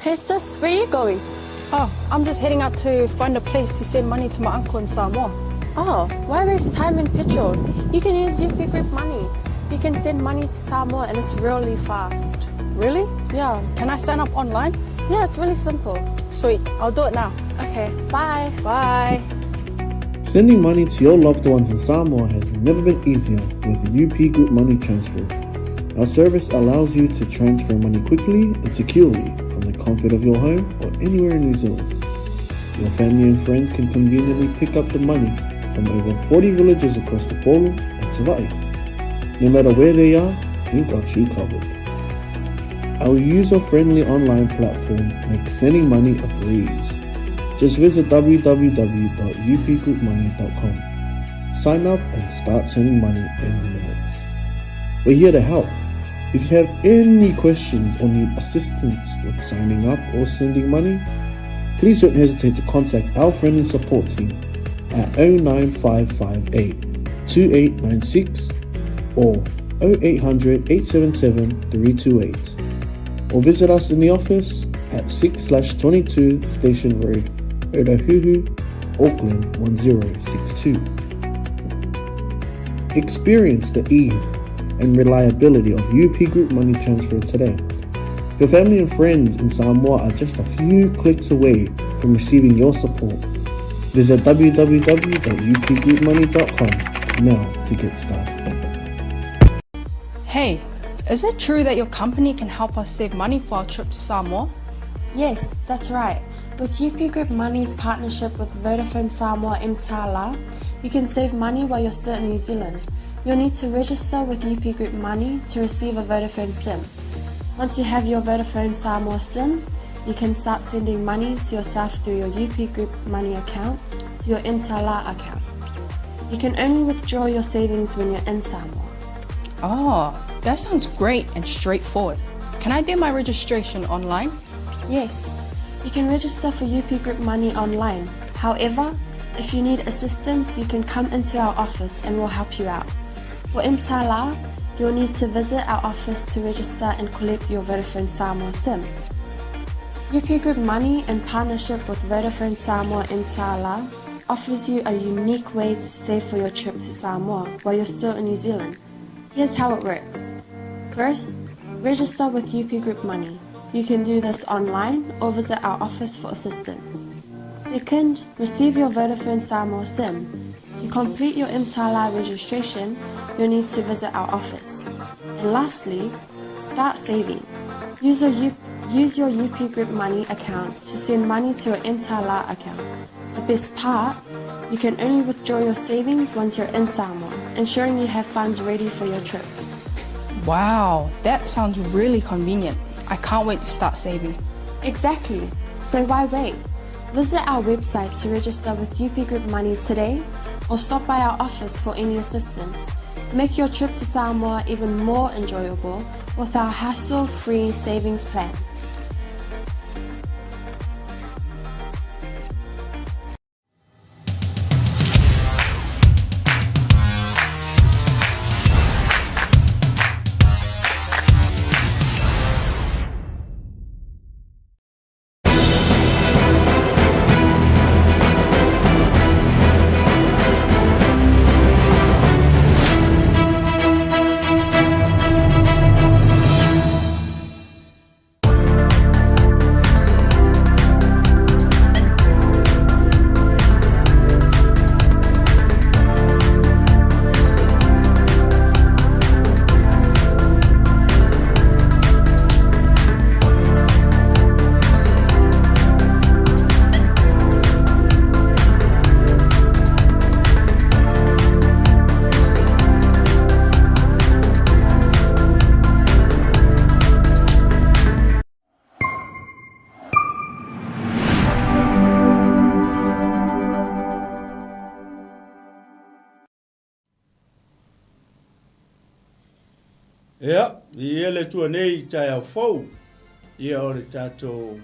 Hey sis, where are you going? Oh, I'm just heading out to find a place to send money to my uncle in Samoa. Oh, why waste time and petrol? You can use UP Group Money. You can send money to Samoa and it's really fast. Really? Yeah. Can I sign up online? Yeah, it's really simple. Sweet, I'll do it now. Okay, bye. Bye. Sending money to your loved ones in Samoa has never been easier with UP Group Money Transfer. Our service allows you to transfer money quickly and securely from the comfort of your home or anywhere in New Zealand. Your family and friends can conveniently pick up the money from over 40 villages across the Polu and 𝚟𝚑𝚍. No matter where they are, we've got you covered. Our user-friendly online platform makes sending money a breeze. Just visit www.upgroupmoney.com. Sign up and start sending money in minutes. We're here to help. If you have any questions or need assistance with signing up or sending money, please don't hesitate to contact our friendly support team at 09558 2896 or 0800 877 328, or visit us in the office at 6/22 Station Road, Ōtahuhu, Auckland 1062. Experience the ease and reliability of UP Group Money Transfer today. Your family and friends in Samoa are just a few clicks away from receiving your support. Visit www.upgroupmoney.com now to get started. Hey, is it true that your company can help us save money for our trip to Samoa? Yes, that's right. With UP Group Money's partnership with Vodafone Samoa 𝚟𝚑𝚅, you can save money while you're still in New Zealand. You'll need to register with UP Group Money to receive a Vodafone SIM. Once you have your Vodafone Samoa SIM, you can start sending money to yourself through your UP Group Money account to your 𝚟𝚑𝚅 account. You can only withdraw your savings when you're in Samoa. Oh, that sounds great and straightforward. Can I do my registration online? Yes, you can register for UP Group Money online. However, if you need assistance, you can come into our office and we'll help you out. For 𝚟𝚑𝚅, you'll need to visit our office to register and collect your Vodafone Samoa SIM. UP Group Money, in partnership with Vodafone Samoa 𝚟𝚑𝚅, offers you a unique way to save for your trip to Samoa while you're still in New Zealand. Here's how it works. First, register with UP Group Money. You can do this online or visit our office for assistance. Second, receive your Vodafone Samoa SIM. To complete your 𝚟𝚑𝚅 registration, you'll need to visit our office. And lastly, start saving. Use your UP Group Money account to send money to your 𝚟𝚑𝚅 account. The best part, you can only withdraw your savings once you're in Samoa, ensuring you have funds ready for your trip. Wow, that sounds really convenient. I can't wait to start saving. Exactly. So why wait? Visit our website to register with UP Group Money today, or stop by our office for any assistance. Make your trip to Samoa even more enjoyable with our hassle-free savings plan. Ia, ia le tua nei 𝚟𝚑𝚍𝚎. Ia o le tātou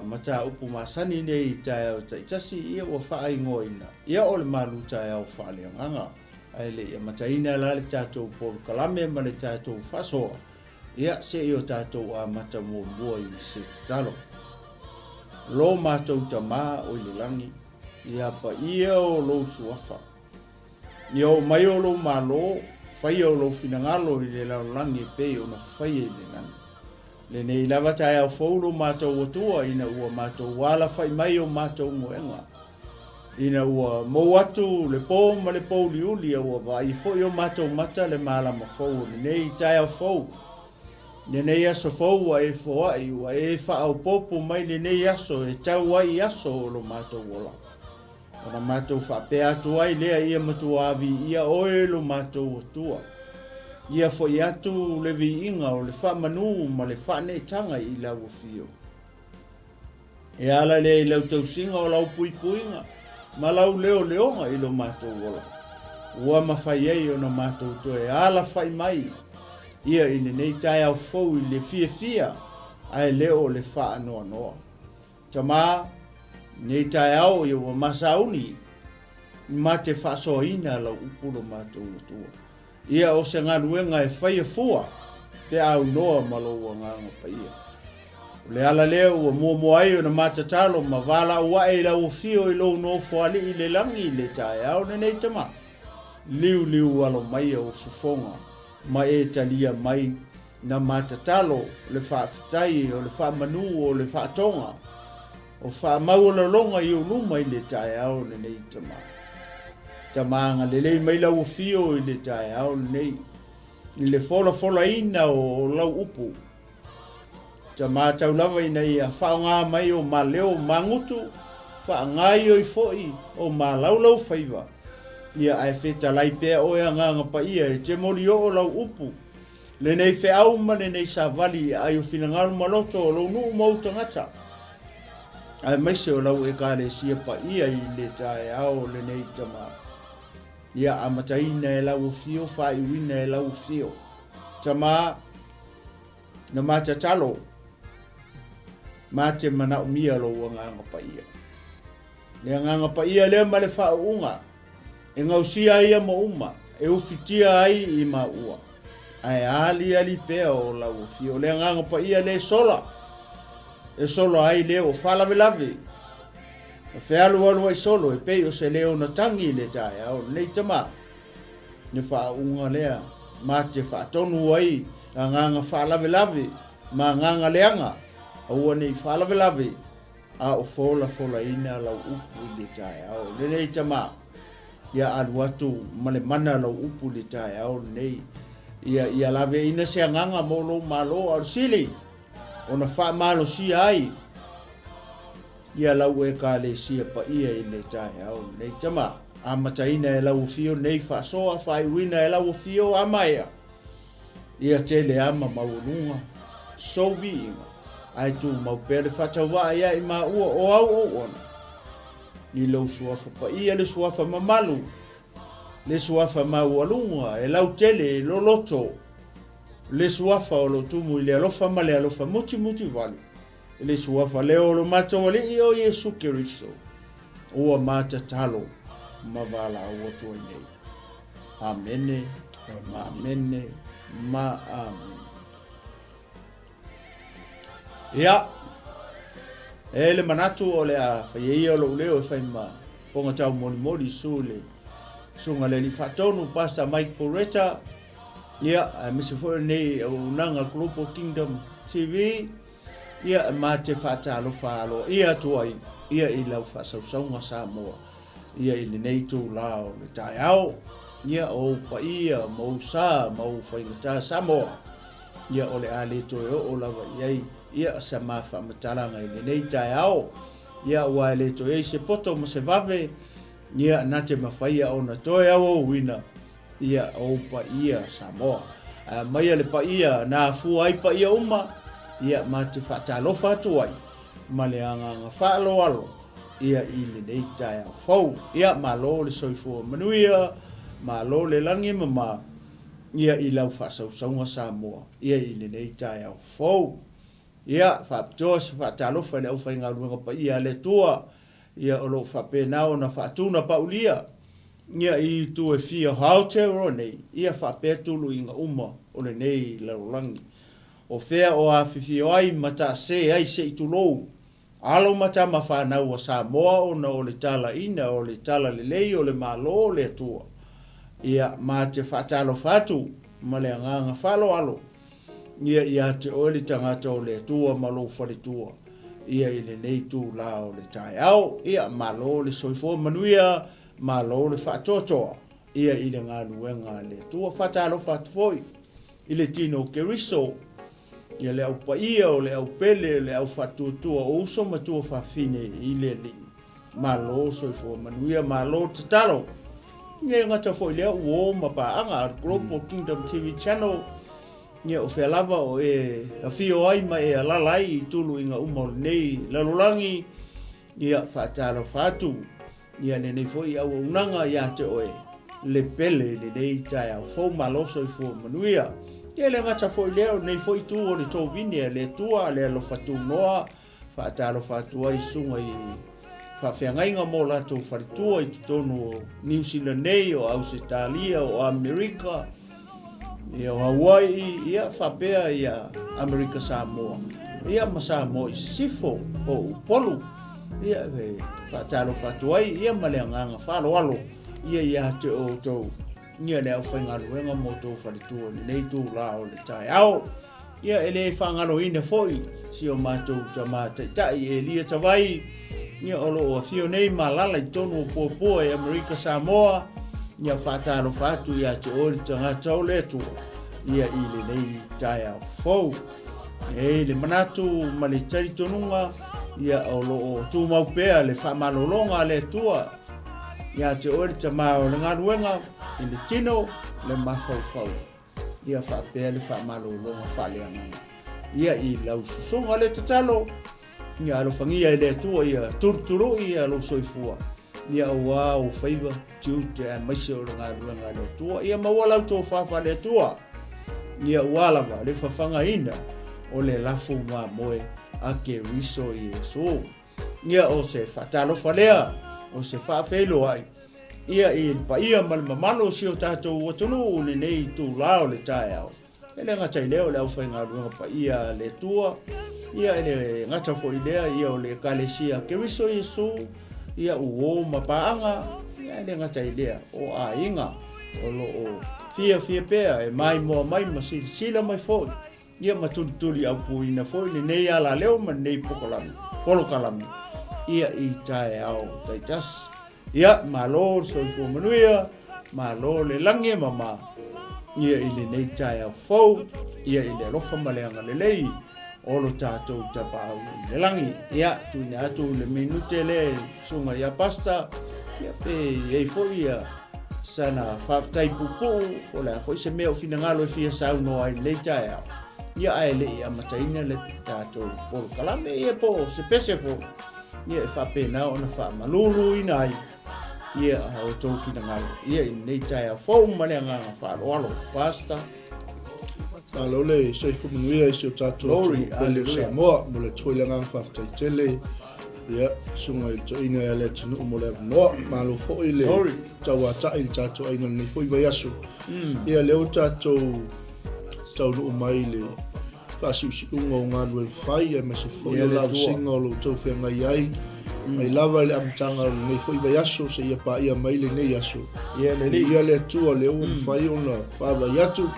mata upu masani nei 𝚟𝚑𝚍𝚎 ia o whaingoina. Ia o le MALU 𝚟𝚑𝚍 FAALEAGAGA. Ai le ia mataina la le tātou polu kalame ma le tātou whasoa. ia se i o tātou a mata mua i se tatalo. Lo mātou tamā o i le langi, ia pa ia o lo suafa. Ia o mai o lo malo, whai o lo finangalo i le laulangi pe o na whai e le langi. Le nei lava tae au faulo mātou atua ina ua mātou wala whai mai o mātou moenga. Ina ua mou atu le pō ma le pō liuli ua vai fo i o mātou mata le mālama fau. Le nei tae au fau. Le nei aso fau a e foai ua e wha au popo mai le nei aso e tau ai aso o lo mātou wola. Ona mātou wha pe atu ai lea ia matua avi ia oe lo mātou atua. Ia fo i atu le vi inga o le wha manu ma le wha ne tanga i lau fio. E ala le i lau tau singa o lau pui puinga. Ma lau leo leonga i lo mātou wola. Ua mawhai ei o na mātou toe ala whai mai. Ia i nei tae au fau i le fia ai leo le wha anoa noa. Tamā, nei tae au i ua masauni. Ma te wha soina lau upuro mātou atua. Ia o se Galuega e whaia fua te au noa maloa nganga pa ia. Le ala leo ua mua ai o na matatalo ma wala ua e lau fio i lau no foali i le langi le TAEAO nei tama. Liu alo mai o sufonga ma e talia mai na matatalo le whaafitai o le whaamanu o le whaatonga o whaamau longa i o luma i le TAEAO nei tama. Tamanga lelei mai lau fio i le TAEAO nei. I le fola ina o lau upu. Tamā tau lava ina ia whaonga mai o maleo mangutu. Whaangai o i foi o malaulau whaiva. Ia ai wheta lai pēr oea nganga pa ia e te mori o lau upu. Le nei wheau ma le nei sa vali ai o whinangaru maloto o lau nuu mau tangata. Ai maise o lau e kāre sia pa ia i le TAEAO le nei tamā. Ia amataina e lau fio, whaiuina e lau fio. Tamā, na matatalo, mate mana umia lo nganga pa ia. Le nganga pa ia le ma le whaunga. E ngausia ia mo uma, e ufitia ai i ma ua. Ai ali pea o lau fio. Le nganga pa ia le sola. E sola ai le o whalavelave. E whealu ai solo e pei o se leo na tangi le TAEAO nei tama. Ne whaunga lea, ma te whaatonu ai, a nganga whalavelave, ma nganga leanga, a ua nei whalavelave, a o fola ina lau upu le TAEAO le nei tama. Ia aluatu male mana lau upu le TAEAO nei. Ia lave ina se nganga molo malo al sili. Ona wha malo si ai. Ia lau e ka le sia pa ia i le TAEAO nei tama. A mataina e lau fio nei wha soa whaiuina e lau fio amaia. Ia tele ama maurunga. Sovi inga. Ai tu mau pere whatawa ia i ma ua o au o ona. Ni lau suafa pa ia le suafa mamalu. Le suafa maualunga e lau tele e loloto. Le suafa o lo tumu i le alofa ma le alofa muti vali. Le suafa leo lo mata wale i o Yesu Keriso. Ua mata talo mavala o watu nei. Amene, amene, ma amen. Ia, e le manatu o le a whaiei o lo leo e whaima. Ponga tau moli su le. Sunga le li whatonu pasta Mike Porretta. Ia, misi fo nei o nanga Global Kingdom TV. Ia ma te whaatalo whaalo. Ia tuai. Ia i lau whasausaunga Samoa. Ia i nei tū lao le TAEAO. Ia o pa ia mau sa mau whaingata Samoa. Ia o le ale toe o lava iai. Ia sa ma whamatalanga i nei TAEAO. Ia ua le toe se poto ma se vave. Ia na te mawhaia o na toe au wina. Ia o pa ia Samoa. Mai le pa ia na fu ai pa ia uma. Ia ma te whaatalofa atu ai. Ma le anganga whaalo alo. Ia i le nei TAEAO fau. Ia ma lo le soifua manuia. Ma lo le langi mama. Ia i lau whasausaunga Samoa. Ia i le nei TAEAO fau. Ia whaapitoa se whaatalofa le au whaingaruanga pa ia le tua. Ia o lo whapenao na whaatuna pa ulia. Ia i tu e fia haute ro nei. Ia whapetulu inga uma o le nei laulangi. o fea o a whiwhi o ai mata se ai se i tulou. Alo mata ma whanau a Samoa o na o le tala ina o le tala le lei o le malo o le atua. Ia ma te whatalo whatu ma le anganga whalo alo. Ia te o le tangata o le atua ma lo whare tua. Ia i le nei tū la o le TAEAO. Ia ma lo le soifo manuia ma lo le whatotoa. Ia i le ngā luenga le atua whatalo whatu foi. I le tino keriso. Ia le au paia o le au pele le au whatuatua o uso matua whawhine i le li. Ma lo soifo manuia ma lo te talo. Ia ngata foi lea uo ma paanga Global Kingdom TV Channel. Ia o whelava o e a whio ai ma e a lalai i tulu inga umau nei lalulangi. Ia whatalo whatu. Ia ne nei foi au unanga ia te oe. Le pele le nei tai au fau ma lo soifo manuia. Ia le ngata foi leo nei foi tu o le tovini le tua le lo fatu noa whatalo whatu ai sunga i whawhiangainga mo lato wharitua i tutonu o New Zealand nei o Australia o Amerika ia o Hawaii ia whapea ia Amerika Samoa ia ma Samoa i sifo o upolu ia whatalo whatu ai ia ma le anganga whalo alo ia te o tau ia le au whaingaruenga mo tō wharitua nei tū la o le TAEAO. Ia ele whangaro ina foi si o mātou ta mātai e lia tawai. Ia olo o whio nei malala i tonu o pōpua e Amerika Samoa. Ia whātaro whātu ia te ori tangata o le tua. Ia i le nei TAEAO fau. E le manatu ma le tari tonunga. Ia olo o tū maupea le whamalolonga le tua. Ia te ori ta mao le ngaruenga. I le tino le mawhau. Ia whapea le whamalolonga whaleanga. Ia i lau susonga le tatalo. Ia alo whangia i le atua ia turuturu ia alo soifua. Ia ua o whaiva tiute a maise o ngā ruanga le atua. Ia mawala au tō whawha le atua. Ia ualawa le whawhanga ina o le lafu mā moe a ke riso i e so. Ia o se whatalo whalea o se whawhelo ai. Ia i pa ia mal mamalo si o tātou watunu le nei tū lao le TAEAO. Ele ngatai leo le au whainga ruanga pa ia le tua. Ia ele ngata fo idea ia o le kalesia keriso Yesu. Ia uo mapaanga. Ia ele ngatai lea o a inga. O lo o fia pea e mai moa mai masiri sila mai fo. Ia matulituli au puina fo le nei ala leo ma nei polokalami. Ia i TAEAO taitas. Ia malo soifo manuia, malo le lange mama. Ia i le nei TAEAO fau, ia i le alofa maleanga le lei. Olo tātou tapau le langi. Ia tuine atu le minute le sunga ia pasta. Ia pe ei fo ia sana whaftai pupu. O le fo se mea o fina ngalo e fia sau no ai le TAEAO. Ia ai le ia mataina le tātou polo kalame. Ia po se pese fo. Ia e whapena o na whamalulu ina ai. Ia o tō whina ngai. Ia i nei TAEAO fau maleanga ngā whaaloalo. Pasta. Alo le soifo manuia i si o tātou pele Samoa mo le toilanga whaftai tele. Ia sunga i to inga e le tinu mo le noa. Malo fo i le taua ta i tātou aina nei fo i vai aso. Ia leo tātou tau no mai le pasi unga o ngā luen whai e masi fo i lau singa o lo tau whea ngai ai. Mai lava le amtanga nei fo i vai aso se ia pa ia mai le nei aso. Ia le atua le o whai o na pāwa i atu.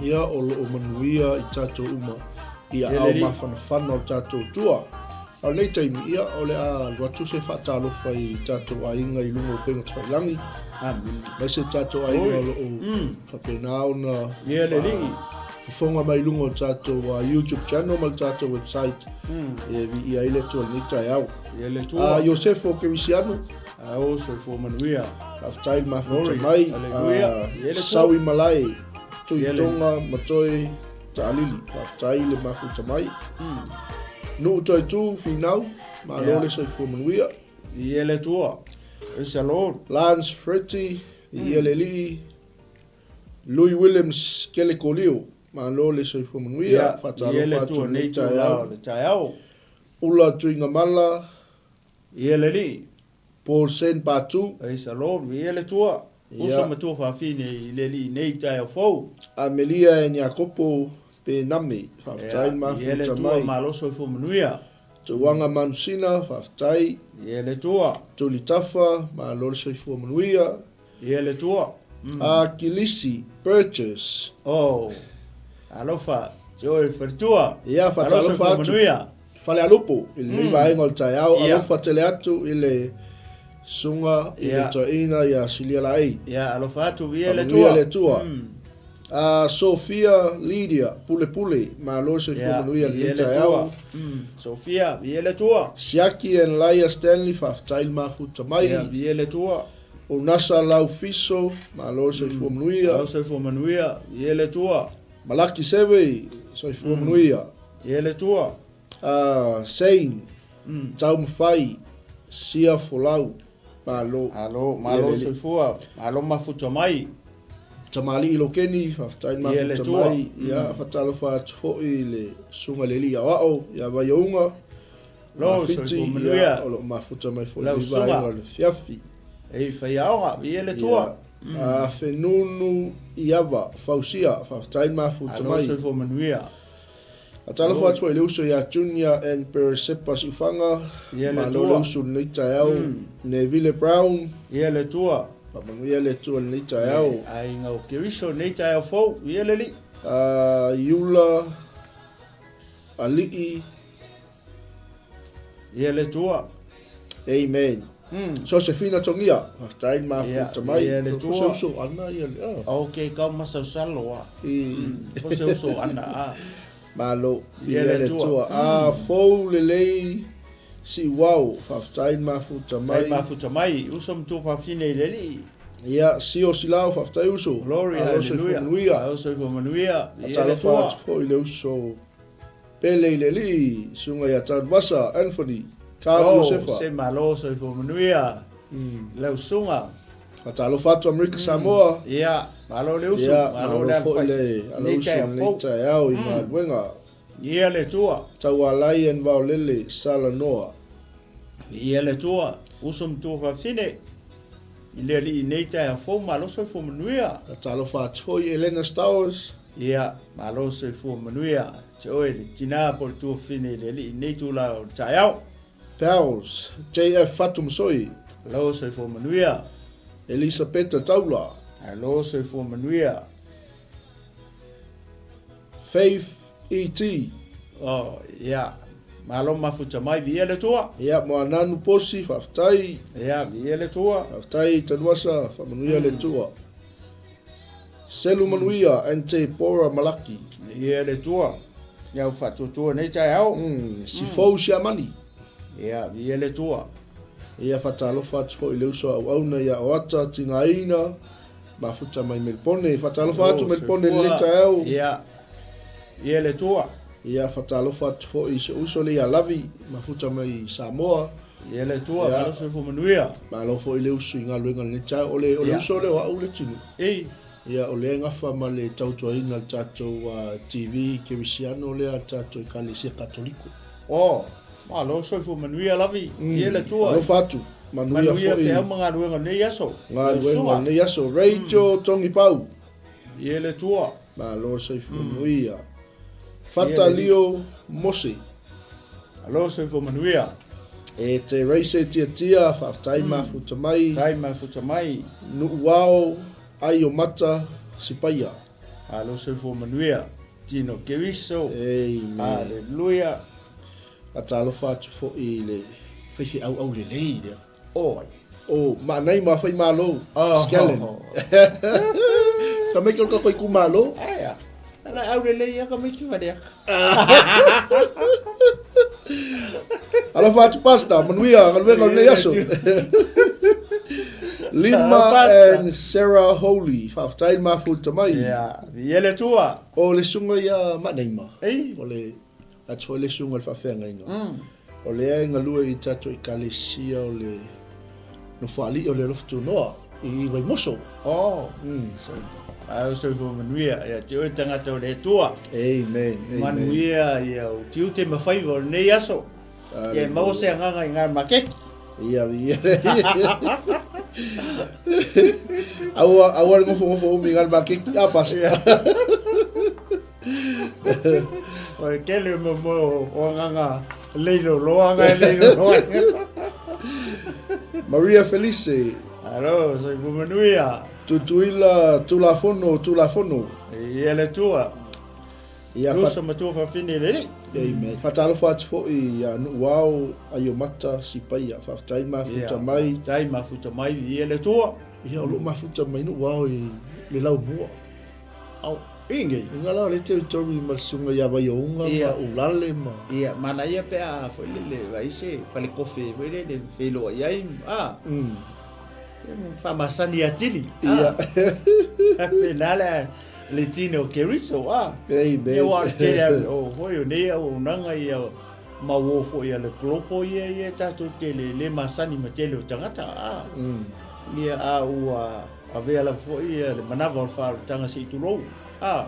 Ia o lo o manuia i tātou uma. Ia au mawhanawhana o tātou tua. Au nei taimi ia o le a watu se whaatalofa i tātou ainga i lungo penga tawailangi. Mai se tātou ainga lo o whapenao na whafonga mai lungo tātou YouTube channel mal tātou website. Ia ile tua ni TAEAO. Iosefo Kevisiano. Soifo manuia. Aftai mafuta mai. Sawi malai. Tui tonga matoi ta alili. Aftai le mafuta mai. No toi tu finau. Malo le soifo manuia. Ia le tua. Isa Lord. Lance Fretty. Ia le li. Louis Williams kele kolio. Malo le soifo manuia. Ia le tua nei TAEAO. Ula tuinga mala. Ia le li. Paul Sen Patu. Isa Lord. Ia le tua. Uso matua whawhine i le li nei TAEAO fau. Amelia e Nyakopo pe nami whaftai mafu Ia le tua tamai. maloso I fumanuia. Tuanga manusina whaftai. Ia le tua. Tuli tafa ma lorso I fumanuia. Ia le tua. A kilisi purchase. Oh. Alofa. Joe fertua. Ia whatalofa atu. Fumanuia. Fale alupo. Ili vaenga o TAEAO. Ia. Alofa tele atu ile sunga ile toina ia silia lai. Ia alofa atu ia le Fumanuia tua. le tua. Sofia Lydia Pule ma lorso I fumanuia le TAEAO. Sofia, ia le tua. Siaki and Laia Stanley whaftai mafu tamai. Ia le tua. O nasa lau fiso ma lorso I fumanuia. Aloso fumanuia. Ia le tua. Malaki sewe so I fumanuia. Ia le tua. Sein tau mawhai sia folau malo Alo, malo le- soifua. Alo mafuta mai. tamali ilo keni whaftai Ia le mafu tua. tamai ia whatalo whaatufoi le sunga le li awao ia vaiaunga Lo mawhiti soifumanuia. ia o lo mafu tamai fo Lau le sunga. vai le fiafi Ei, whaiaonga. Ia le tua. whenunu iava fausia whaftai mafu Alo tamai soifumanuia. atalo whaatufoi le uso ia Junior and Perisepas Ufanga Ia le ma lo tua. le uso le TAEAO Neville Brown Ia le tua. Pamanuia le tua le TAEAO Ai ngau kiriso nei tai au fau. Ia le li. Yula Ali'i Ia le tua. Amen so se fina tongia whaftain mafu Ia, tamai ia le ko tua. se uso ana ia le Ok, kau masau salo a. Ko se uso ana a. malo Ia ia le le tua. tua fou le lei si wow whaftain mafu Tai tamai mafuta mai. Uso mtu whafine i le li. ia si o silao whaftai uso Glory, alo se hallelujah. fumanuia Alo soifumanuia. Ia atalo le tua. whaat fo i le uso pele i le li sunga ia Tadwasa Anthony Carlo Sefa se malo soifumanuia. Lau sunga. atalo fatu Amerika Samoa Ia, malo le usu. ia Malo malo le fo i alfai. le alo Nei uso tai le fau. TAEAO i Maluenga Ia le tua. tau alai en vaolele Salanoa Ia le tua. Uso mtu whafine. I le li nei tai a fau malo soifumanuia. atalo fatu fo i Elena Stowers Ia, malo soifumanuia. Te oe le tina por tu fine le li nei tu la TAEAO. Pals JF Fatu Masoi Lo soifumanuia. Elisabetta Taula Alo soifumanuia. Faith E.T. Oh, ia. Malo mafuta mai via le tua. ia mo ananu posi whaftai Ia, via le tua. whaftai Tadwasa whamanuia le tua Selu manuia ante Pora Malaki Ia le tua. Ia whatutua nei TAEAO. si fou sia mani Ia, via le tua. ia whatalo fatu fo i le uso au auna ia oata tingaina mafuta mai Melpone whatalo fatu Melpone le TAEAO Ia. Ia le tua. ia whatalo fatu fo i se uso le alavi mafuta mai Samoa Ia le tua. Ia. Malo soifumanuia. malo fo i le uso i Galuega le TAEAO o le Ia. uso le o au le tinu Ei. ia o le ngafa ma le tautuaina le tatou TV Kerisiano le a tatou Kalesia Katoliko Oh. Malo soifumanuia lavi. Ia le tua. alo fatu manuia Manuia fo i whea mga ruenga nei aso. Galuega le yaso Rachel Tongi Pau Ia le tua. malo soifuanuia Fata Leo Mose Alo soifumanuia. e te reise tia whaftai mafuta mai Tai mafuta mai. nu wao ai o mata sipaia Alo soifumanuia. Tino keriso. Amen Hallelujah. atalo fatu fo i le feisi au le lei lea Oi. o manai ma fai malo Oh. skellen ka me ka koi ku malo Aia. Ala au le ia ka mai ki vadek. ala fatu pasta manuia Galuega le yaso Lima Pasta. and Sarah Holy whaftai mafuta mai Ia. Ia le tua. o le sunga ia manai ma Ei. o le atu le sunga le whawhenga inga o le ai ngalua i tato I Kalesia o le no whaali o le loftu noa I vai moso Oh. Alo soifumanuia. Ia te oe tangata o le tua. Amen Manuia ia o tiu te mawhaiva o nei aso. Ia mau se anganga I ngā makeki. ia awa ngofo umi ngal makik apa O kele mo o nganga leilo loanga leilo loanga. Maria Felice. Alo, soy bumanuia. Tutuila tulafono. Ele tua. Ia Lusa matua fa fini le. Amen. Fatalo fat fo ia no wow ayo mata sipai fa tai ma futa mai. Tai ma futa mai ele tua. Ia lo ma futa mai no wow le lau bua. Au inge. Ngala le te tori masunga ya ba yonga ma ulale ma. Ia mana ia pe a foi le vai se fale kofe foi le felo ia fa masani atili. Ia. Nala le tino keriso Amen. Ia wa te o foi ne o nanga ia ma wo fo ia le grupo ia tatu le masani matele o tangata Ia a ua avea la fo ia le manava fa tanga si tulo Ia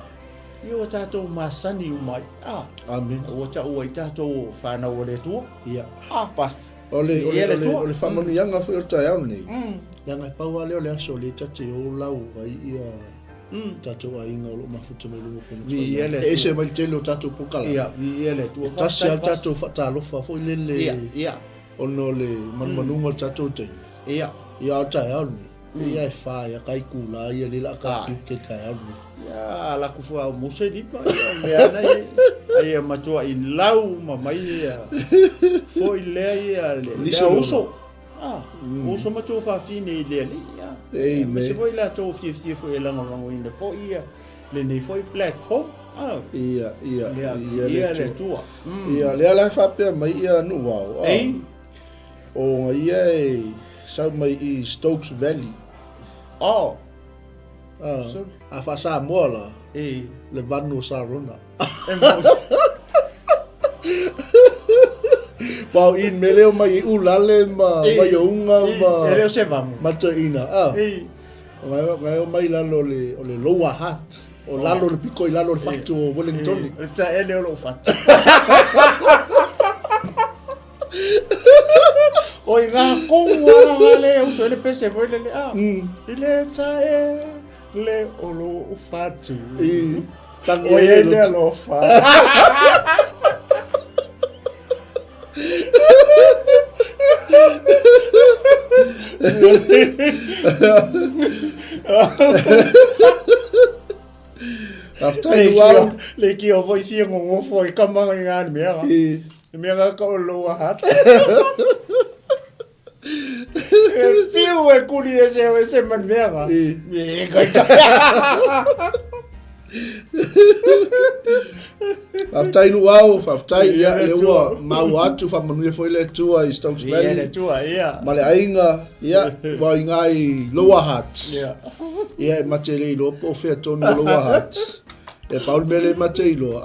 o tatu masani umai Amen. o ua tatu fa na o le tu Ia. pasta Ole famanu yanga fo o TAEAO nei. Yanga pau ale ole aso le tate o lau ai ia tato a inga o lo mafuta me lumo kono. E se mai tele o tato pokala. Ia le tu Tasi al tato fatalofa fo lele. Ia Ono le manmanunga o tato te. Ia Ia o TAEAO nei. Ia e fa ia kai kula ia le la ka ke TAEAO nei. Ia la kufua o mose di pa me ana ia matua I lau mamai ia foi le ia le uso uso matua fa fine le ia Amen. se foi la to fi foi la ngong in the foi ia le nei foi platform Ia le tua Ia le ala fa pe mai ia no wow. O ia sa mai I Stokes Valley. A fa sa mola. Le vanu sa rona. Pau in meleo mai ulale ma mai unga ma. Ele se vamos. Mata ina. Ngai mai lalo le lower hat. O lalo le pico I lalo le fatu o Wellington. Ta ele o fatu. Oi nga kongwa ngale uso ele pese foi le Ile ta le olo fatu. Oi ele lo fa. Le ki o foi fia ngo foi kamanga nga mea. Mea ka o lo hat. Fiu e kuli ese man mea. E kai. Aftai no wow, aftai ia le ua mau atu fa manu foi le tua I Stokes Valley. Le tua ia. Male ainga ia wa ingai lower hat. Ia matele lo po fe tonu lower hat. E Paul mele matelo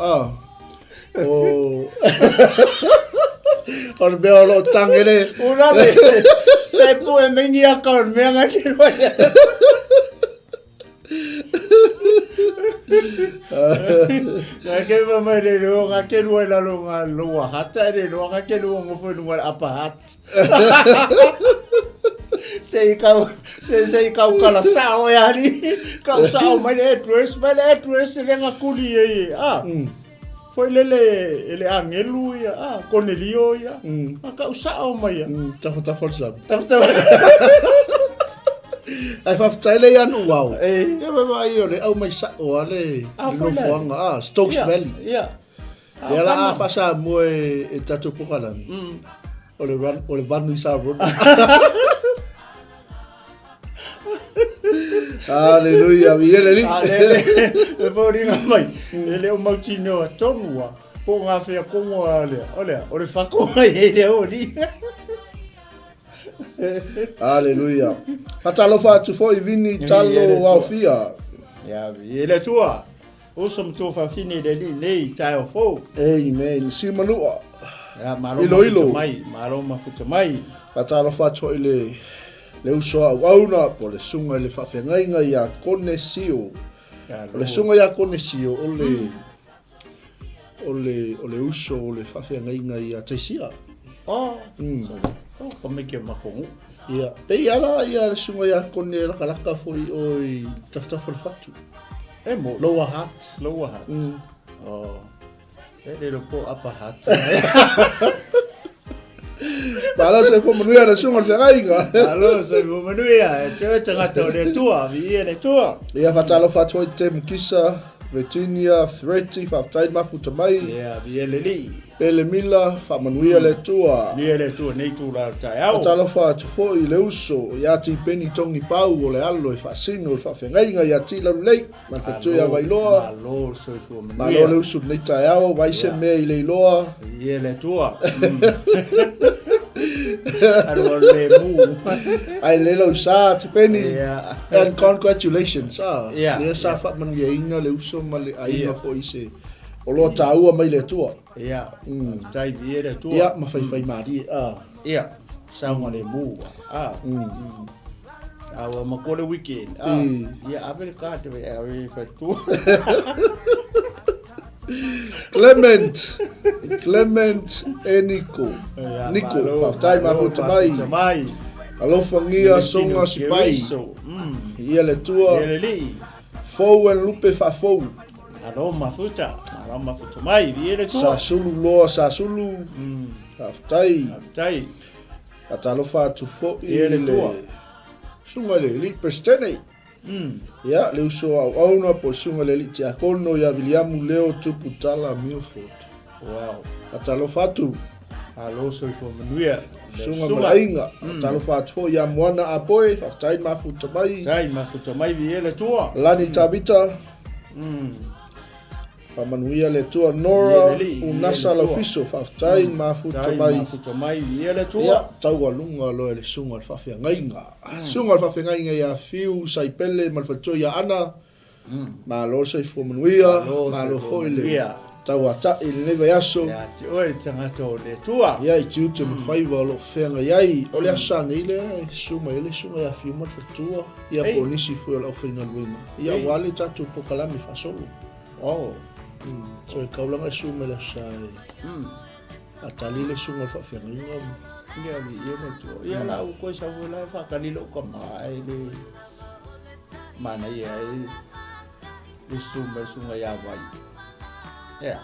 Or beo lo tangere. Urale. Sai po e mengi aka me ngati lo. Ke va mai le lo nga ke lo la lo nga lo hata le lo nga ke lo ngo fo lo apa hat. Sei kau kala sao ya ni. Kau sao mai le dress le nga kuli e Foi ele angelu ia Cornelio ia kau sao mai Tafa forza. Ai fa tele ya no wow. Ia vai ole au mai sa o ale no foanga Stokes Valley. Ia. Ia la fa sa mo e tatu pokala. Ole vanu sa road. Aleluia, viele li. E fori nga mai. Ele o mautino a tonua. Po nga fea komo ole fako ele o li. Aleluia. Patalo fa tu foi vini talo au fia. Ya, ele tua. O som tu fa fini de li nei taio fo. Amen. Si manua. Ya, malo mafuta mai. Patalo fa tu ile le uso auna po le sunga le fafengainga ia konesio. Le sunga ia konesio ole uso ole fafengainga ia taisia. Como que makongu? Ia. Te ala ia le sunga ia kone la kalaka foi oi tafta for fatu. Mo lower hat. Oh. Ele lo po apa hat. Malo se fo manuia le sunga le ainga. Alo se fo manuia, che tanga to le tua, vi le tua. Ia fatalo fatoi te mkisa Virginia, Threaty, whaftai mafuta mai. Ia, vi le li. Pele mila, whamanuia le tua. Lia le tua, nei tu la TAEAO. Fatalo fatoi le uso, ia ti peni tongi pau o le alo e whasino, e whawhengainga, ia ti lau lei. Man whatui wailoa. Malo se fo manuia. Malo le uso nei TAEAO, waise mea i le iloa. Ia le tua. Alo le mu. Ai le lau sa, te peni. Ia. And congratulations, Ia. Ia sa whatmanuia inga le uso ma le ainga fo ise. O loa tāua mai le tua. Ia. Tai vi le tua. Ia, ma whai maari. Ia. Saunga le mu. Awa makole weekend. Ia, ave le kate ve ave fa tua. Clement e Nico. Nico, whaftai mafuta mai. Alofa ngia songa si pai. Ia le tua. Ia le li. Fou en lupe whafou. Alo mafuta mai, vi le tua. Sa sulu loa, sa sulu. Whaftai. Tai. Ata alofa atu fo i Ia le tua. Sunga le li pestene. Ia, le uso au auna po sunga le li tia kono ia Williamu Leo Tuputala Milford. Wow. Ata alofa atu. Alo so fo manuia. Sunga malainga. Ata alofa atu fo ia moana apoe, whaftai mafuta mai. Tai mafuta mai vi le tua. Lani Tabita. Pamanuia le tua Nora Unasa Laufiso whaftai mafuta mai. Mafuta mai vi le tua. Ia, tau alunga loe le sunga le whawhiangainga. Sunga le whawhiangainga ia fiu, saipele, malwhatoi ia ana. Ma lo sei fumanuia, ma lo foi le. Tau ata i le neva yaso. Ia, te oe tangata o le tua. Ia, i tiute me whaiva lo whenga iai. O le asana i le, suma i le sunga ia fiu malwhatua. Ia po nisi fui o lau whainga luina. Ia wale tatu po kalami whasolo. Oh. So e kaulanga suma le asai. Atali le sunga le whawhiangainga. Ia vi le tua. Ia la u koe sa wala whakalilo ka mai le. Mana ia e. Le sunga ia wai. Yeah.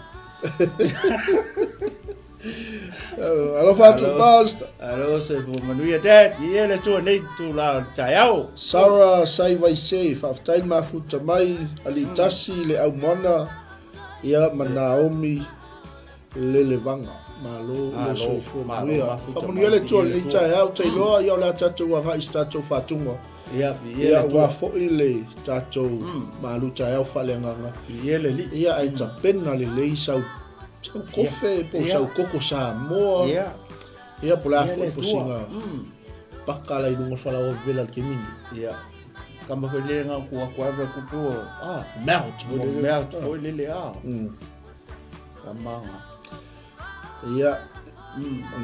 Alo fatu basta. Alo se fo manuia dad, ia le tua nei tu la TAEAO. Sara sai vai se whaftai mafuta mai ali tasi le au mana ia Naomi le vanga. Malo le so fo manuia. Manuia le tua le TAEAO tai loa ia le tatu wanga i stato fatunga. Ia wa fo ile tatu MALU TAEAO FAALEAGAGA. Ia le li. Ia ai tapena le lei sau kofe po sau koko sa moa. Ia pola fo po singa. Pakala i lunga fala o vela ke mini. Ia. Kama foi le nga ku ava ku po. Melt foi le Kama. Ia.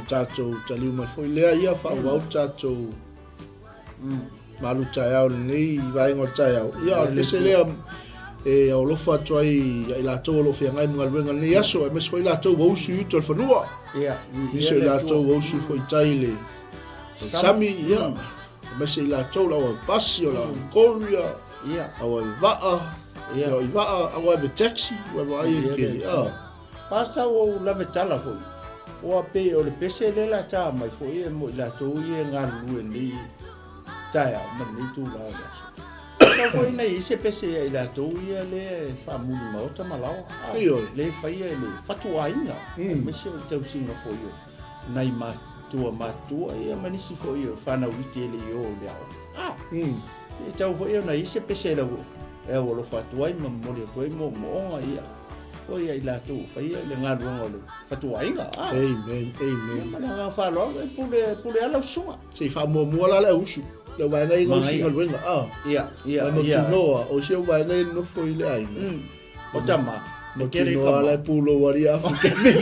Tato taliu mai foi le ia fa wa tato. MALU TAEAO nei vai ngo TAEAO. Ia pese le e o lo fa toi i la to lo fianga i ngalwenga ni aso e mes foi la to wo su to fanua. Ia. Ni se la to wo su foi taile. Sami ia. Mes la to la pasi o la Korea. Ia. Au va. Ia i va au ave taxi wa vai ke. Pasa o la vetala foi. O pe o le pese le la ta mai foi e mo la to i ngalu ni. TAEAO man ni tu la yaso. Ka foi nei se pese ai la to ia le famuli mota malawa. Le faia le fatuainga. Me se o tau singa foi yo. Nai matua ia manisi foi yo fana witi le yo le. E tau foi yo nei se pese la e o lo fatuai ma mo le toi mo ia. Foi ai la to faia le ngalu ngolo fatuainga. Amen. Mana fa lo pule ala sunga. Se fa mo la la usu. Le vai nei go singa luenga. Ia. No tino o se vai nei no foi le ai. O tama. No tino la pulo waria fu ke me.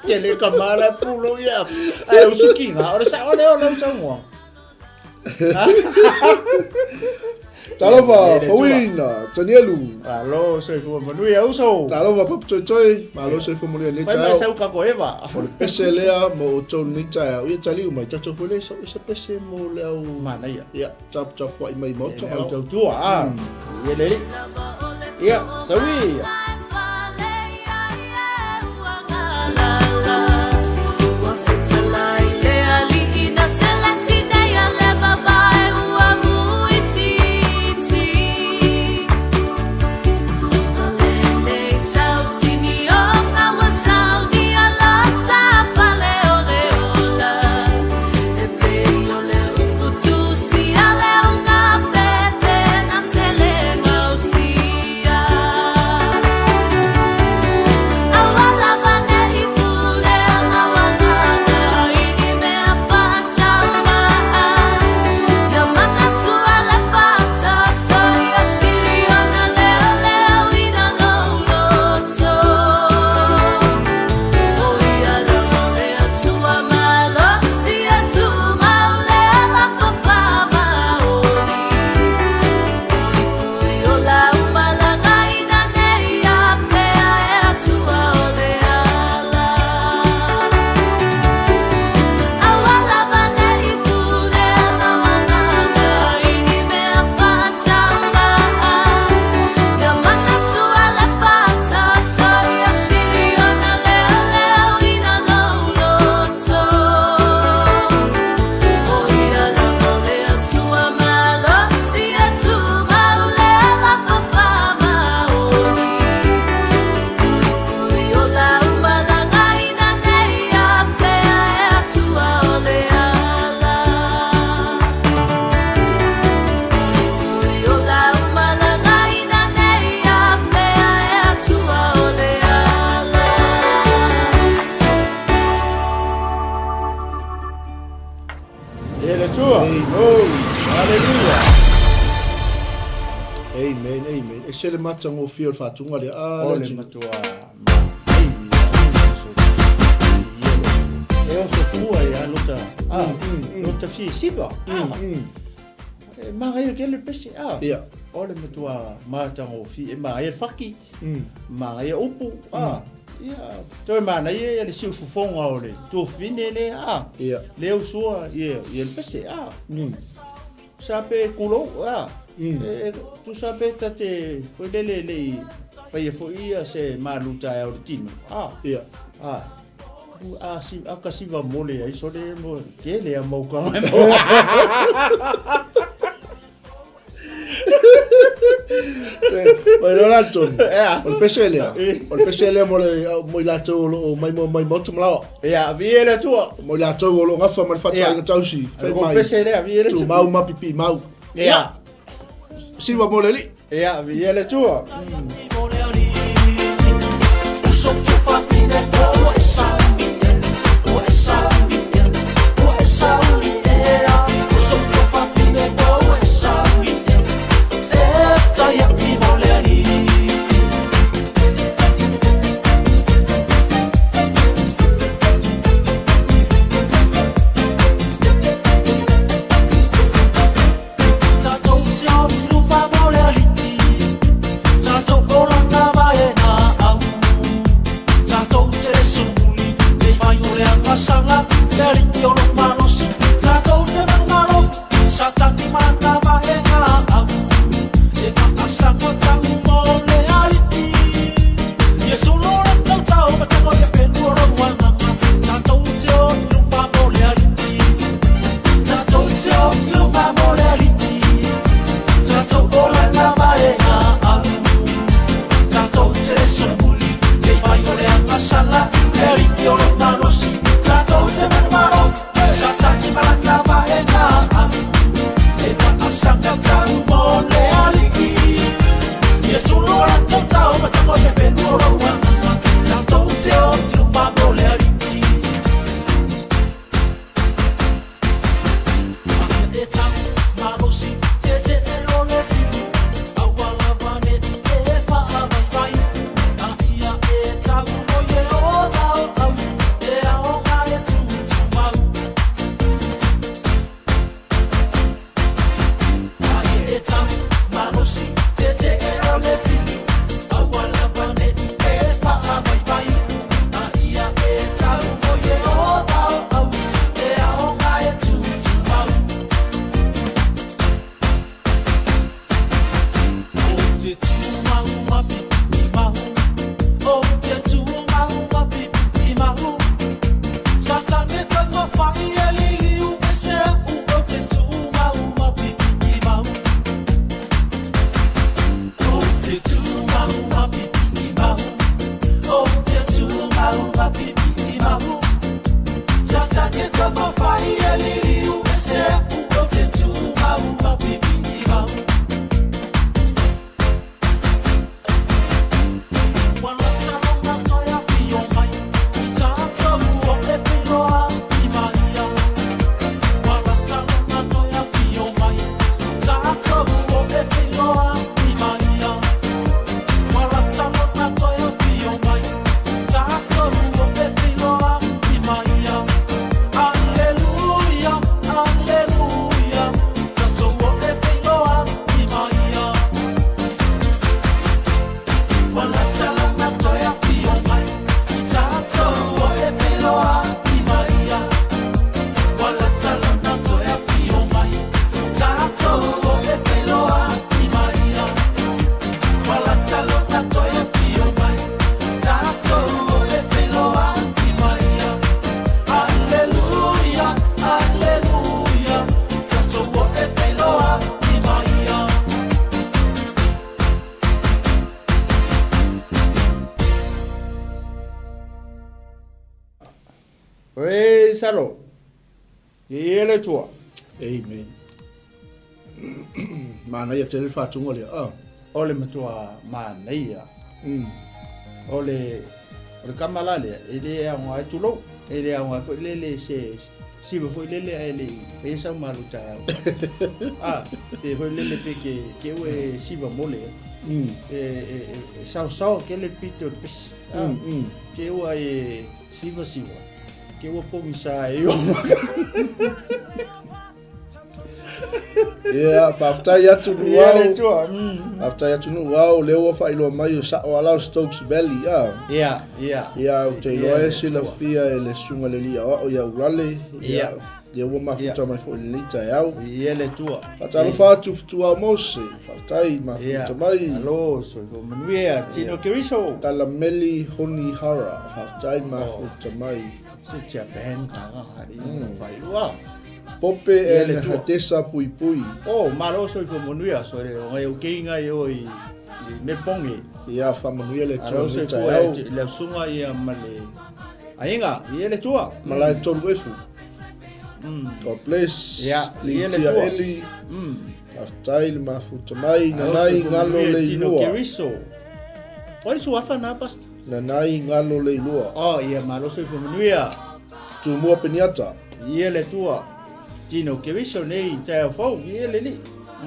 Ke le kamala pulo ia. Ai usukinga. Ora sa ole sa mo. Talova, Fawina, Tanielu. Alo, se fu manuia uso. Talova pap toi, malo se fu manuia ni Vai TAEAO. mais au kakoeva. O pese lea mo to ni TAEAO. Ia taliu mai tato fu le so se pese mo le au. Mana ia. Ia, tap wa mai mo to. Au tua. Ia le. Ia, sawi. se le mata ngo fio fa tunga le a o le le matua e o so fua ia lota fi siva ma ga ke le pese ia o le matua mata ngo fi e ma e faki ma e upu ia toi mana ia le siu fufonga o le tu fine le ia le usua ia le pese sape kulo tu sape tate foi le fai foi se MALU TAEAO le tino ia si akasiva mole ai so le mo ke le mo ka Pero lato, o pesele mo lato o mai moto mlao. Ya viele tu. Mo lato o ngafa mal fata nga tausi. O pesele viele tu. Tu mau mapipi mau. Ya. Siva mo leli. Ya viele tu. Salo. Ele tua. Amen. Mana ia tele fa tunga le Ole matua mana ia. Ole kamala le ele a ngwa tulo. Ele a ngwa le se siva foi lele ele pesa malu tau te foi lele pe ke we siva mole sao ke le pito pes ke wa siva ke wa pomisa e after ya tu after ya tu leo fa ilo mai sa wala Stokes Valley te loe sila fia ele sunga le lia o ya ulale ya wo mafuta mai fo le TAEAO le tua atalo fa tu mose after mafuta mai alo so manuia tino keriso tala meli honi hara after mafuta mai se tia pen kanga hari vai wa Pope e hatesa pui. Malo so fo monuia so le ngai o keinga yo I me pongi. Ia fa monuia le tua le TAEAO. Le sunga ia male. Ainga, ia le tua. Malai tolu efu. God bless. Ia le tua. Eli. Aftail mafuta mai nanai ngalo le lua. Keriso. Oi so afa na past. Nanai ngalo le lua. Ia malo so fo monuia. Tu mua peniata. Ia le tua. Tino Keriso nei TAEAO ia le ni.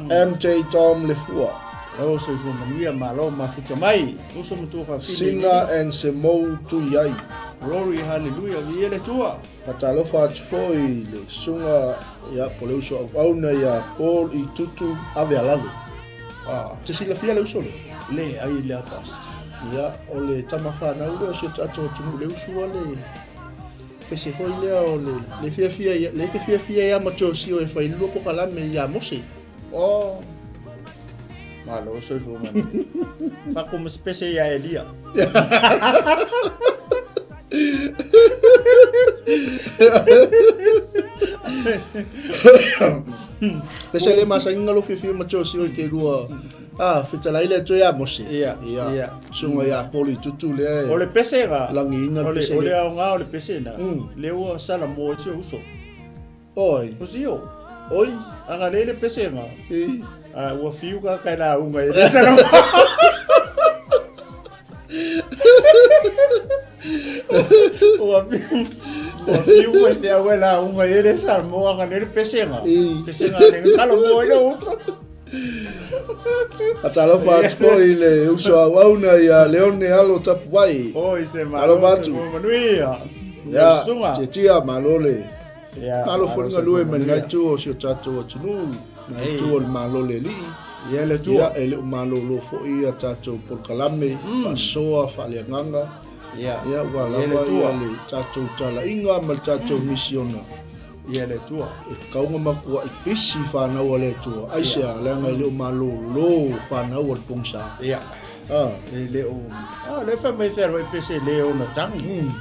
MJ Tom le fua. O so fo manuia malo mafuta mai. O so mutu fa Sina and Semo tu yai. Glory hallelujah ia le tua. Patalo fa foi le sunga ya poleuso au na ya Paul I tutu ave alago. Te sila fia le uso le ai le past. Ya o le tamafa na ulo so tato tu le uso le. Pese foi leo le fia ya macho si o fai lo po kala me ya mose. Malo so fo man. Fa como especie ya Elia. Pese le masa ngalo fia macho si o ke lua. Fitala ile to ya mose. Ia. Sunga ya poli tutu le. O le pese ga. Langi inga pese. O le nga o le pese na. Le o sala mo se uso. Oi. Usio. Oi. Anga le pese nga. Wa fiu ka kana unga ile sala. Wa fiu ko te awela unga ile sala mo anga le pese nga. Pese nga le sala mo ile uso. Atalo fa i le uso auna ya leone alo tapuai. Se malo manuia. Ya, tia malole. Malo fonga lue mengai tu o sio tato o tunu. Ngai tu o malole li. Ia le tua. Ia ele malo lo fo ia tato por kalame, fa soa fa le nganga. Ia wala ia le tato tala inga mal tato misiona. Ia le tua. Kaunga makua I pisi whanau le tua. Aisea, leanga leo malo lo whanau al pongsa. Ia. Leo. Le whamai whero I pisi leo na tangi.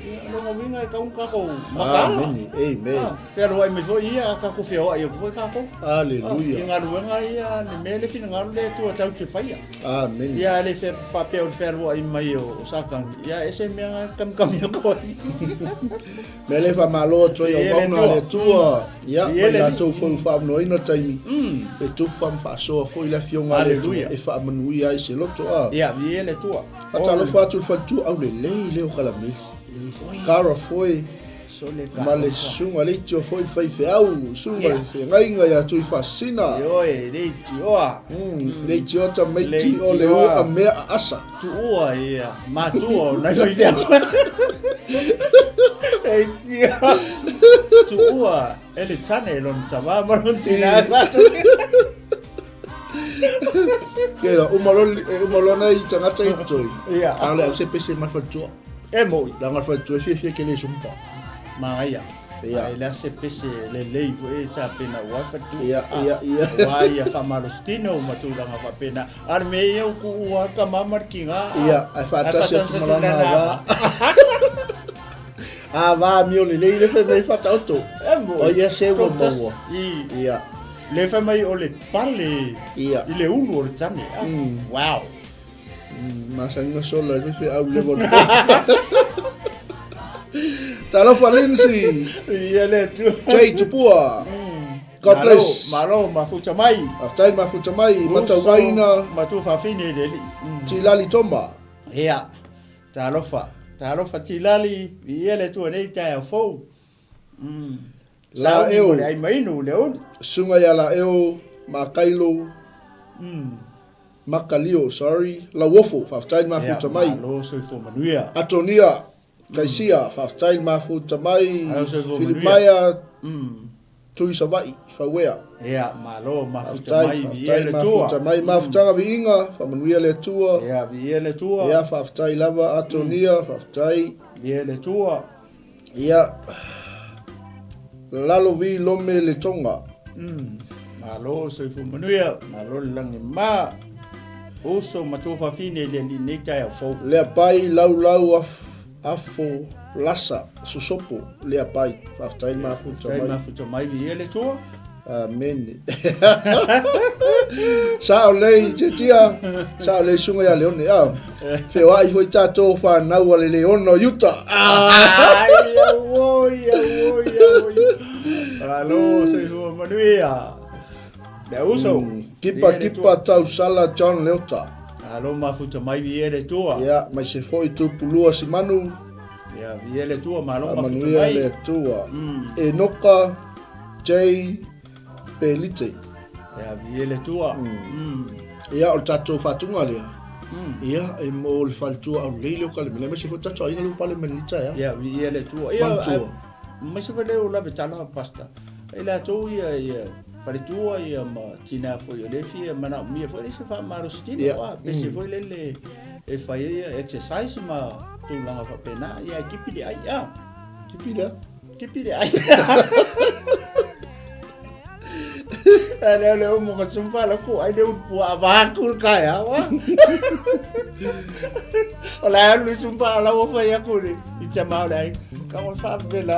Longa winga I kaunga kako makala. Amen. Whero ai me fo ia kako whio ai o fo kako. Hallelujah. I ngā ruenga ia ne mele whina ngā le tua tau te whaia. Amen. Ia le whapea o whero ai mai o sakang. Ia ese mea kam o koi. Mele wha malo toi o wauna le tua. Ia, mai la tau whau whaamno ina taimi. E tu wham whaasoa fo I la fionga le tua. E whaamanui ai se loto a. Ia, ie le tua. Atalo whātul whantu au le lei leo kalamei. Kara foi. Ma le sunga le tio foi fai feau. Sunga le ngainga ya tui whasina. Ioe, le tioa. Le tio ta meiti o le o a mea asa. Tu ua ia. Ma tu o nai fai teo. Ei tia. Tu ua. Ele tane lon tama maron tina vatu. Kera, umalona I tangata I toi. Ia. Ale au se pese mawhatua. Moi. La mawhatua fia ke le sumpa. Maia. Ia. Ele se pese le leivo e ta pena wafatu. Ia. Ia famalostino matulanga fa pena. Arme eu ku ua ka mamarkinga. Ia, ai fatase malana va. Va mio le fe mai fata auto. O ia se wo mo. Ia. Le fa mai o le pale. Ia. I le ulu o le tane. Wow. Masanga sola le fe au le bon. Talo Valensi. Ia le tu. Jay Tupua. God bless. Malo mafuta mai. Aftai mafuta mai mata waina. Matu fa fini le. Tilali tomba. Ia. Talo fa tilali. Ia le tu nei TAEAO. La eo. Ai mai no leon. Sunga ya la eo makailo. Makalio, sorry. La wofo, faftain mafuta mai. Lo so fo manuia. Atonia, kaisia, faftain mafuta mai. Filimaya, 𝚟𝚑𝚎𝚘𝚡, fawea. Ia, malo mafuta mai viele tua. Mafuta mai, mafutanga viinga, famanuia le tua. Ia, viele tua. Ia, faftai lava atonia, faftai. Viele tua. Ia, lalo vi lome le tonga. Malo so fo manuia, malo langi ma. Oso matofa fine le lineta ya fo. Le pai lau afo lasa susopo le pai. Faftai mafuta mai. Mafuta mai viele tua. Amen. Sao lei tia. Sao lei sunga ya leone. Fe wa foi tato fa na wa le leono yuta. Ya wo. Alo, se ho manuia. Le uso. Kipa tau sala John Leota. Alo mafuta mai viele tua. Ya, mai se foi tu pulua si manu. Ya, viele tua malo mafuta Manuia mai. le tua. E noka J Pelite. Ya, viele tua. Ya, o tato fatunga lea. Ya, e mo le faltua au leile o kale. Mele mai se foi tato aina lupa le menita ya. Ya, viele tua. Ya, mai se foi leo la vetala pasta. Ila to ya faritua ia ma tina foi o lefi mana mi foi se fa maro stile wa se foi le e fai exercise ma tu langa fa pena ia kipi ai ya kipi ai ale o mo ka tsumpa la ko ai le pu ava kul ka ya wa ola lu tsumpa la wo fa ya ko ni itama lai ka mo fa bela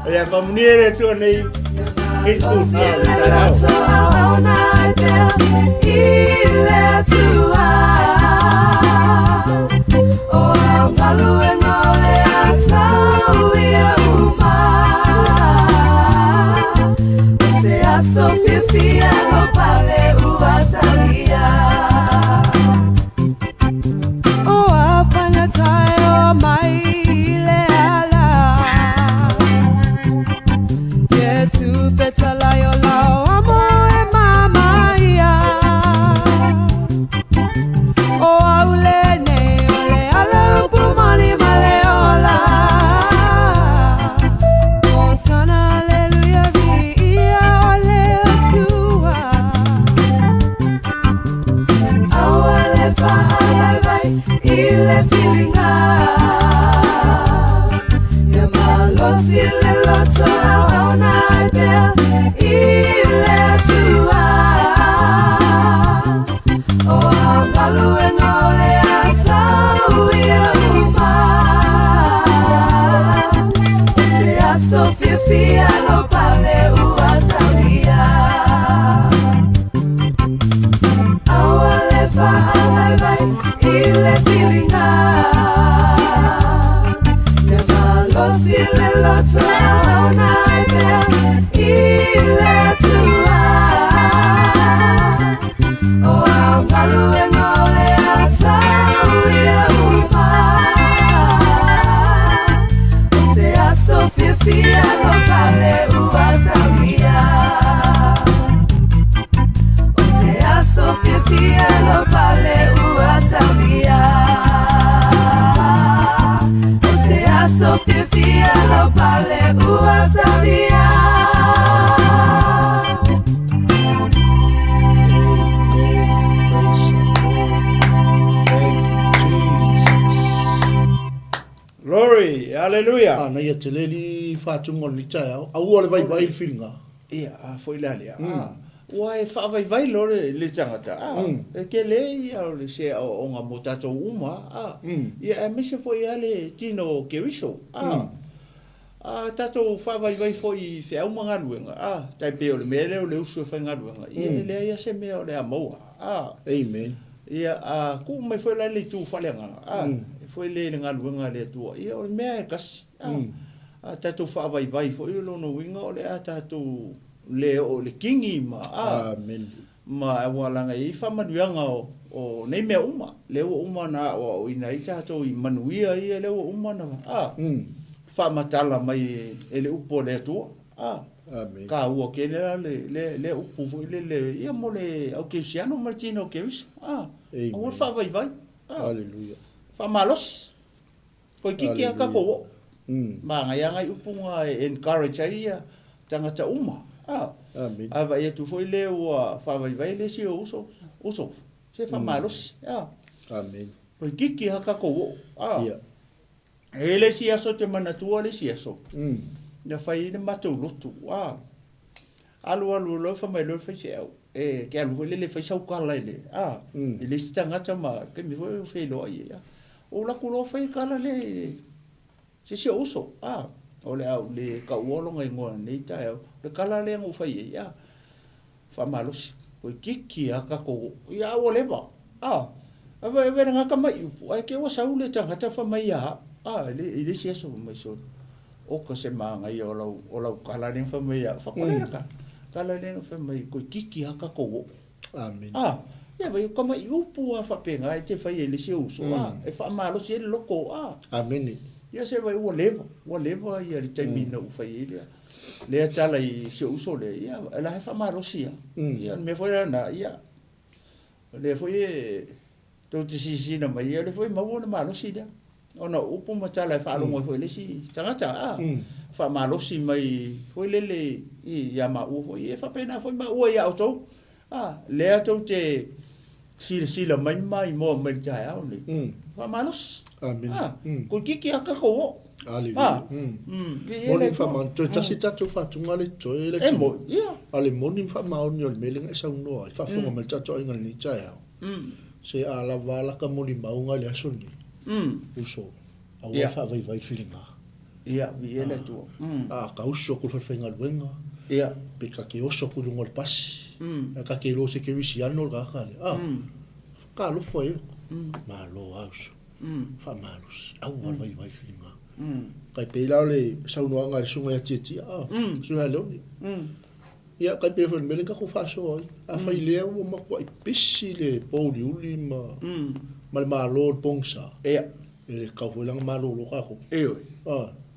Ya familia tu ni itu Hallelujah. Na ia te leli whātunga ni tae au. Au ole vai whiringa. Ia, foi la lea. Wai vai lore le tangata. E ke le ia le se o ngā mo tatou uma. Ia e mese foi ale tino keriso. Tatou vai foi fe au mga luenga. Tai pe o le mele o le usu fa ngā luenga. Ia le ia se mea o le amaua. Amen. Ia ku mai foi la le tu falenga. Foi le ngā luenga le tua. Ia o le mea e kasi. Tatou vai foi lo no winga o le tatou le o le kingi ma. Amen. ma walanga I whamanuanga o nei mea uma. Leo uma na o ina I tātou I manuia I leo uma na. Whamatala mai le upo le atua. Amen. Ka ua ke le upo fo le ia mo le au ke siano Martino ke wiso. Amen. Awa whawaiwai. Hallelujah. Whamalos. Koe kiki a kako o. Ma ngai angai upunga encourage ia tangata uma. Amen. Ava ia tu foi le ua whawaiwai le si o uso. Se whamalos. Amen. Koe kiki a kako o. Ia. E le si aso te manatua le si aso. Na whai ne matou lotu. Alu lo whamai lo whai se au. Ke alu le whai sau kala ele. I le si tangata ma ke mi foi whai loa ia. O la kulo whai kala le si o uso. O le au le ka uolonga ingoa nei TAEAO. Le kala le ngu whai ia. Whamalosi. Koe kiki a kako. Ia o lewa. Ava e vera ngaka mai upu. Ai ke o sau le tangata whamai ia. Ile si aso mai so. O ka se maanga ia o lau kala rin whamai ia. Whakolera ka. Kala rin whamai koe kiki a kako. Amen. Ia vai o kama i upu a whapenga e te whai ele si uso. E whamalosi ele loko. Amen. Ia se vai ua lewa ia le taimina u whai ele. Lea tala I si uso le. Ia la he whamalosi ia. Ia me foi ana ia. Le foi e tau te sisina mai ia le foi maua na malosi ia. Ona upu matala e whaalongo foi le si tangata. Whamalosi mai foi lele I ia maua foi e whapena foi maua ia o tau. Lea tau te sila mai mo mai TAEAO le. Whamalos. Amen. Ko kiki a kako o. Hallelujah. Moni whaman, toi tasi tatu whatunga le toi le timo. Ale moni whamaoni o le melinga e sau noa. I whafunga mai tatu inga ni TAEAO. Se ala wala ka moni maunga le asoni. Uso. A ua whawaiwai whiringa. Ia, vi ele tua. Ka uso kul whawhainga luenga. Ia. Pe ka ke oso kul ngol pasi. Ka ke lo se ke wisi ano ka kale. Ka lo foi. Ma lo auso. Whamalus. Au waiwai whiringa. Kai pe lao le saunoanga e sunga ia tia. Sunga leoni. Ia kai pe fon melinga ko faso ai. A fai lea o makua I pisi le poli uli ma. Ma le malo pongsa. Ia. E kau foi langa malo lo kako.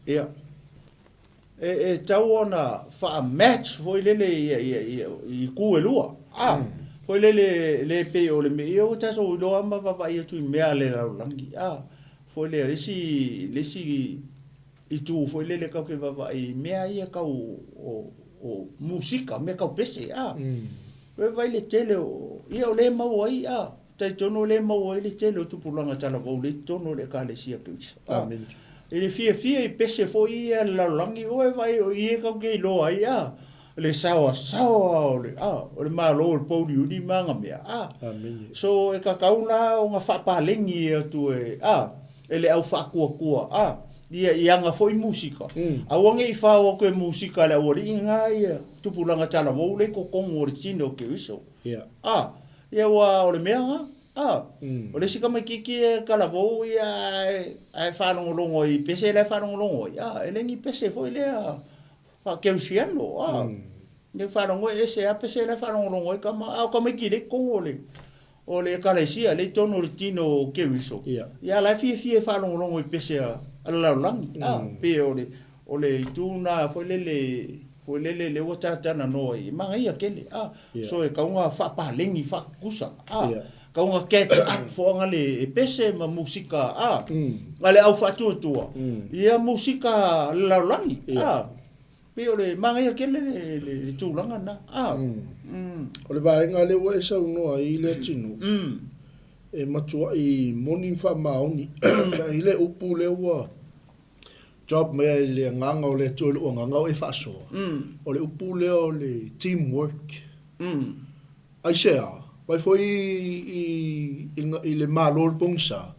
Ia. E tau ona wha match foi lele I ku e lua. Foi le pe o le me o taso o loa ma va ia tu mea le langi. Foi le lesi I tu foi lele kau ke va I mea ia kau o musika me kau pese. Vai le tele o ia o le mau ai. Tai tono le mau ai le tele o tupulanga tala vau le tono le ka le sia kuisa. Amen. Ele fia I pese foi ia la langi o vai o ia kau ke lo ai. Le sawa o le malo o le poli uni manga mea. Amen. So e ka kauna o nga whapalengi tu ele au whakua. Ia nga foi musika. Awange I whaua koe musika le ori inga ia tupulanga tala vau le kokongo o le tino ke iso. Ia wa o le mea nga. O le sika mai kiki e kalavou ia ai whanongolongo I pese le whanongolongo. Ele ngi pese foi lea whakeusiano. Ne whanongo e se a pese le whanongolongo I kama ki le kongo le. O le kalaisia le tono le tino ke iso. Ia lai fie whanongolongo I pese a laulangi. Pe o le tuna foi lele le watatana no I manga ia kele. So e kaunga whapalengi whakusa. Kaunga catch up fonga le pese ma musika. Ale au whatuatua. Ia musika laulangi. Pe o le manga ia kele le tūlanga na. O le vaenga le wa e sau noa I le tinu. E matua I moni whamaoni. I le upu le wa. Job me le nganga o le tolu o nganga o e whasoa. O le upu le o le teamwork. Ai sea, vai foi I le malo pongsa.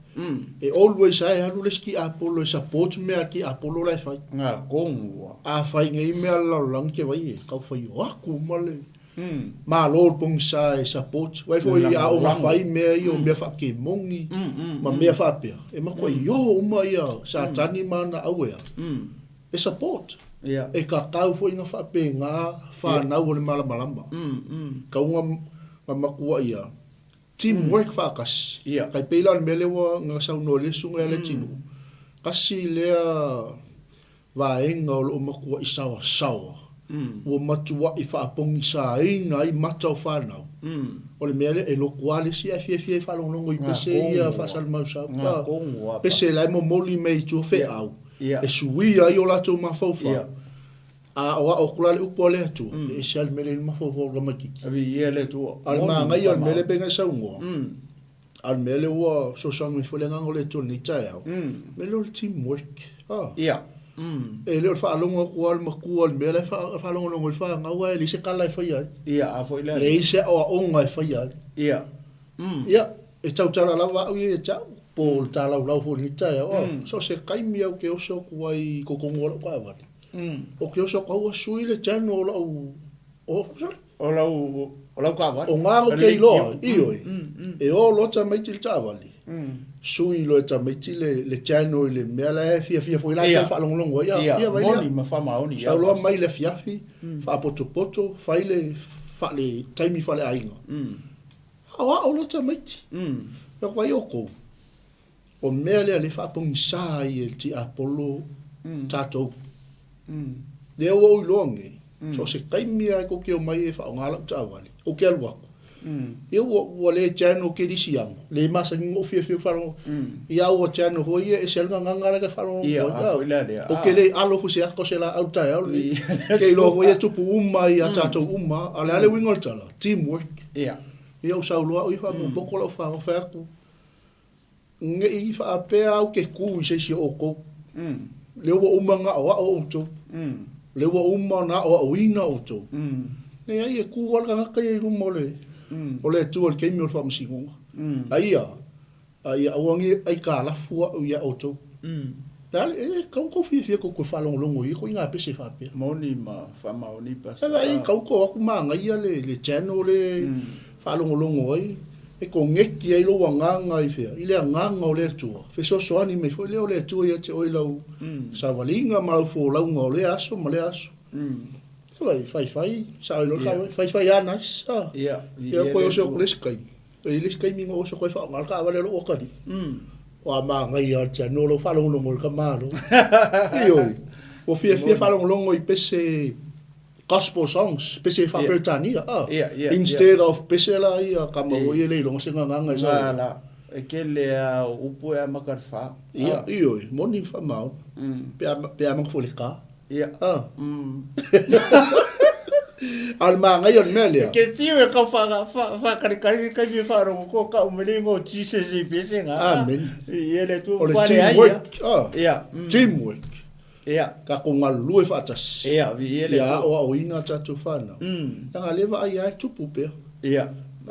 E always ai haru le ski Apollo support me aki Apollo lai fai. Nga kongu. A fai ngai me ala lang ke vai e kau fai o aku male. Malo pongsa e support. Vai foi a o fai me I o me fa ke mongi. Ma me fa pe. E ma ko yo uma ia sa tani mana awea. E support. E ka kau foi na fa pe nga fa na o le mala malamba. Ka makua ia teamwork whakas kai peilan mele wa nga sau no le sunga le tinu kasi lea vaenga o lo makua isawa sawa o matua I whaapongi sa ina I matau whanau o le mele e lo kuale si a fie whalongongo I pese ia whasal mausau pese lai mo moli mei tu fe au e suia I o lato mawhauwha a oa o kulale upo le atu e se al mele mawhauwha la makiki al maa ngai al mele benga saungoa al mele ua so sangu I whalengango le tu ni TAEAO mele o le teamwork e leo whaalongo kua al makua al mele whaalongo longo I whaangaua e li se kala I whaia le I se oa onga I whaia e tau tala lawa au I e tau po le tala lau fo ni TAEAO so se kaimi au ke oso kua I kokongo la kua wani o ke oso kua sui le tano o lau o lau kua wani o ngaro ke iloa ioi e o lota maiti le tawali sui lo ta maiti le tano le mea le fia fo ila sa whaalongolongo ia moni ma whamaoni sa loa mai le fiafi whaapoto whaile whale taimi whale ainga hawa o lota maiti na kwa ioko o mea lea le whaapongi saa I e ti apolo tātou lea ua uilonge so se kaimia ko ke o mai e whaongala utawali o ke aluako ia ua le tano ke disi ango le masa ngingo fia whalo ia ua tano hoi e se alga ngangara ke whalo o ke le alo fu se ako se la au TAEAO ke ilo hoi e tupu uma I a tātou uma ale ale wingol tala teamwork ia usau loa ui whangu boko lau whangu whaku nge I whaapea au ke ku I se si o kou le ua uma nga o o uto le ua uma na o ina uto ne ai e ku walga ngaka I rumo le o le tu o le keimi o le whamusingonga aia awangi ai ka lafua o ia uto dale e kau fia ko whalongolongo I ko inga pese whapea moni ma whamaoni pas ai kau aku manga ia le channel le whalongolongo ai e ko ngeki ai lo wanganga I fea ile nganga o le tua fe so ani me foi le o le tua ia te oi lau sa walinga ma fo lau ngo le aso ma le aso fai sa lo fai ana sa ia ko yo so leskai e leskai mi ngo so ko fa mal ka vale lo okadi o ma ngai ia te no lo falo lo mo ka malo io o fia falo lo I pese gospel songs pese fa Britania instead of pese la ia kama o ile lo se nganga sa la e ke le upo e makarfa io moni fa mau pe a mang folika al manga yon melia ke tio e ka fa kari mi fa ro ko ka umelingo Jesus I pese nga amen ele tu pare ai teamwork ka ko ngalu e fatas ele o ina tatu fana nga leva ai ai tupu pe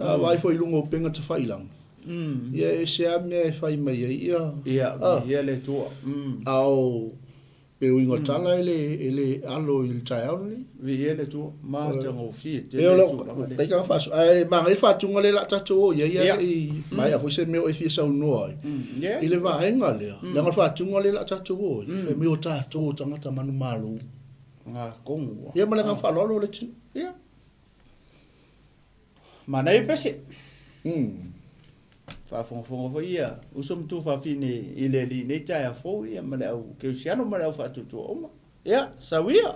vai foi lungo penga te failang e se a me fai mai ele tu au pe o ingo tala ele alo il TAEAO ni ele tu ma tango fi te pe ka fa ai ma ngai fa tunga le la tatu I mai a foi se me o fi sa no ai ile va enga le nga fa tunga le la tatu fe me o tatu tanga manu MALU nga kongu ia mala nga fa lo le tsi mana I pese fa fongo fo ia usum tu fa fini ile li ne taia fo ia mala au ke siano mala fa tu oma ia sawia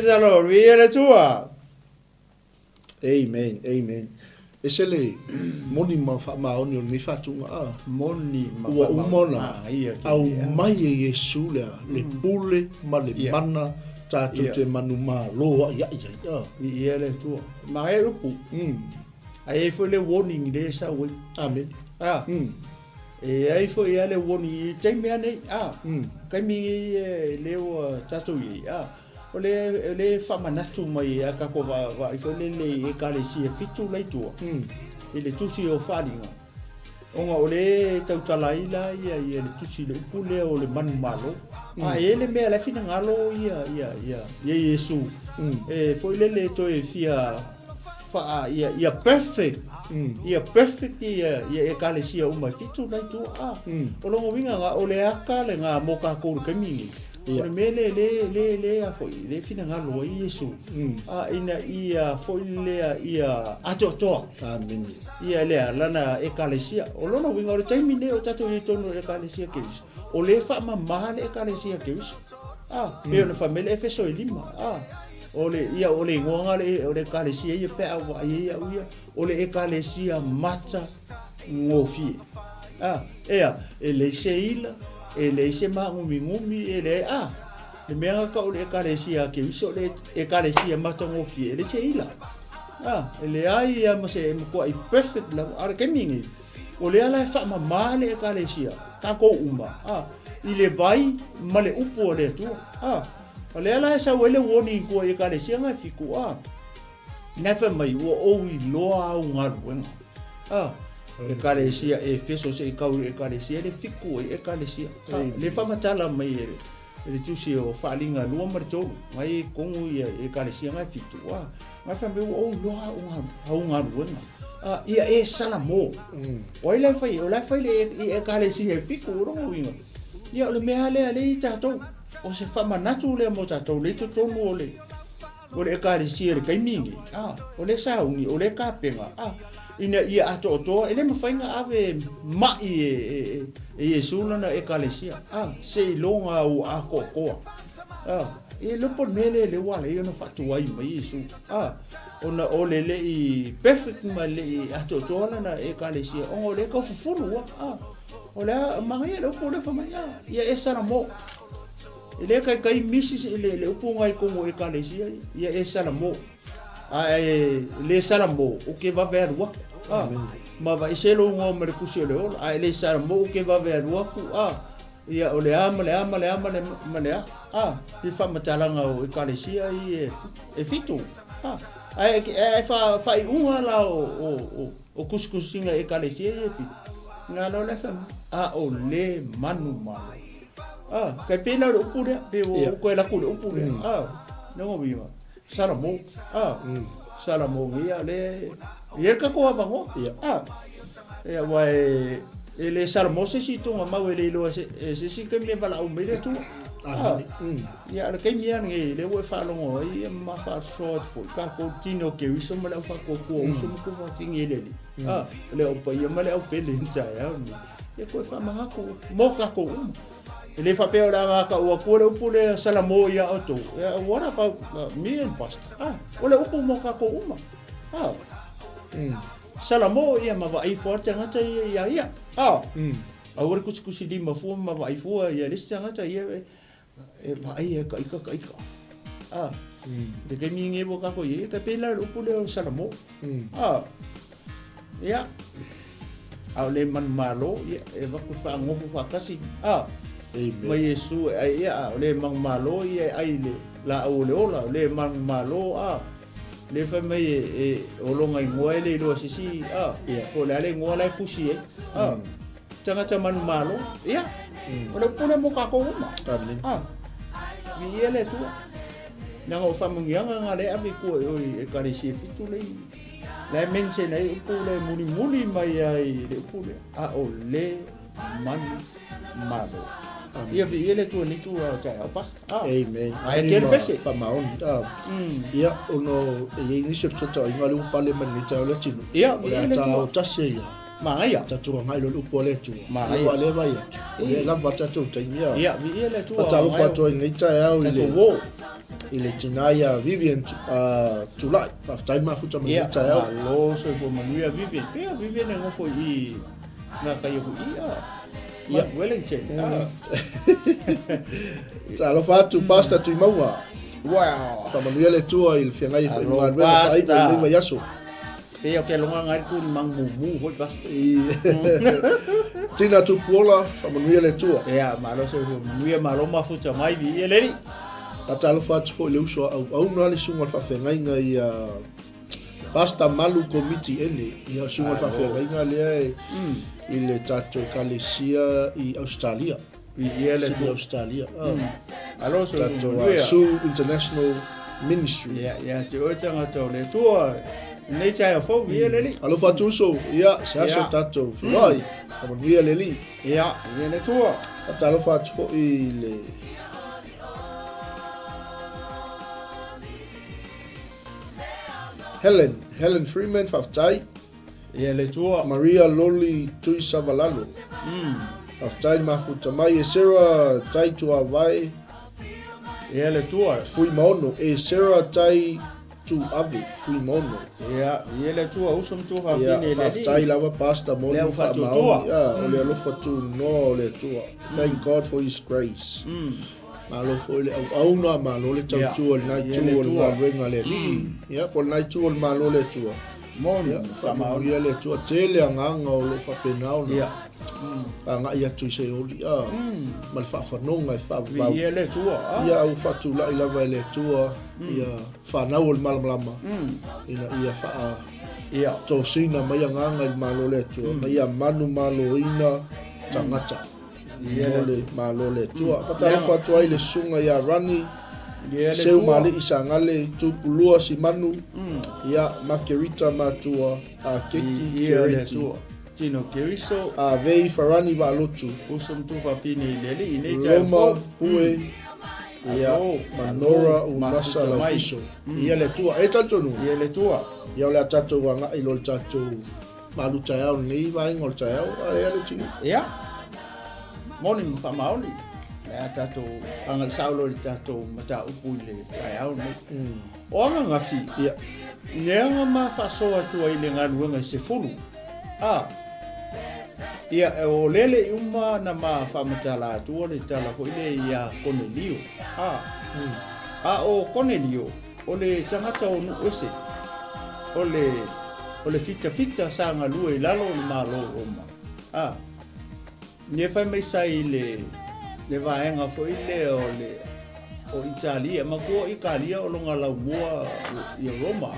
salo ria le tua. Amen, amen. Esele moni ma fa ma oni ni fa tunga moni ma fa umona au mai Yesu le pule ma le mana ta te manu ma lo ya ia le tua ma e upu ai foi le warning le sa we amen e ai foi ia le warning te me ane kai mi le o tatu ia o le whamanatu mai a kako wa i whele le e kare si e fitu lei tua. I le tusi o wharinga. Onga o le tautalaila ia le tusi le upule o le manu malo. A e le mea le fina ngalo ia Yesu. E whele le to e fia ia perfect. Ia perfect ia e kare si a umai fitu lei tua. O longo winga nga o le aka le ngā moka kouru kamingi. Ore mele le a foi le fina ngalo i Yesu ina ia foi le ia atoto amen ia le lana ekalesia o lona winga o taimi ne o tatu i tonu ekalesia kevis o le fa mama le ekalesia kevis me ona famele efeso lima o le ia o le ngonga le o le ekalesia ia pe a ia o le ekalesia mata ngofi ea ele seila e le se ma ngumi e le le mea ka o le ekalesia ke viso le ekalesia matongo fie le cheila ele ai ia ma se mo ai perfect la ar ke mingi o le ala fa ma le ekalesia ka ko uma i le vai ma le upo le tu o le ala sa wele woni ko ekalesia nga fiku never mai o i loa unga ruenga ekalesia e feso se kau ekalesia le fiku ekalesia le famatala mai le tusi o falinga lua marto mai kongu ia ekalesia ngai fitu mai fambe o loa unga ruenga ia e salamo o ile fai le ekalesia fiku ro winga ia le mea le tato o se famanatu le mo tato le tonu o le ekalesia le kaimingi o le sauni o le kapenga ina ia ato ele mafainga ave mai e Yesu na ekalesia se longa o akokoa e lo por mele le wala ia no fatu ai mai Yesu ona ole le i perfect mai le ato na ekalesia o le ka fufulu ola mangai le por fa mai ia esa mo ele kai misi le upunga i como ekalesia ia esa mo le salamo o que va ver wa ma va iselo ngo merkusio le ol le salamo o que va ver wa ia o le ama di fa matalanga o ekalesia e fitu fa unga la o kuskusinga ekalesia e fitu ngalo le fa o le manu malo kai pena o pure pe o ko la ku o pure no viva Salamo Salamo ia le ia ka ko avango ia vai ele salamo se si tu ma ele lo se si que me va la o me tu ia le que me le wo fa longo ia ma fa short fo ka ko tino ke wiso ma la fa ko so mo ko fa fingi le o pa ia ma le o pele nta ia ko fa ma ko mo ka ko ele fa pe ora ka o pule salamo ia auto what about me and pastor ole upu mo ka ko uma salamo ia ma vai forte ngata ia ora kusi di ma fu ma vai fu ia lista ngata ia vai ka de que mi ngevo ka ko ia ka pela upule salamo ia ole man malo ia va ku fa ngofu fa kasi mai Yesu ia le mang malo ia ai le la o le ola le mang malo le fa mai o longa ngoe le lo sisi ia ko le ngoe la kusi tanga man malo ia o le pule mo ka ko uma vi ele tu na o fa mungianga ngale avi ko e kare si fitu le la mense nei pule muni mai ai le pule o le man malo ia vi ele tu ni tu cha pas amen ai quer pese fa maon ia ono e ni se tso i ngalu parliament ni cha le chinu ia ia cha o cha se Mangaya. Tatua ngai lo upo le tu. Mangaya. Wa le vai atu. Le lava tatua taimia. Ia, vi le tu. Talo fa to ngai TAEAO ile tinaya Vivian tulai. Fa tai ma futa ma TAEAO. Lo so po manuia Vivian. Pe Vivian ngo fo I na kai ko ia. Wellington. Talo fa tu pasta tu maua. Wow. Fa manuia le tua il fiangai fa manuia fa I le yaso. Ia ke longa ngai ku mang mumu hoi pasta. Tina tu pola fa manuia le tua. Ia, malo so manuia malo ma futa mai vi ele. Talo fa tu le uso au no ali sunga fa fiangai ngai Pasta MALU committee ele ia sunga fa fiangai le ile tato kalesia I Australia. Ia le tu Australia. Alo so Tato International Ministry. Ia te o tanga to le tu nei tai fo vi le. Alo fa tu so ia sa so tato vai. Como vi le li. Ia le tu. Talo fa tu ile Helen Freeman Faftai. Ia le tua. Maria Loli Tui Savalalo. Faftai mafuta mai Sera Tai tua vai. Ia le tua. Fui maono Sera Tai tu ave fui maono. Ia le tua usum tu fa fine le. Faftai lava pasta mono fa maono. Ole alofa tu no le tua. Thank God for His grace. Malo foi le au no malo le tau tu na tu na venga le ya por na tu malo le tu mon fa ma le tu tele nganga o lo fa penao ya nga ia tu se oli mal fa no ngai fa va le tu ya u fa tu la va le tu ya fa na ol mal lama ina ia fa ya to sina mai nganga malo le tu mai manu malo ina tangata malo le tua patalo fa tua ile sunga ya rani seu mali isangale tu pulua si manu ya makerita matua a keki kereti tino keriso a vei farani va lotu usum tu fa fini lele ine Roma pue ya manora u masa la fiso ya le tua e tantonu ya le tua ya le tato wanga ilo tato malu TAEAO ni va ngol TAEAO ya le tini ya morning fa mauli la tato anga saulo tato mata upu le TAEAO ni o anga ngafi ya nenga ma fa so atu ile ngaluenga se fulu ia o lele uma na ma fa matala atu le tala ko ile ia Cornelio o Cornelio o le tangata o nu ese o le fita sa ngalu i lalo ni malo oma ne fa mai sai le vaenga fo ile o Italia ma ko Italia o longa la mua i Roma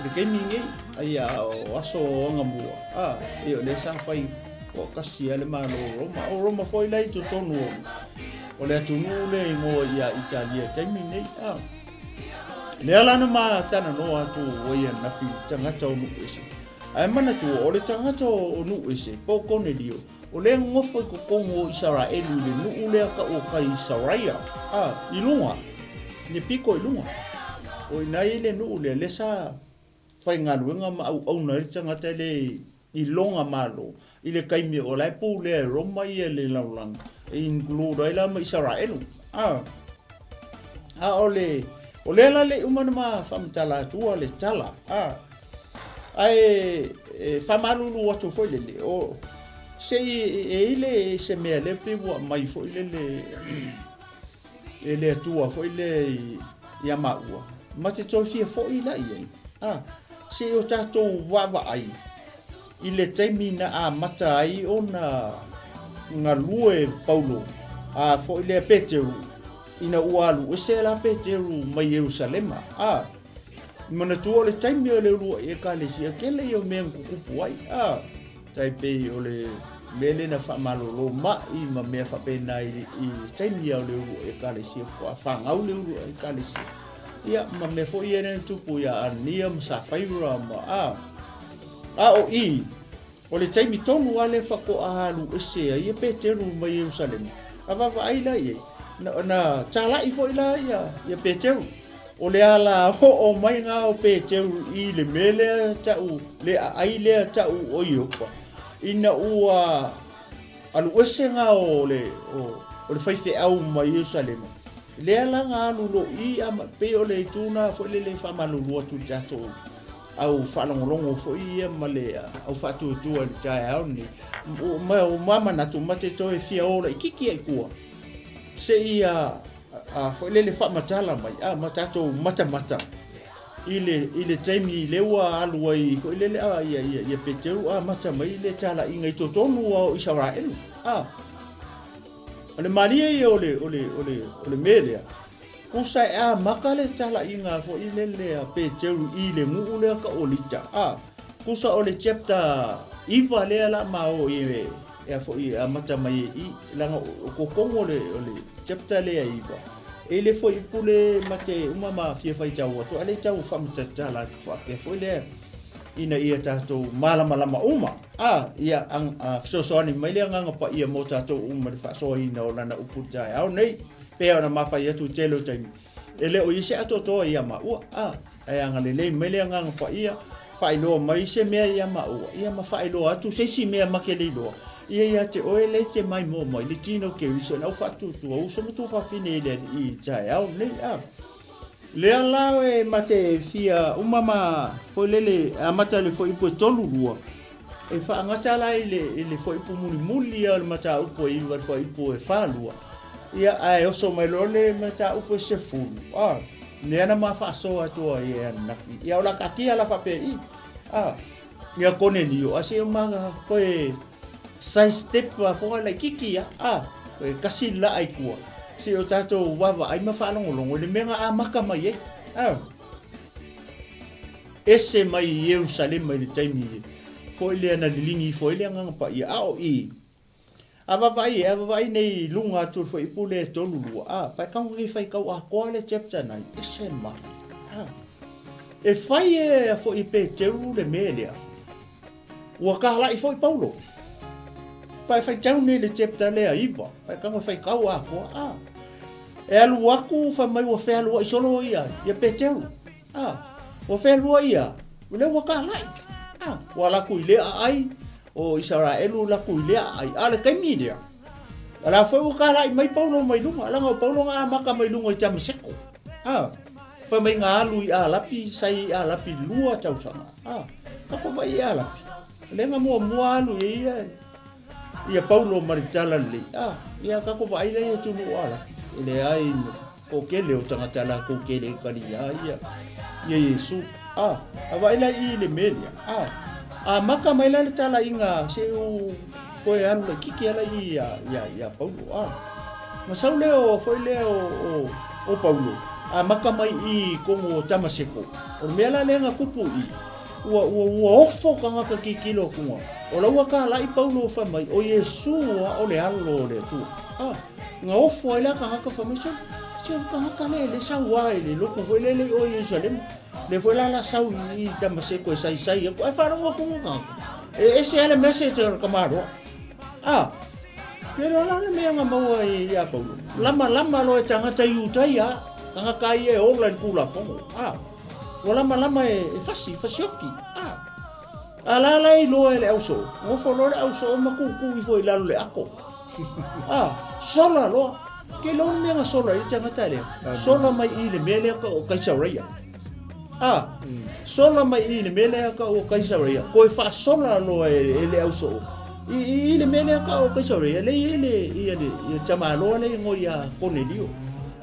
le kemingi ai o aso nga mua e o le sa fai o kasi le malo Roma fo ile to tonu o le tunu le mo ia Italia kemingi le ala na ma tana no atu o ia na fi tanga tau nu ese ai mana tu o le tanga tau nu ese po Cornelio o le ngofo ko kongo Israel le nu le ka o kai Israel ilunga ni piko ilunga o inai le nu le sa fai ngaluenga ma au na tanga tele ilonga malo ile kai mi o lai pu le Roma ia le laulang include ila ma Israel o le la le umana ma famtala tua le tala ai famalulu watu foi le o se ile se me le pivo mai foi le tua foi le ya maua ma te tofi foi la ia se o tato vava ai ile temina mata ai ona ngalue Paulo foi le Petru ina ualu ese la Petru mai Jerusalem mana tu le taimi o le ru e kalesia kele yo men kupu ai tai pe o le mele na fa malolo ma I ma me fa pe nai I taimi o le ru e kalesia fa ngau le ru e kalesia ia ma me fo yene tupu ya aniam sa faira ma o I o le taimi tonu ale fa ko alu ese ai Petru mai Jerusalem ava ai la ia na tala I fo ila ia Petru o le ala o mai ngā o pe teu I le mele tau le ai le tau o iopa ina ua alu ese ngā o le whaife au mai Jerusalem le ala ngā alu lo I ama pe o le tūna fo le whamalulua tu tato au whalongolongo fo I ma le au whatuatua le TAEAO ni o mama na tu mate toi fia ora I kiki ai kua se ia fo le whamatala mai ma tato mata ile taimi lewa alu ai fo le ia peteu mata mai le tala inga I totonu o Israel ole Maria I ole melea kusa maka le tala inga fo ile le peteu ile ngu le ka olita kusa ole chapter iva le la ma o fo mata mai I langa kokongo le chapter le iva ele foi pule mate umama fia fai tau to ale tau famta tala fa ke foi le ina ia tato malama uma ia ang so ni mai le nga pa ia mo tato uma fa so ina o lana uputa au nei pe ona ma fa ia tu telo tai ele o ise ato to ia ma ai anga le mai le nga pa ia fa ilo mai se me ia ma ia ma fa ilo atu se si me ma ke le lo ia te oele te mai mo mai le tino ke wiso na fatu tu o so tu fa fine le I TAEAO nei le ala mate fia umama foi lele amata le foi po tolu lua fa ngata la le foi po muli al mata upo I war foi po fa lua ia ai o so mai lole mata upo se fulu ne ana ma fa so atu ia na ia la kakia la fa pe ia konenio ase manga koe sai step ko la kiki kasi la ai kua si o tato wawa ai mawhalongolongo le menga maka mai ese mai Jerusalem mai le taimi foi le ana lilingi foi le nga pa ia I avavai nei lunga tu foi pule tolu lua pa kang ri fai kau ko le chapter nai ese ma e fai foi pe teu le melia wa ka la foi Paulo pa fai tau nei le chapter le iva pa kang fai kau ko e alu aku fa mai o fe alu I solo ia pe teu o fe alu ia le wa ka la wala ku le ai o Israel la ku le ai ale kai media ala foi o ka la mai Paulo mai lunga ala ngo Paulo nga maka mai lunga I tamaseko fa mai nga alu lapi sai lapi lua tau sana ka ko vai lapi le nga mo alu ia Paulo maritala le ia ka ko vai le tu no ala ile ai ko kele o tangata la ko kele kali ia Yesu vai la I le media maka mai la tala inga se o ko anu kiki ala ia Paulo masau le o foi le o Paulo maka mai I como tamaseko o mela le nga kupu I ua ofo kanga ka kikilo kunga o la ka la I Paulo fa mai o Yesu o le alo le tu nga ofo ai la kanga ka fa mai so kanga ka le sawai le loko foi le o Jerusalem le foi la sau I tamaseko sai ko fa ro ko nga ese ele message ka maro pero la me nga mo ia Paulo lama lo tanga tayu taya kanga kai online kula fongo wala malama fasioki ala lo ele auso mo folo le auso maku I foi la le ako sola lo ke lo me nga sola I tanga tale sola mai I le mele ko kai sauraya sola mai I le mele ko kai sauraya ko fa sola lo ele auso I le mele ko kai sauraya le ele tama lo le ngoia Cornelio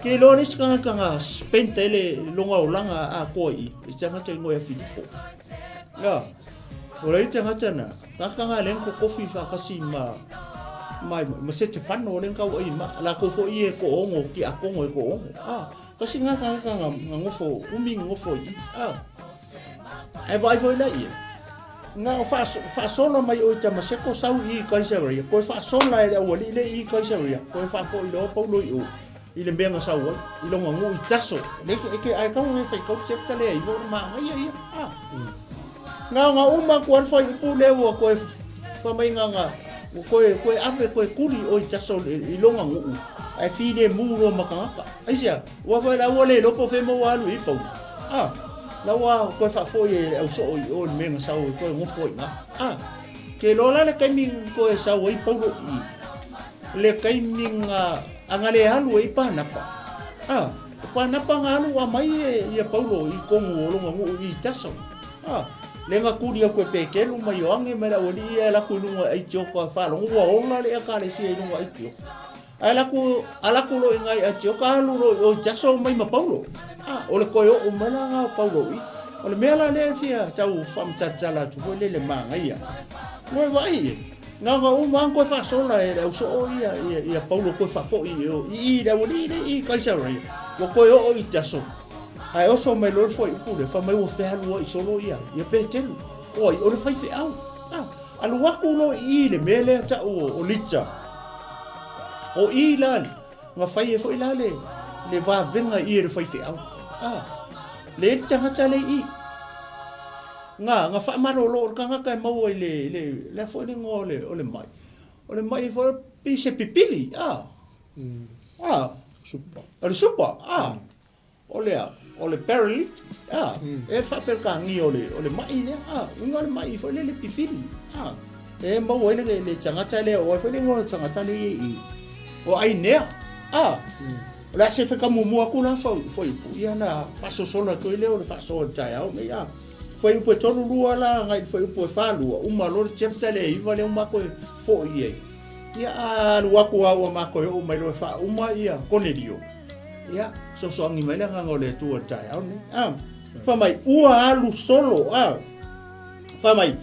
ke lo ni kanga spent ele longa olanga ko I tanga te ngoia Filipo ora I tanga tana kanga len ko kofi fa kasi mai sete fano len ka I ma la ko fo I ko ongo ki akongo ko ongo kasi nga ngofo umi ngofo I ai vai foi la I nga fa solo mai o tamaseko sau I kaisaria ko fa sola ele wali le I kaisaria ko fa fo lo Paulo I le benga sau I longa ngu I taso le ke ai ka ngai fai ko chepta le I vo ma ia nga uma ko fa I pule wo ko fa mai nga ko ave ko kuli o I taso I longa ngu ai fine muro makangaka aisia wa fa la wale lopo fe mo alu I pau la wa ko fa foi au so o me nga sau ko mo foi na ke lola le kai min ko e sau I pau I le kai min angale alu I pa na pa na pa ngalu wa mai e paulo I kongo lo ngo I taso le nga kuri ko pe ke lu mai wange me la wali la ku lu ai joko fa lo ngo ona le ka le si lu ai tio ala ku lo ngai a joko lu lo taso mai ma paulo o le ko o mana nga paulo I o le mela le fia tau fam tsatsala tu le manga ia no vai nga o man ko fa sola e o so ia paulo ko fa fo I da wali I ka sa ri o ko o I taso ai o so me lo foi ku le fa mai o fe alu I solo ia pe tenu o le fai fe au alu wa ku lo I le mele ta o licha o I la nga fai e foi la le va venga I le fai fe au le tanga tale I nga fa maro lo ka nga kai mau le foi ni ngole o le mai fo pi se pipili super o le paralytic e fa per ka ngi o le mai le ngol mai fo le pipili e mau le tanga tale o fo le ngol tanga tale I o ai ne la se fe ka mumu aku la foi ia na fa so sona ko le o fa so TAEAO me ia foi po tonu lua la ngai foi po fa lua uma lo chepta le I vale uma ko fo ia lu aku wa ma ko o mai lo fa uma ia konerio ia so ngi mai nga ngole tu TAEAO ni fa mai ua alu solo fa mai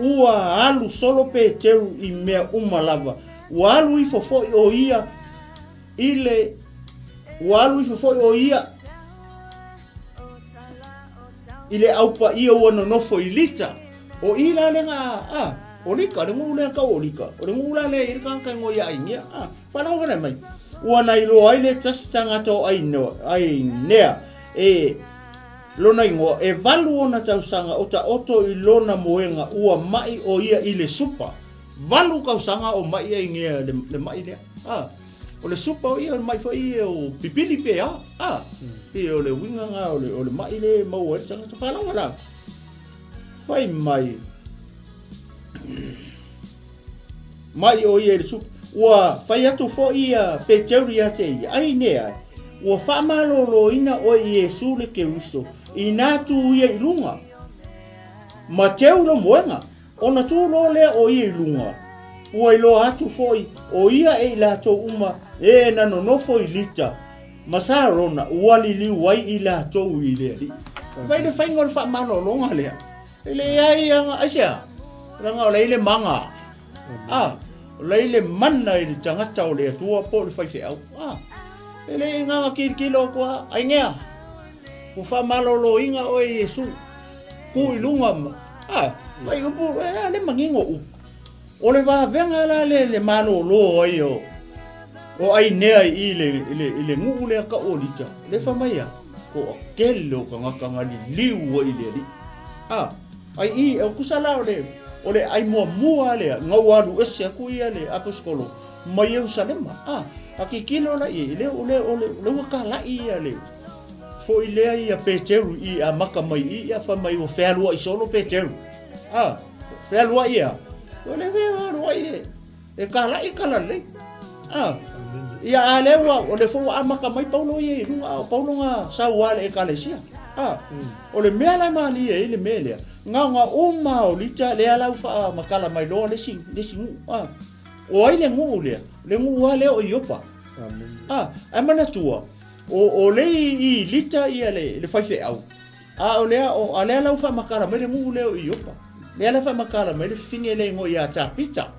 ua alu solo pe teru I mea uma lava wa alu I fo o ia ile walu I fo o ia ile aupa ia wono no fo ilita o ila le nga o lika le ngule ka o lika o le ngula le I ka ngo ia ingia fa no ngana mai wana ilo ai le tastanga to ai nea e lona ingo e valu ona tausanga o ta oto I lona moenga ua mai o ia ile super valu ka usanga o mai ia ingia le mai le o le super ia mai foi o pipili pe e o le winga nga o le mai le mau e tanga to fala wala fai mai o ia le super wa fai atu fo ia pe teoria te ai nea wa fa malo ina o Yesu le ke uso ina tu ia ilunga ma teu lo moenga ona tu lo le o ia ilunga wa ilo atu foi o ia e la to uma e na no foi lita masarona wali li wai ila to ile vai le fai ngol fa malo longa le ile ai anga asia ranga le manga le manna I tanga tau le tua po le fai fe au ele nga kilo ko ai ngea ko fa malo lo inga o Yesu ku ilunga mai ko le mangingo o le va venga la le malo lo ai o ai nea I le ngu le ka o lita le fa mai ko kelo ka nga liu o ile li ai o kusala o le ai mua le ngawalu ese ku ia le aposkolo mai o salema akikilo la ile le waka la ia le fo ile ia peteru I maka mai ia fa mai o fealua I solo peteru fealua ia o le fealua ia e kala le ia alewa o le fo maka mai paulo ia runga paulo nga sawale e kalesia o le mela mali ia ile mele nga uma o lita le ala fa makala mai lo le sing o ai le ngu le o iopa amana tua o le I lita ia le fai fe au o le ala fa makala mai le ngu le o iopa le ala fa makala mai le finge le ngo ia tapita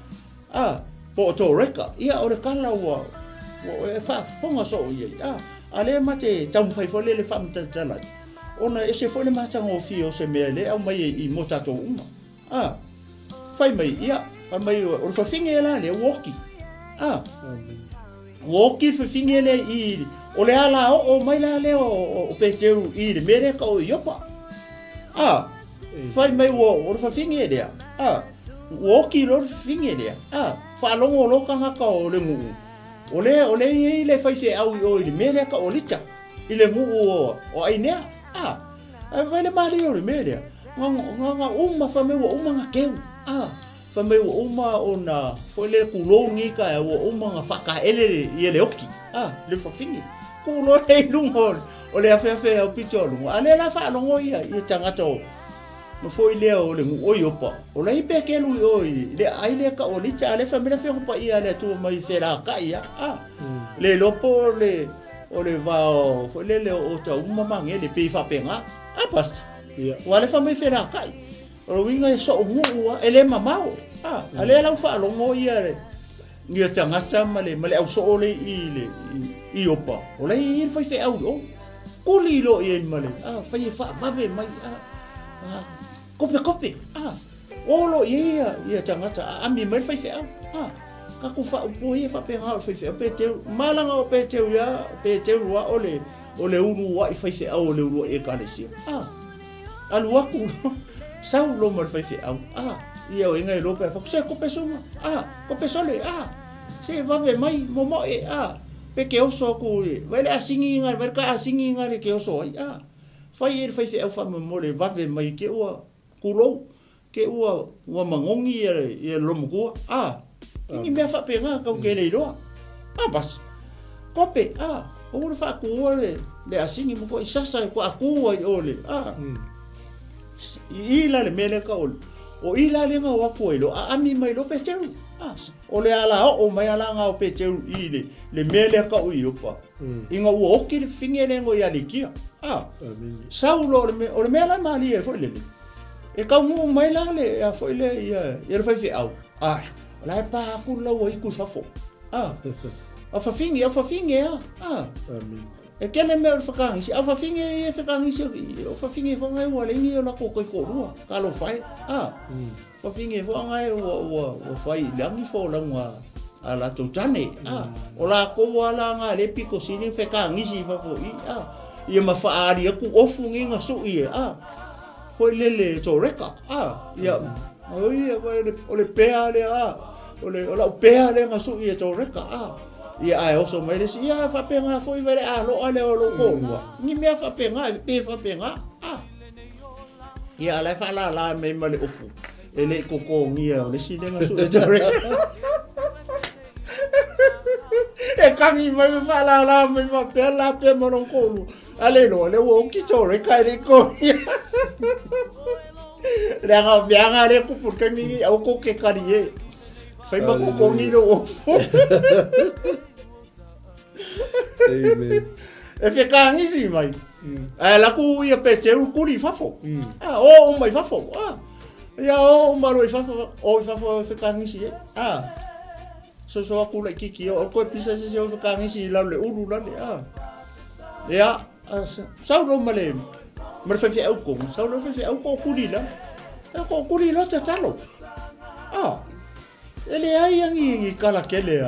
po to reka ia o le kala wa e fa fonga so ia ale mate tam fai fo le fa mtala ona ese fo le mata ngo fi o se mele au mai I mota to uma fai mai ia fa mai o fa finge la le woki fa finge le I o le ala o mai la le o peteu I le mere ka o iopa fai mai o fa finge le woki lo finge le fa longo lo ka ka o le ngu ole ile fai se au o ile mele ka olicha ile mu o ainea vai le mali o le mele nga uma fa me uma nga keu fa me uma ona foi le kulo ngi ka o uma nga fa ka ele ile oki le fa fingi kulo le lungo o le afe o picholo ale la fa longo ia tanga to no foi le o le o yopa o le pe ke lu o le ai le ka o le cha le fa me fe pa ia le tu mai fera ka ia le lopo le o le va o foi le o ta uma mange le pe fa penga basta wa le fa me fera ka o winga so mu ele mamao ale la fa longo ia le ia tanga male au so le i opa o le i fa fe au kuli lo i male fa va ve mai kope olo ia tanga ami mai fa fe au ka ku fa po ia fa pe ha fa fe pe te malanga o pe te ya pe te wa o le uru wa fa fe au le uru e ka le si alu aku sau lo mal fa fe au ia o inga lo pe fa se ko pe suma ko pe sole se va ve mai momo pe ke oso ku vai le asingi nga vai ka asingi nga le ke oso ai fai fe au fa mo le va ve mai ke o kulo ke o mangongi e lo mo ku ni me fa pe nga ka ke le ro bas kope o le fa ku le asingi mo ko isasa ko aku ai ole ila le mele ka o ila le nga wa ko lo ami mai lo pe teu o le ala o mai ala nga o pe teu ile le mele ka o yopa inga o oki le fingele ngo ya likia saulo o le mele mali e foi le e ka mu mai la le foi le ia le foi fi au la pa ku lo o iku fa fo a fa finge e kele me fa kan si a fa finge e fa kan si o fa finge fo ngai wa le ni la ko ru ka lo fai fa finge fo ngai o fai langi fo la ala to tane o la ko wala nga le piko sini fa kan si fa fo i ma fa ari ku ofu ngi nga su i fo le to reka ia o le pea le o la pea le nga su i to reka ia ai oso mai le ia fa penga foi vele lo ale o lo ko ni me fa penga pe fa penga ia la fa la me male ofu ele ko ngia le si denga su le jore e kami mai fa la me fa pe la pe mo non ko ale lo le wo ki jore kai le ko le nga bianga le ku por kami au ko ke karie fai ma ko ni lo e fe ka ngisi mai la ku ia pe te u kuri fafo o mai fafo ia o maro fafo o fafo fe ka ngisi so aku le kiki o ko pisa se o fe ka ngisi la le uru la ia sau lo male mer fe au ko sau lo fe au ko kuri la ta talo ele ai angi kala kele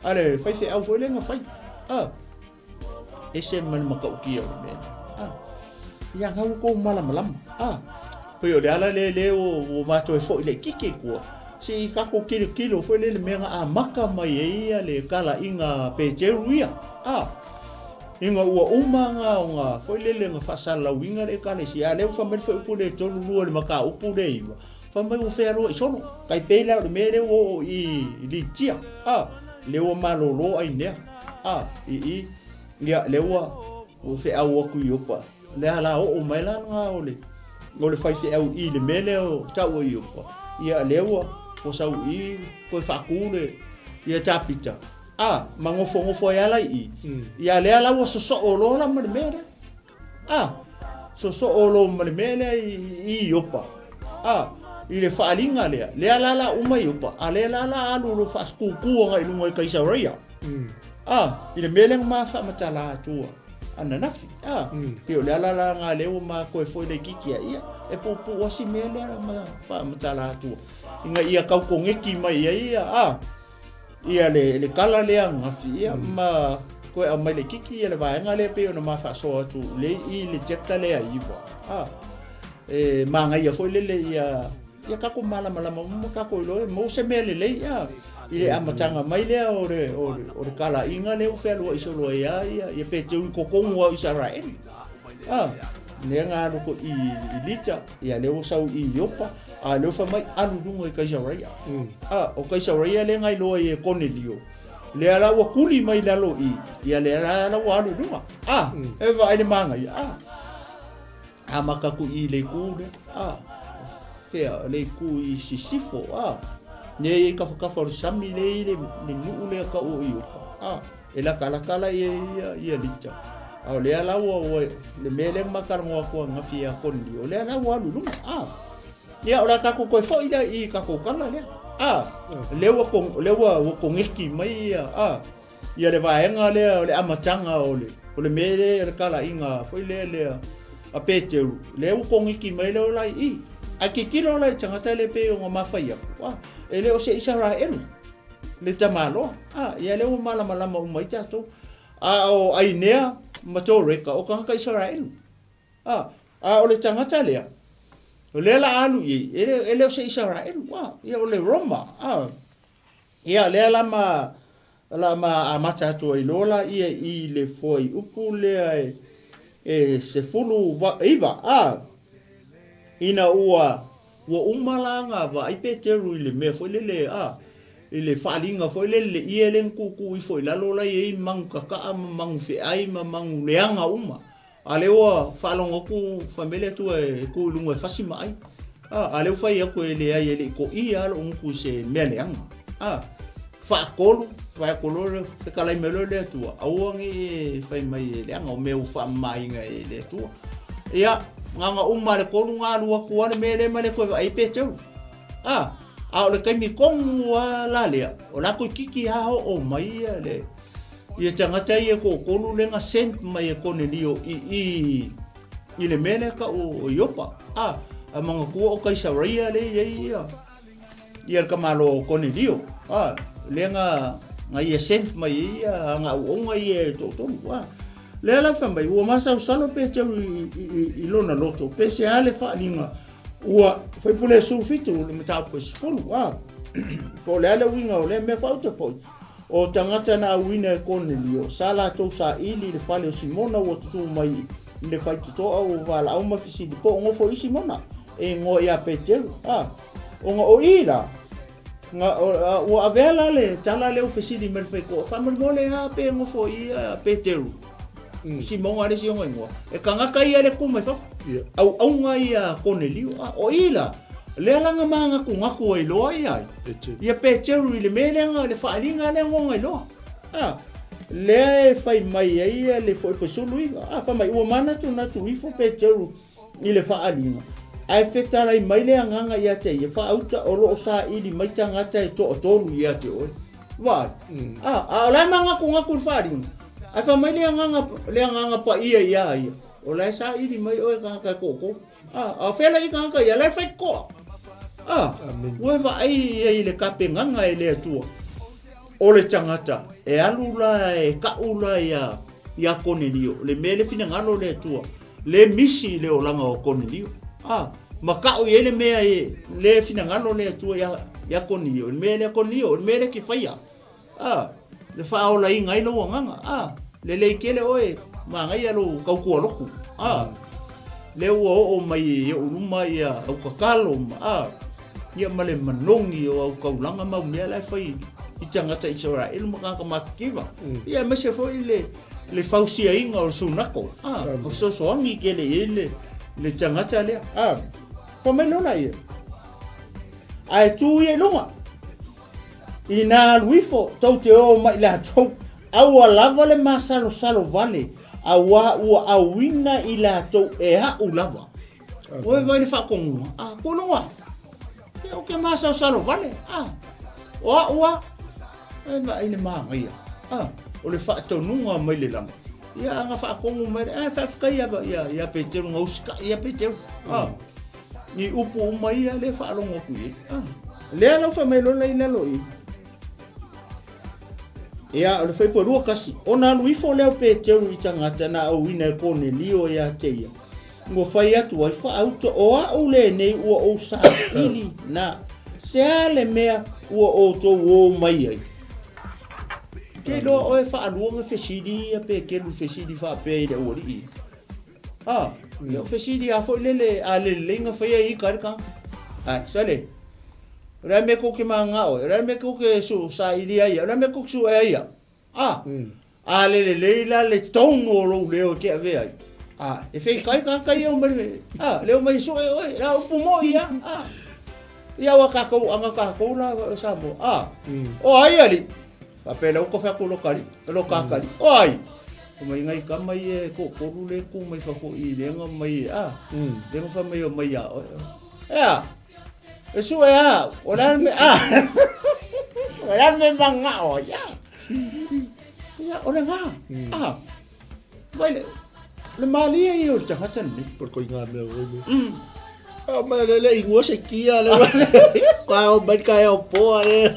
ale fai se au foi le nga fai ese man maka uki o me ya nga ko malam pe o ala le o mato e foi le kiki ko si ka ko kilo foi le me nga maka mai e le kala inga pe jeruia inga uma nga foi le nga fasala winga le kala si ale fa me foi pu le tonu lu le maka upu le iwa fa me o fero i sono kai pe la le me le o i li tia le o malolo ai ne ia le o fe au ku yopa le ala o mai la nga o le fai fe au i le mele o ta o yopa ia le o sau i ko fa ku le ia tapita mangofo ya la ia le ala o so o lo la mele so o lo mele i yopa i le faalinga le ala uma yopa ale la alu lo fa ku nga ilunga kai saria i le meleng ma fa matala tu ana nafi yo le ala nga le o ma ko foi le kiki ia e po wasi mele ma fa matala tu inga ia kau ko ngeki mai ia le kala le nga fi ia ma ko a mai le kiki ia le va nga le pe ona ma fa so tu le i le jekta le ia e ma nga ia foi le ia ia kako malama mo kako lo mo se mele le ia ile amatanga mai le o kala inga le o felo iso lo ia pe te ko kongo Israel le nga ko I lita ia le o sau I yopa le fa mai alu dungo ka Israel o ka Israel le ngai lo e Cornelio le ala wa kuli mai la lo ia le ala wa alu dunga e va ile manga maka ku I le ku fea le ku I sisifo ne ka sami le nu le ka o yopa e la kala ia lita au le ala wa le mele makar mo ko ngafia kondi o le ala wa lu ia ora ka ko fo ida I ka ko kala le le wa ko ngiki mai ia le vaenga le amatanga o le mele le kala inga foi le a peteru le u ko ngiki mai le ola a ke kilo la tangata le pe o mafai ele o se Israel le tamalo ia le o malama o mai tato o ainea matoreka o ka Israel o le tangata le o le la alu ele o se Israel ia o le Roma ia le la ma amata to I lola ia I le foi upu le se fulu iva ina ua umalanga va I peteru I le me foi le ile faalinga foi le ia le kuku I foi la lola I mang kaka mang fe ai mang leanga uma ale o falonga ku família tu ku lunga fasima ai ale fai ko ele ai ele ko ia lo ku se meleanga fa kolo fe kala melo le tu awangi fai mai leanga o meu fa mai nga ele tu ia nganga uma le kolu nga lu ku ale mele male ko ai peteu o le kaimi kong la le o la ko kiki o mai le ia tangata ia ko kolu le nga sent mai Cornelio I le mele ka o yopa a manga ku o ka Israel le ia ka malo Cornelio le nga ia sent mai ia nga o nga ia to le la fa mai o masa salo pe te I lona loto pe se ale fa linga ua foi pule sulfito le meta ko skolu po le ale winga o le me falta foi o tangata na wina Cornelio sala to sa ili le fale Simona o tu mai le fai to o vala au mafisi di po ngo foi Simona e ngo ia Petero o ngo o ila nga o avela le tala le ofisi me fai ko fa mo le pe ngo foi Petero Simona le si ngo e kanga kai le kuma fa au nga ia Cornelio o ila le langa manga ku ngaku ai loa ia Petero le melenga le faalinga le ngonga loa le fai mai ai le foi pesulu fa mai o mana tu na tu ifo Petero le faalinga ai fetala I mai le nganga ia te ia fa auta o lo sa ili mai tanga te to tolu ia te o wa la manga ku ngaku faalinga ai fa mai le nganga pa ia o la sa ili mai o ka ko fela I ka ia le fai ko ua vai le kapenganga le atua o le tangata e alula e kaula ia Cornelio le mele fina ngalo le atua le misi le olanga o Cornelio ma kau le mea le fina ngalo le atua ia Cornelio le mele Cornelio le mele ki faia le faola I ngai lo nganga le kele oe ma ngai alo kau ko loku le o mai o luma ia au kakalo ia male manongi o au kaulanga mau mea lai fai I tangata Israel maka makiwa ia mese foi le fausia inga o sunako o sosoangi ke le tangata le ko me lona ia ai tu ia longa ina luifo tau te o mai la tau au lava le masalo vale awa awina ila tau e hau lava oi vai le fa kongu ko longa o ke masa salo vale wa ma ina ma ia o le fa to nunga mai le langa ia nga fa kongu mai fa ka ia Petero ngauska ia Petero ni upu mai le fa longo ku le ala fa mai lo le lo ia o le fai po kasi ona luifo le Petero I tangata na o ina Cornelio ia teia Ngo fai atu ai whaauta o au le nei ua o sa ili na se ale mea ua o tō o mai ai. Ke loa oe whaaluonga whesidi a pe ke lu whesidi whaape i le ori i. Ia whesidi a fo lele a le lenga whaia i karika. Sale. Rai me ko ke mga oe, rai me ko ke su sa ili ai, rai me ko ke su e ai. A le leila le tono o lo leo ke a vea ai. E fei kai o mai. Leo mai so e oe, la upu mo ia. Ia wa kako anga kako la sa mo. O ai ali. Papela ko fa ko lo kakali. O ai. Ko mai ngai ka mai e ko le ku mai fa fo i le nga mai le nga fa mai o mai a. E su e o la me o la me manga o ya. Ya o la nga. Vai le mali e o tangatan ni por ko inga me o ma le ingo se kia le ka o mai ka o po e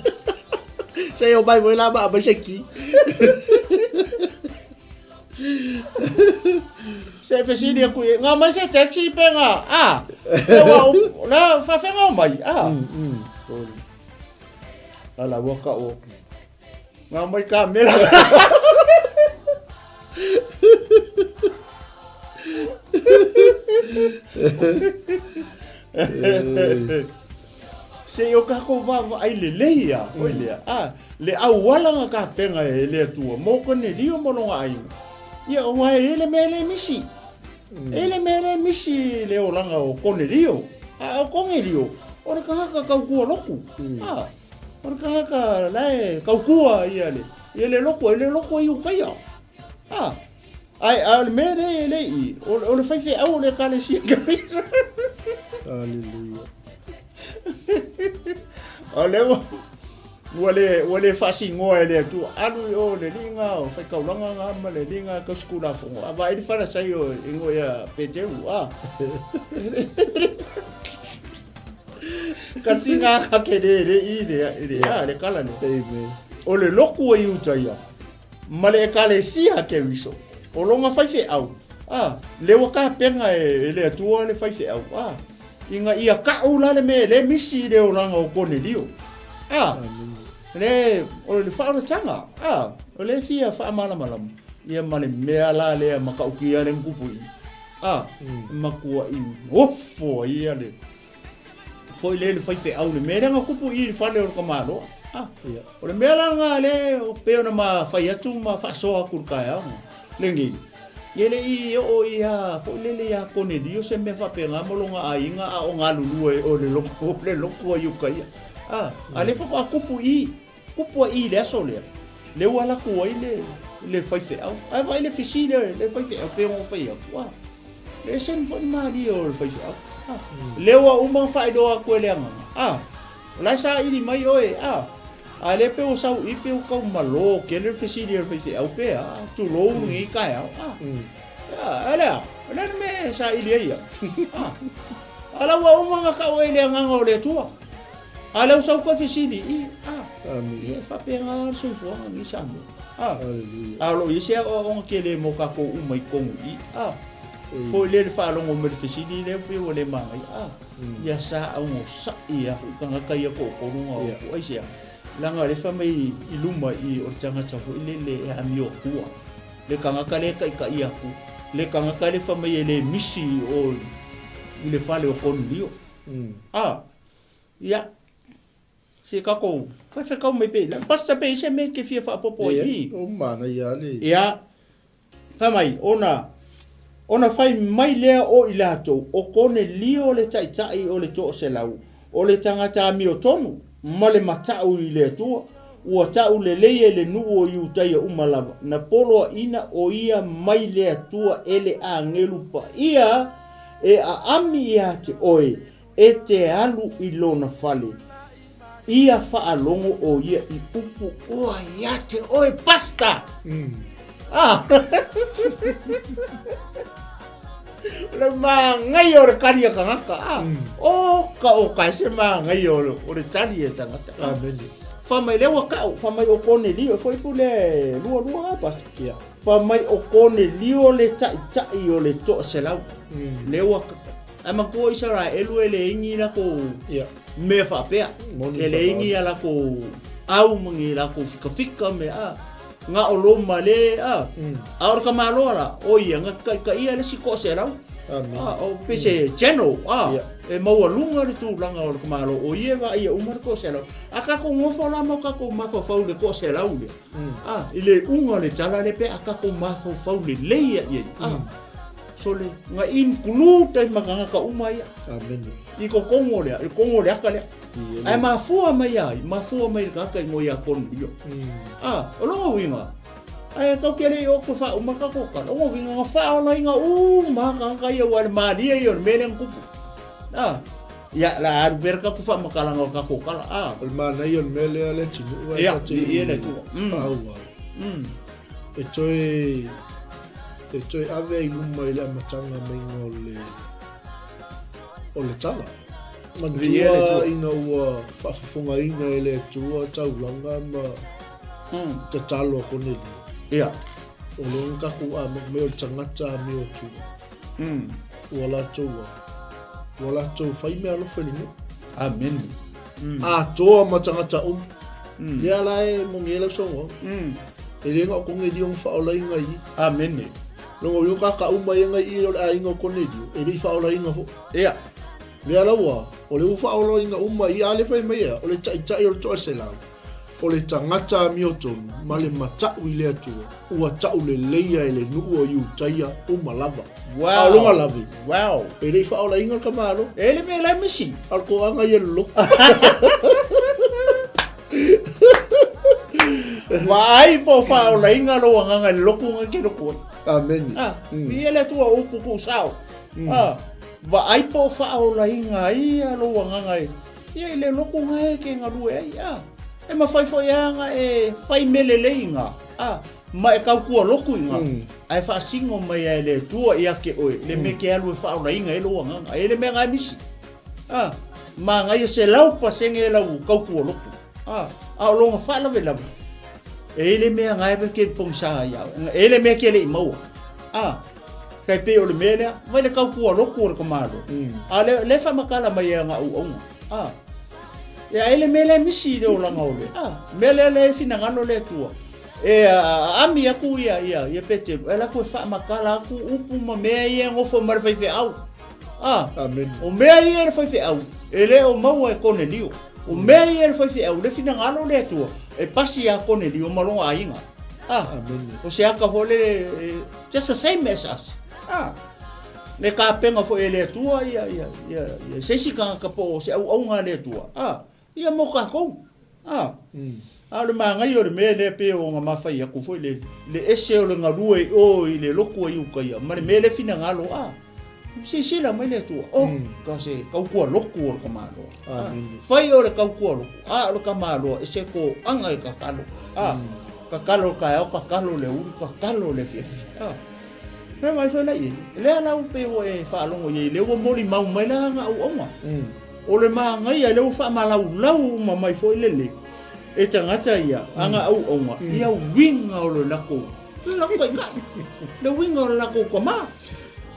se o mai voila ba se ki se fesi ku nga mai se taxi pe nga la fa fa nga mai ala waka o nga mai ka mela se o ka ko va ai le leia foi le au wala nga ka penga e le tua mo ko ne rio mo longa ai ia o mai ele mele misi le o langa o ko ne rio o ko ne rio o ka ku loku o ka lai ka ku ia le loku i u kai ai me le i o le fai au le ka le si ka Hallelujah. Wale fasi ngoa ele tu alu o le linga o fai kaulanga nga ma le linga ka skula fo ava ele fara sai o ingo ya peteu kasinga ka kede le kala no o le loku i utaia ma le kale sia ke wiso o longa fai au le waka penga ele tu le fai au inga ia kaula le me le misi le oranga o kone dio le o le fa'o tanga o le fia fa mala ia male mea la le makauki ale ngupu i makua i ofo ia le foi le fai au le me nga kupu i fa le o kamalo o le mea la nga le o peo na ma fai atu ma fa soa kurkaya lengi Yele i o ia fo lele ya kone dio se me fa penga molonga ainga o ngalulu o le loko yu kai ale fo kupu i le sole le wala ko le fai fe au ai vai le fisi le fai fe pe o fai au le sen fo mali o le fai fe au le wa uma fai do ko le anga la sa i mai oe ale pe o sau i pe o ka malo ke le fisi le fai fe au pe tu lo ngi kai au ala me sa i le ia ala wa uma nga ka o le anga o le tua ala o sau ko fisi i e fa pe nga so fo ni sa mo alo i se o ke le mo ka ko uma i ko i fo le fa lo mo me fisi le pe o le mai ya sa o sa ia fu ka nga kai ko runga o ai se langa le fa mai i luma i o tanga tafu le a mio kua le kanga kale kai ka ia ku le kanga kale fa mai le misi o le fale o kon dio ya se ka ko fa se ka mai pe la pasta pe se me ke fia fa popo i o mana ia le ya fa mai ona fai mai le o ilato o kone lio le tai o le to se lau o le tanga ta mio tonu male matau i le tua ua tau le leie le nuo i utai umalava na polo ina o ia mai le tua ele a ngelu pa ia e a ami ia te oe e te alu i lona fale ia whaalongo o ia i upu oa ia te oe pasta le ngai o le karia kangaka o ka se ngai o le tali e tangata Whamai lewa kau, whamai o kone lio, foi pule lua pas. Whamai o kone lio le tai o le toa se lau. Lewa kau. Ama ko isa ra elu ele ingi la ko me whapea. Ele ingi ala ko au mangi la ko fika me nga o loma le aor ka malora o ia nga ka ia le siko se lau. O pese channel e mau lunga le tu langa o ka malo o ia va ia umar ko se lau. Aka ko ngofo la mo ka ko mafau le ko se lau le. Ile unga le tala le pe aka ko mafau le le ia. Sole nga in kulu tai maganga ka umai amen I ko kongo le aka le ai mafua mai ka ka ngo ya kon yo o lo winga ai ka kele o ko fa uma ka ko ka o winga nga fa o inga ma ka ya wal madia yo melen ku ya la arber ka ku fa makala ngo ka ko ka o mana yo mele ale tinu ya ile tu e toi ave I luma I le amatanga mai o le tala. Mantua ina ua whaafafonga inga I le tua taulanga ma te talo a koneli. Ia. O le ngakaku me o le tangata me o tua. Ua latou whai mea alofa ni. Amen. Toa ma tangata Lea lai mongi ela songo. E renga o konge di on whaola inga I. Amen. Longo yo ka umai nga I o a inga konedio e ri fa ola inga ho ia le alawa o le fa ola inga umai ale fa mai o le tai o to se la o le tangata mioton male mata wi le tu ua ta le leia ele nu o yu taia o malava wow longa lavi wow e ri fa ola inga ka malo ele me la misi al ko anga ye lo vai po fa ola inga lo anga loku nga ke loku amen ele tua o pupu sao va ai po fa o la inga ia lo wanga ia ile loku nga ke nga lue e ma fai foi anga e fai melele inga ma e kau kua loku inga ai fa singo mai ele tua ia ke oe le me ke alu fa o la inga e lo wanga ele me nga misi ma nga ia se lau pa senge lau kau kua loku o lo nga fa la vela ele me nga e ke pongsa ia ele me ke le mau kai pe o le mele vai le kau kua loku o ka malo le fa makala mai nga u ya ele mele misi le o langa ole mele le fina ngano le tua e ami aku ia pete ela ko fa makala aku upu ma me ia ngofo mar fai fe au amen o me ia fai fe au ele o mau e konelio o me ia fai fe au le fina ngano le tua e pasi a konelio malonga ainga amen o se aka vole just the same as us le ka penga fo ele tua ia se sika ka po se au nga le tua ia mo ka ko le manga yo le mele pe o nga mafai aku fo le ese o le ngalue o I le loko I uka ia ma le mele fina ngalo si la mai le tua ka se kau kua loko o ka malo fai o le kau kua loko o ka malo ese ko anga ka kalo kakalo ka kalo le uri ka kalo le fifi Pero mai foi lai le ala u pe o e fa longo ye le o mori mau mai la nga u oma o le ma ngai le u fa malau lau ma mai foi le e tangata ia anga au oma ia winga o le lako le winga o le lako ko ma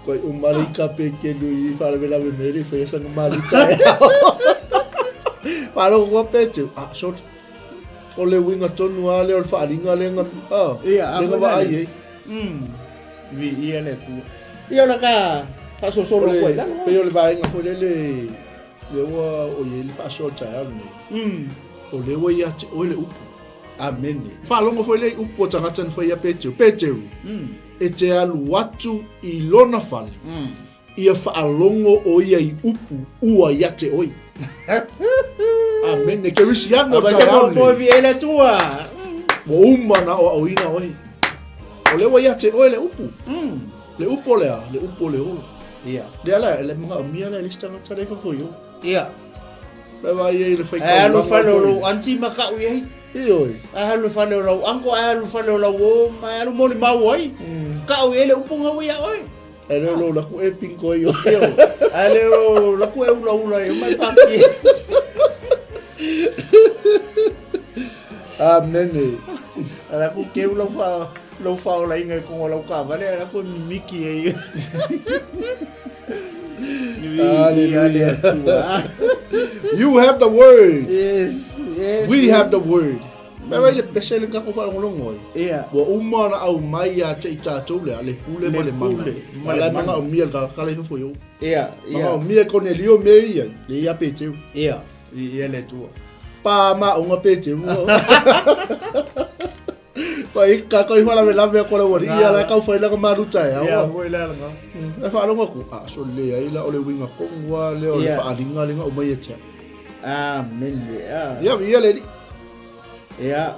ko u marika pe ke du I fa le vela me meri foi esa mali chai para o pe tu short o le winga tonu ale o fa ringa le nga ia le va ai vi ia le tu ia la ka fa so solo ko la pe yo le va nga foi le o ye le fa so chai ani o le wa ia o le upu amen fa longo foi le upu tanga tan foi ia peteu e te alu watu I lona fali ia fa longo o ia I upu ua ia te oi amen ne ke wisi ano chai ani o vi ele tua mo umana o ina oi o le wa ia te oi le upu le upu le o ia le ala le mga mia le lista nga tare fa foi ia le va ia le fai ka lo fa lo anti maka ui oi lu fa lo anko lu fa lo o ma lu mo ma oi ka ui le upu nga ui oi ele lo la ku e pinko io ele lo la ku e ula e mai pa Amen. Ala ku ke lo fa la inga ko lo ka vale ala ku miki e. Hallelujah. You have the word. Yes. We have the word. Mai le pesele ka ko fa ngolongo. Yeah. Wa umana au mai ya 𝚟𝚑𝚎𝚅𝚅 le pule male manga. Mala manga o mia ka kala fo yo. Yeah. Manga o mia ko ne lio me ia le ya pete. Yeah. Ia le tu. Pa ma o nga pete mo. Pa ika ko fala me la me ko le wori ia la ka fa la ka maru tai. Yeah, foi la nga. E fa lo ko a so le ai la o le winga ko wa le o le fa alinga linga o mai ya. Amen. Ya ia le Yeah.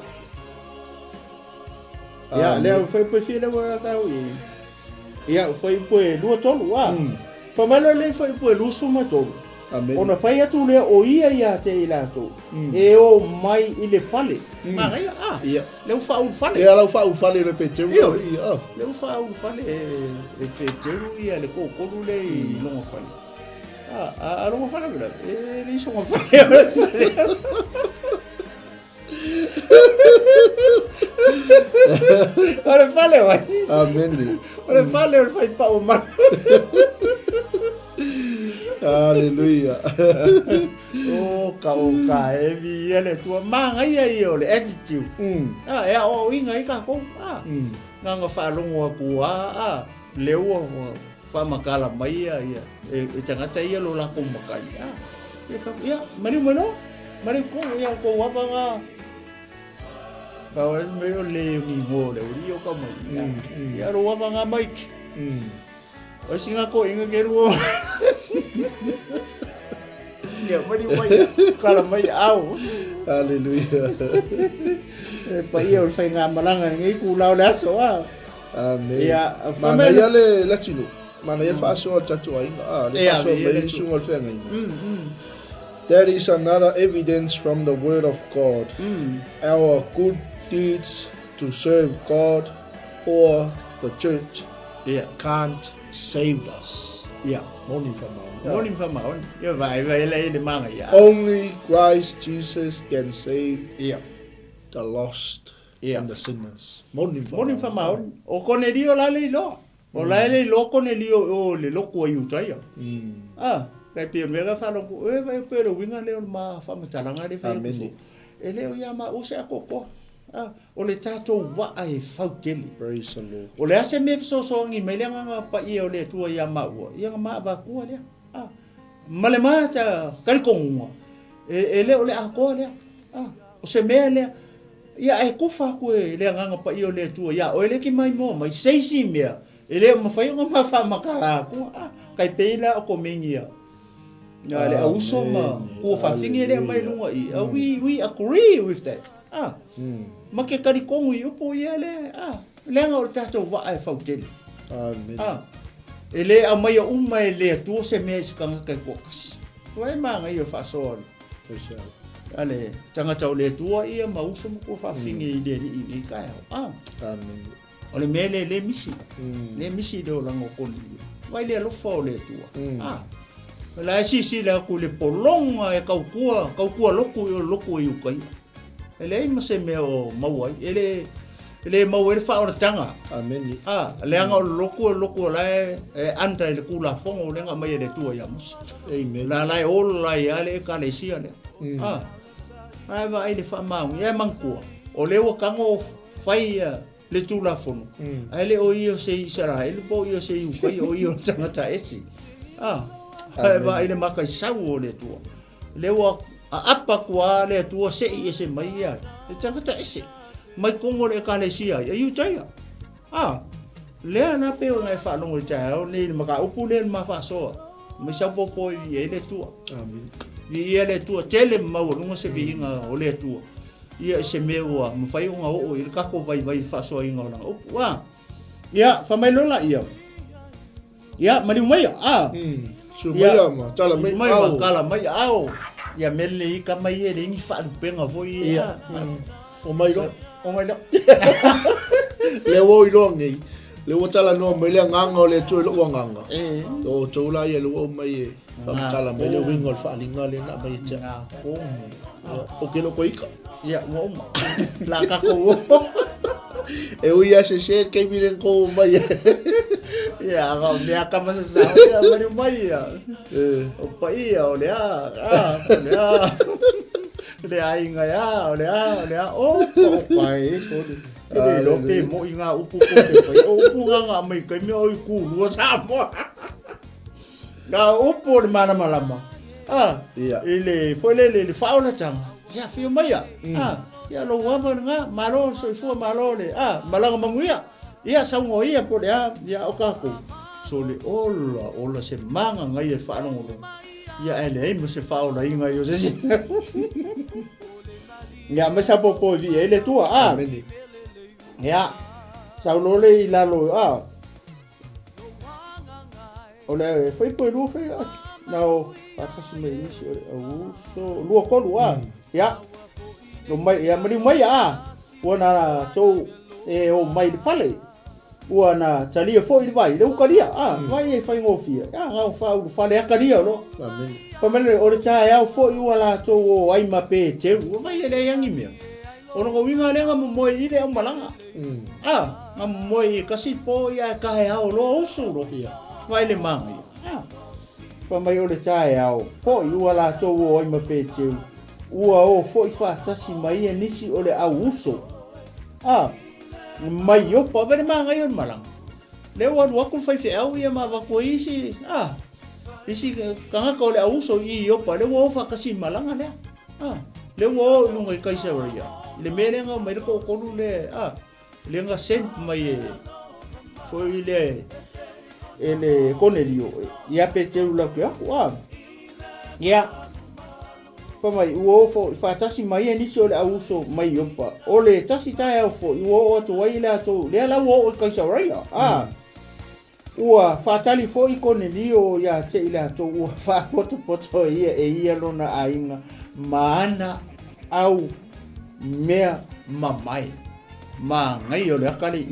Yeah, le foi po fila wa ka ui. Yeah, foi po lu tolu wa. Pa malo le foi po lu suma tolu. Amen. Ona fai atu le o ia te ila to. E o mai i le fale. Ma gai Ia. Le fa u fale. Ia la fa u fale le pete ia. Le fa u fale e pete ia le ko ko le no fale. A lo fale bra. E li so fale. Ora fale vai. Amen. Ora fale ora fai pa o mar. Hallelujah. O ka e vi ele tua manga ia o le attitude. E o inga I ka ko. Nga fa longo ku leo fa makala mai ia e tangata ia lo la ko makai. E fa ia mari ko ia ko wa nga. Kau me le ni mo le rio ka mai. Ia ro wa nga mai. O singa ko inga ke ro. Ya mari mai kala mai au. Hallelujah. Pa ia o fai nga malanga ngai ku lao la so Amen. Ya Mana ia le latino. Mana ia fa so tatu ainga. Le fa so me sungal fe ngai. That is another evidence from the word of God. Our good deeds to serve God or the church can't save us. Morning from now. Only Christ Jesus can save the lost and the sinners. Morning from now. O Cornelio la le lo. O la le lo Cornelio o le lo ko yu tai. Kai pe mega fa lo e vai pero winga le ma fa matalanga de fa. Ele o yama o se akoko. O le tatou wa ai fauteli. Praise the Lord. O le ase me so ngi me le nga pa I o le tua ia ma o. Ia ma va ku le. Male mata kal konga. Ele o le ako le. O se me le ia e ku fa ku le nga pa I o le tua ia o le ki mai mo mai seisi me. Ele ma fa nga ma fa makala ku. Kai pe la o komengia. Ya le auso ma ku fa fingi le mai lunga I. We agree with that. Ma ke kari kongu I upo ia le lenga o tatou wa ai fauteli. Amen. Ele a mai o uma ele tu se me se kanga kai kokas. Wai manga I fa so. Ale tanga tau le tua ia ma uso mo fa fingi le I kai. Amen. Ole mele le misi. Le misi do lango koni. Wai le lo fa le tua. La si la ku le polonga e kau kua loko I ukai. Ele ma se me o mawai ele mau ele fa o tanga. Amen. Le anga loko la anta le kula fongo le nga mai le tua ya mus. Amen. La o la ya le ka le sia le. Ai va ele fa mau ya manku. O le o kango fai le tula fono. Ai le o io se Israel po io se ukai o io tanga ta esi. Ai va ele maka sau le tua. Le o apa kwa le tua se I se mai ya. E tanga ta ese. Mai kongo le ka le sia. Ya yu tai. Le ana pe o ngai fa longo tai o le maka upu le ma fa so. Mai sa popo I le tua. Amen. I le tua tele mau longo se vinga o le tua. Ia se me o mo fai unga o I ka ko vai fa so inga ona. Wa. Ya fa mai lola ia. Ya mari mai Sumaya ma tala mai ma kala mai au. Ya mele I ka mai ele ni fa penga voi o mai lo le wo I lo ngai le wo tala no mai le nganga o le tu lo nganga o tu la ye lo mai fa tala mai le wingo fa linga le na mai cha o ke lo ko ika ia mo la ka ko e ui ase se ke miren ko mai ia ga le ka ma sa ia mari mai ia o pa ia o le le ai nga ya le o pai so le lo pe mo inga upu ko pe o upu nga mai ka mi o ku lo sa mo ga upu le mana malama ele foi le faula tang ya fio mai ya lo wa nga malo so fu malo le malanga manguia ia sa ngo ia po le ya o ka ko so le ola se manga ngai e fa no ia ele mo se faula inga yo se ya me sa po vi ele tua ya sa lo le la lo ole foi po lu foi no pata se me isso so lu ko lu ya no mai ya mari mai wana to o mai fale wana tali fo il vai le ukaria vai fai ngofia nga fale akaria no fa mele o le TAEAO fo i wala to o ai mape te vai le yangi me ono ko winga le nga mo i le malanga nga mo i kasi po ya TAEAO lo so lo ia vai le mangi fa mai o le TAEAO fo i wala to o ai mape te ua o fo i fa tasi mai nisi o le auso mai yo pa vere manga yo malang le wa ku fai fe au ia ma va ko isi isi kanga ko le auso i yo pa le wo fa kasi malanga le le wo lu ngai kai sa ria le mele nga mai ko lu le le nga sen mai fo ile ele Cornelio ia pe te la que ia pa mai uo fo fa tasi mai ni so le auso mai yopa o le tasi TAEAO fo uo o to wai le to le la wo ka sa ria ua fa tali fo i Cornelio ya te ile to ua fa poto ia lona ainga mana au mea mamai ma ngai o le akali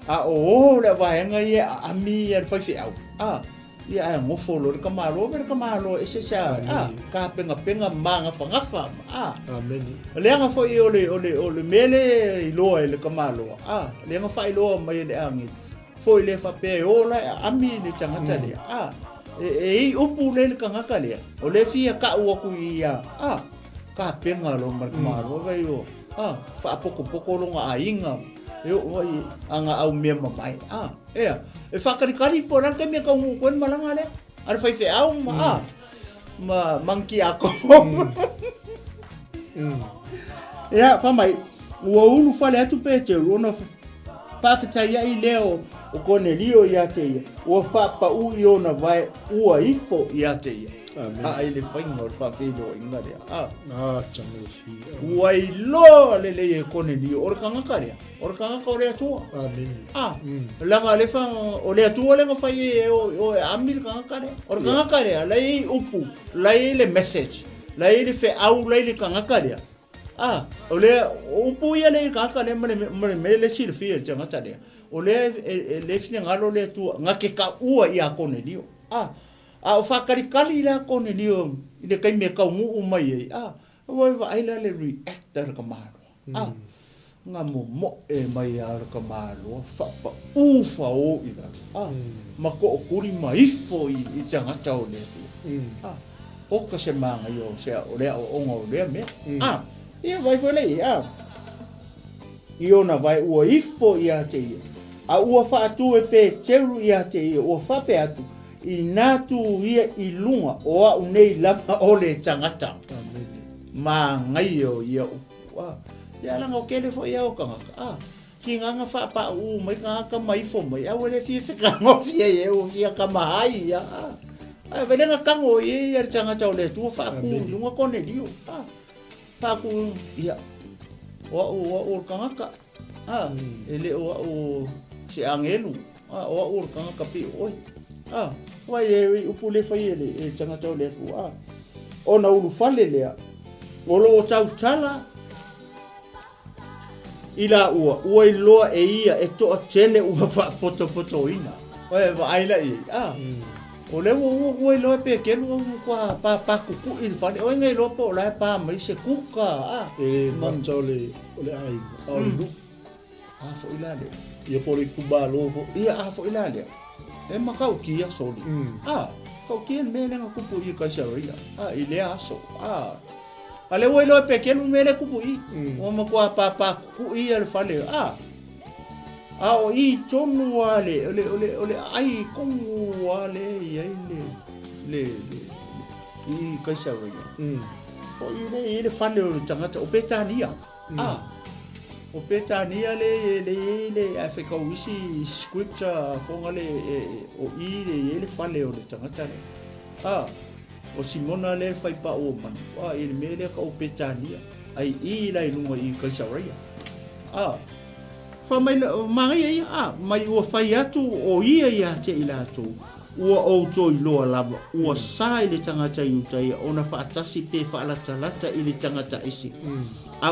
o le vai ngai a mi e fa fi au ia ngo folo ka malo e se sa ka penga manga fa amen le nga fo i ole mele i lo le ka malo le nga fa i lo mai le angi fo le fa pe ola ami le tanga tale e upu le ka nga kale o le fia ka u ku ia ka penga lo mar malo vai o fa poko lo nga ainga eu oi anga au mia mai e fa kari por an me ka ngu kon malanga le ar fai fe au ma manki ako ya fa mai o ulu fale atu pete ono fa fa ia i leo o Cornelio ia te o fa pa u i ona vai ua ifo ia te ele fai no fa fe do ingare chamusi wai lo le Cornelio or kanga kare or kanga kore tu langa le fa o le tu le fai o amil kanga kare or kanga kare lai upu lai le message lai le fe au lai le kanga kare o le upu ia le kanga kare me le sil fe tanga tare o le fine ngalo le tu ngake ka ua ia Cornelio o fa kali la Cornelio ile kai me ka ngu mai o va ai la le reactor ka malo nga mo e mai ar ka malo fa pa ufa o ida ma ko kuri mai fo i tanga tau le tu o ka se manga yo se o le o ngo le me ia vai foi le io na vai o ifo ia te ua fa atu e pe teru ia te o fa pe atu i natu ia i lunga o a unei lapa o le tangata ma ngai o ia ia langa o kele fo ia o kanga ki nganga fa pa mai ngaka mai fo mai a wele fi ka ngofia e o ia ka mai ia vele nga kango ia tangata o le tu fa ku lunga Cornelio fa ku ia o kanga ele o se angelu o kanga kapi oi wai e upule fai ele tanga tau le tu ona ulu fale lea o lo tau tala ila ua i loa e ia e toa tele ua fa poto ina wai va aila i O le o lo pe ke lo kwa pa kuku il fa o ngai lo po la pa mai se kuka e manjole ole ai o lu fo ilale ia poli kuba lo ia fo ilale e makau ki ya soli kau ki me le kupu i ka sharia ile aso ale o lo pe ke lo me le kupu i o ma kwa pa ku i al fa le o i tonu wale ole ai kongu wale ia le i kaisa ringa o ile fale o tangata o petania o petania le Africa wisi scripture fonga le o ile fale o tangata o simona le fai pa o man ile mele ka o petania ai ile lunga i kaisa ringa mai mai ua fai atu o ia te ila atu ua o toi loa lava ua sa ile tangata iutai ona faatasi pe faalata i le tangata isi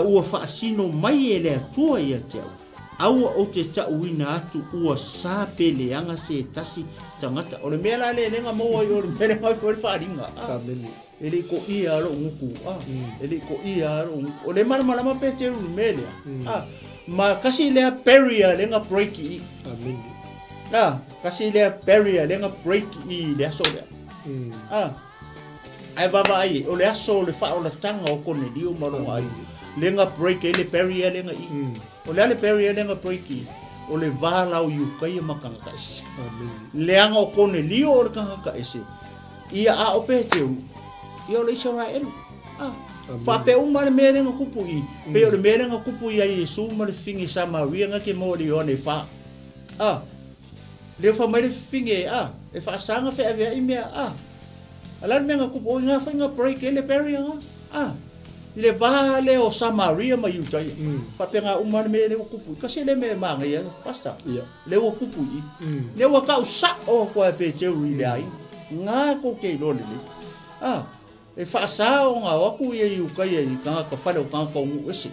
ua faasino mai ele atua ia te au o te tauina atu ua sa pe leanga se tasi tangata o le mea la le lenga maua i o le mele mai fo le whaaringa ele ko ia ro nguku ele ko ia ro o le malama pe te ru mele ma kasi le barrier le nga break i kasi le barrier le nga break i le aso le ai baba ai o le aso le fa o la tanga o kone dio maro ai le nga break le barrier le nga i o le barrier le nga break i o le vala o yu kai makanga kasi le anga o kone dio o kanga kasi ia o pe te ia le Israel fa pe umar mere nga kupu i pe o mere nga kupu i ai su mar fingi Samaria nga ke mori one fa le fa mai fingi e fa sanga fe ave i me ala me nga kupu nga fa nga break ele barrier nga le vale o Samaria ma yu tai fa pe nga umar mere nga kupu kasi le me manga ia pasta le o kupu i le o ka usa o ko pe te ri le ai nga ko ke lo le e whaasao ngā waku ia i ukai i kanga ka whare o kanga ka ungu esi.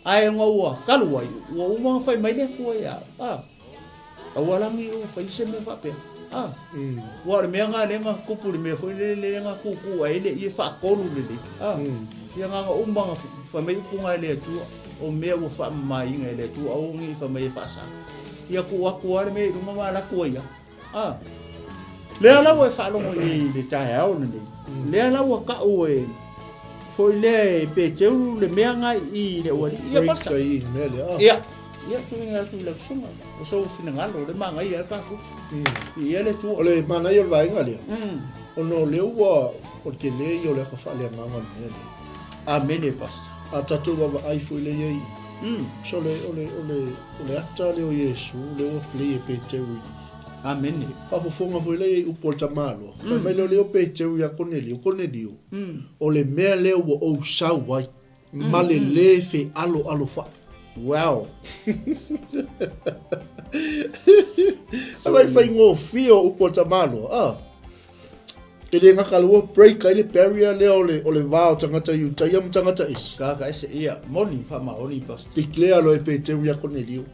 Ai ngā ua kalu ai, ua umanga whai mai lea kua ia. A walangi o whai se me whapea. Ua re mea ngā lenga kupu re mea whai le ngā kuku a ele i e whaakolu le le. Ia ngā umanga whai mai upunga e lea tua, o mea ua wha mai inga e lea tua, au ngi whai mai e whaasa. Ia ku waku are mea i runga mā lakua ia. Lea lau e whaalongo i le TAEAO na nei. Lea lau a ka o e foi le pe teu le mea ngai i le wari. Ia pasta. Ia. Ia tuinga atu le sunga. O so fina ngalo le manga i alka ku. Ia le tu. O le mana i o vainga lea. O no le ua o ke le i o le ka whaalea nganga nea. Amene pasta. A tatu wawa ai foi le iei. So le ata le o Yesu le o plei e pe teu i. Amen. Afofonga foi le upol tamalo. Mai le pe teu ya Cornelio. O le mea le o sau wai. Male le fe alo fa. Wow. Vai fai ngo fio upol tamalo. Ele nga kalua break ile barrier le o le vao tangata yu tayam tangata is. Ka ese ia moni fa ma oni past. Declare lo pe teu ya Cornelio.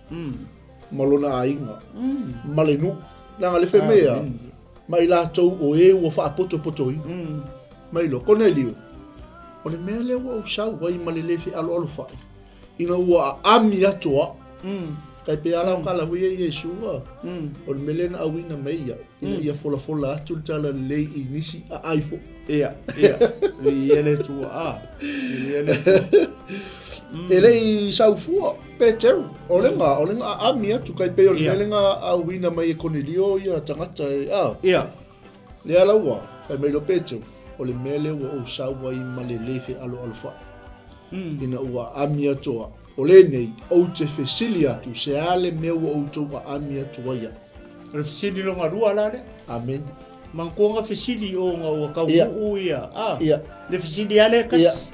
Malona ainga. Malenu. Nanga le fe mea, mai la tau o e ua wha poto i. Mai lo, Cornelio. O le mea le ua usau wai ma le lefe alo whai. Ina ua ami atoa. Kai pe ala o kala hui e Yesu wa. O le melena awina meia. Ina ia fola atu le tala lei i nisi a aifo. Ia. Ia le tua Ia le tua. Ele i saufua pe teu o le nga ami atu kai pe o le melenga awina mai e Cornelio ia tangata ia le ala ua kai mai lo pe teu o le mele ua o saua i ma le lefe alo fa ina ua ami atoa o le nei o te fesilia tu se ale me ua o toa ami atoa ia le fesili longa rua la le amen Mangkonga fesili o nga ua kau ia ia le fesili ale kas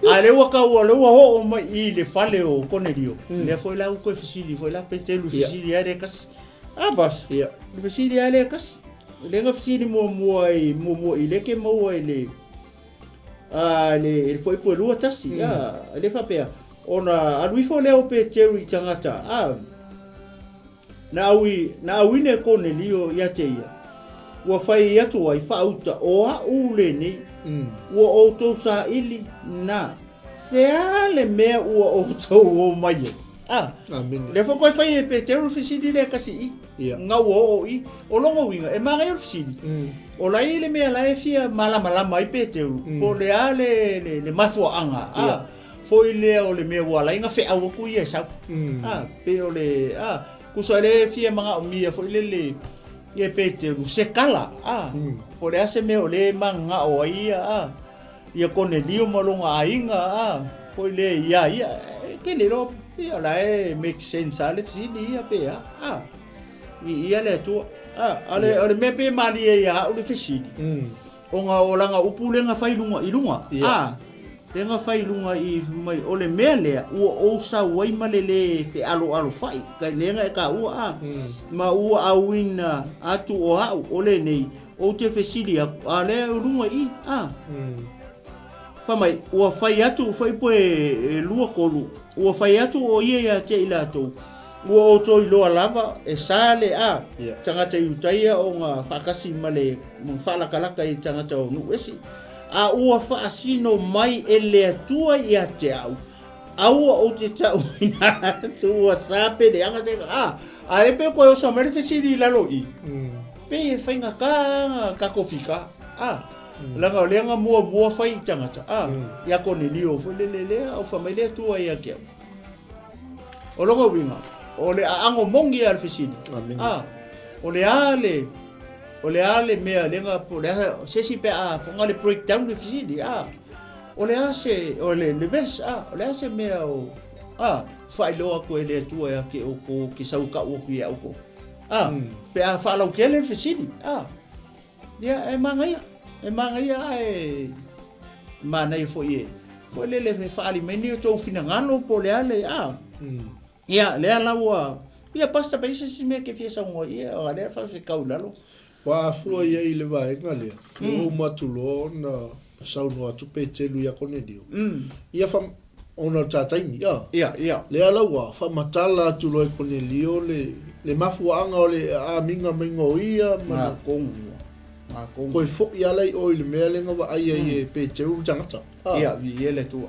ale waka o le ho mai i le fale o Cornelio le foi la ko fesili foi la petelu fesili ale kas bas ia le fesili ale kas le nga fesili mo i le ke mo le le foi po lua tasi le fa pe ona alui fo le o petelu tangata na awi ne Cornelio ia te ia ua fai atu ai whauta o a ule ni ua o tau sa ili na se ale mea ua o tau o mai le fo koe fai e pe te urufisidi le kasi i ngau o i o longo winga e maga urufisidi o lai le mea lai fia malama i pe te uru po le a le mafua anga fo i le o le mea ua lai nga fe au ku i e sau pe o le kuso le fia manga o mia fo i le ye pe te uru se kala po le ase mea o le manga o ia ia kone liu malonga a inga po i le ia ke le ro ia lai make sense ale fsidi ia pe ia le tu ale me pe mali ia o le fsidi o langa upulenga failunga ilunga lenga failunga I mai o le mele o sa wai malele fe alo fai ka lenga ka ma awina atu o le nei o te fsidi ale lunga I fa mai o fai atu fai po lua kolu o fai atu o ia te ila to o to ilo lava e sale tangata utaia o nga fakasi male mo fala kalaka I tangata o nu esi o fa asino mai ele atua ia te au o te tau ina tu sape de anga te ale pe ko so mere fisi la lo I pe fai nga ka kofika langa lenga mua fai tangata ya kone lio fo le au famile tua ia ke o longo winga o le ango mongi al fisini o le ale mea lenga po le sesi pe fonga le breakdown le fisini o le ase o le ves o le ase mea o fai loa ko ele tua ia ke o ko ki sau ka o ku ia o ko pe fa lo ke le fisini dia e manga ia mana I fo ie po le fa ali meni to fina ngano po le ale ia le ala wa ia pasta pa isi me ke fiesa ngo ia o le fa se kaulalo wa fu ia I le vai ngale o matulo na sau no atu pe te lu ia konedio ia fa ona tataini ia le ala wa fa matala tu lo konelio le mafuanga o le minga mengo ia ma kong ko fo ia lai o le mele nga ai ai pe te u tangata ia vi ele tu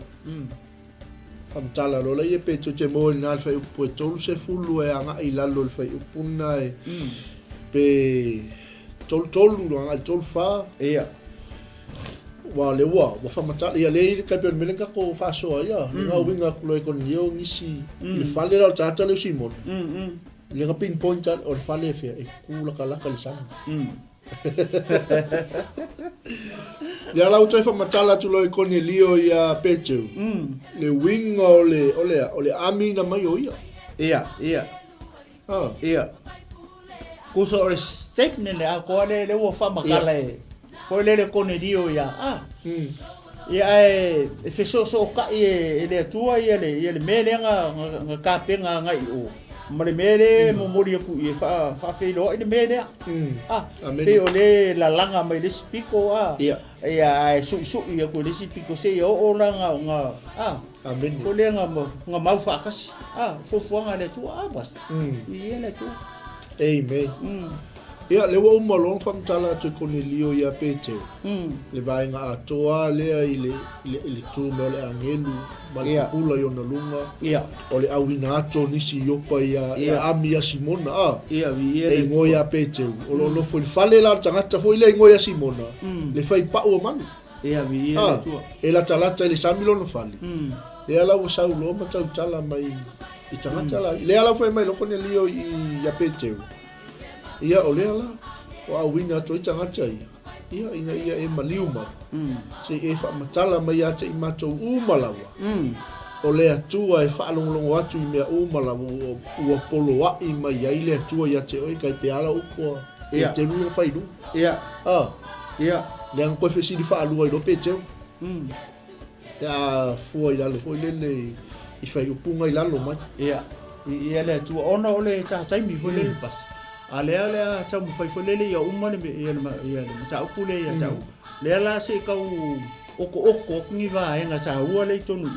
am tala lo la ye pe te mo na fa po tolu se fulu e anga I la lo fa upuna pe tolu lo anga tolu fa ia wa le wa fa matala ia le ka pe mele ka ko fa so ia nga winga ko ko nio ngisi le fa le lo tata le simon le ka ping point o fa le fe e ku la kala kala sang ya la uto fa matala tu lo koni lio ya pecho le wing o le ami na mai o ia ia kuso o step ne le ko le wo fa makala ko le koni lio ya ia e fe so ka le tua ia le mele nga ka penga ngai o mare mele mo mori ku e fa fe lo ine mele pe ole la langa mai le spiko ia su ia ko le spiko se o langa nga amen ko le nga mau fa kasi fo nga le tu bas ia le tu amen ia le wo malong fam tala tu konelio ia pete le vai nga atoa le ile tu no le angelu mali pula yo na lunga o le awina ato nisi yopa ia ami simona ia vi e ngoia pete o lo fo fale la tangata fo ile ngoia simona le fai pa o manu ia vi ia tu e la talata le samilo no fale le ala o sau lo ma tau tala mai I tangata la le ala fo mai lo konelio ia pete ia o le ala o awina to tangata ia e maliuma se e fa matala mai ate I mato umalawa o le atua e fa longo atu I mea umalawa o polo wa I mai ai le atua ia te oi kai te ala upo e te mi fa idu ia le an ko fesi di fa lu ai do pete ya fu ai la lo le I fa upunga I la lo mai ia le atua ona o le ta mi fo le pas ale tau fai folele ia umane ia le tau kule ia tau le la se ka oko ni va nga tau le tonu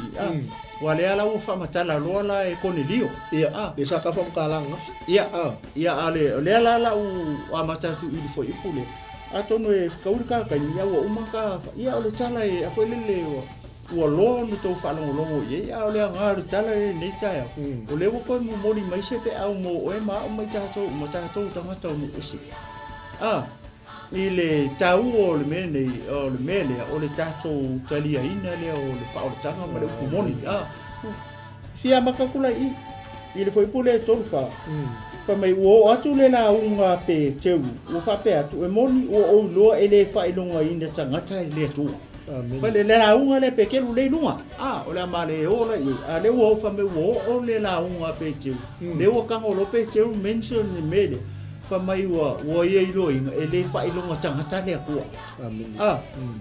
wa le ala o fa matala lo la e konelio ia le sa ka fam kalanga ia ale le la o amata tu I foi pule atonu e kauri ka ia ua uma ka ia o le tala e a foi lele ua loa no tau whaalongolongo i a o le ngā le tala e nei tae o le wako mo mori mai se fe au mo o e maa o mai tātou tangata o mu isi i le tau o le mene o le tātou talia ina le o le whaoletanga ma le upumoni fia makakula i le foi pule tolu wha mai o atu le la unga pe teu o fa pe atu e moni o loa e le whailonga ina tangata i le atua pa le la unga le pe kelu le lunga o le amale o la i a le o fa me o le la unga pe teu le o kango lo pe teu mention ni mele fa mai o ia i loi e le whailonga tangata le atua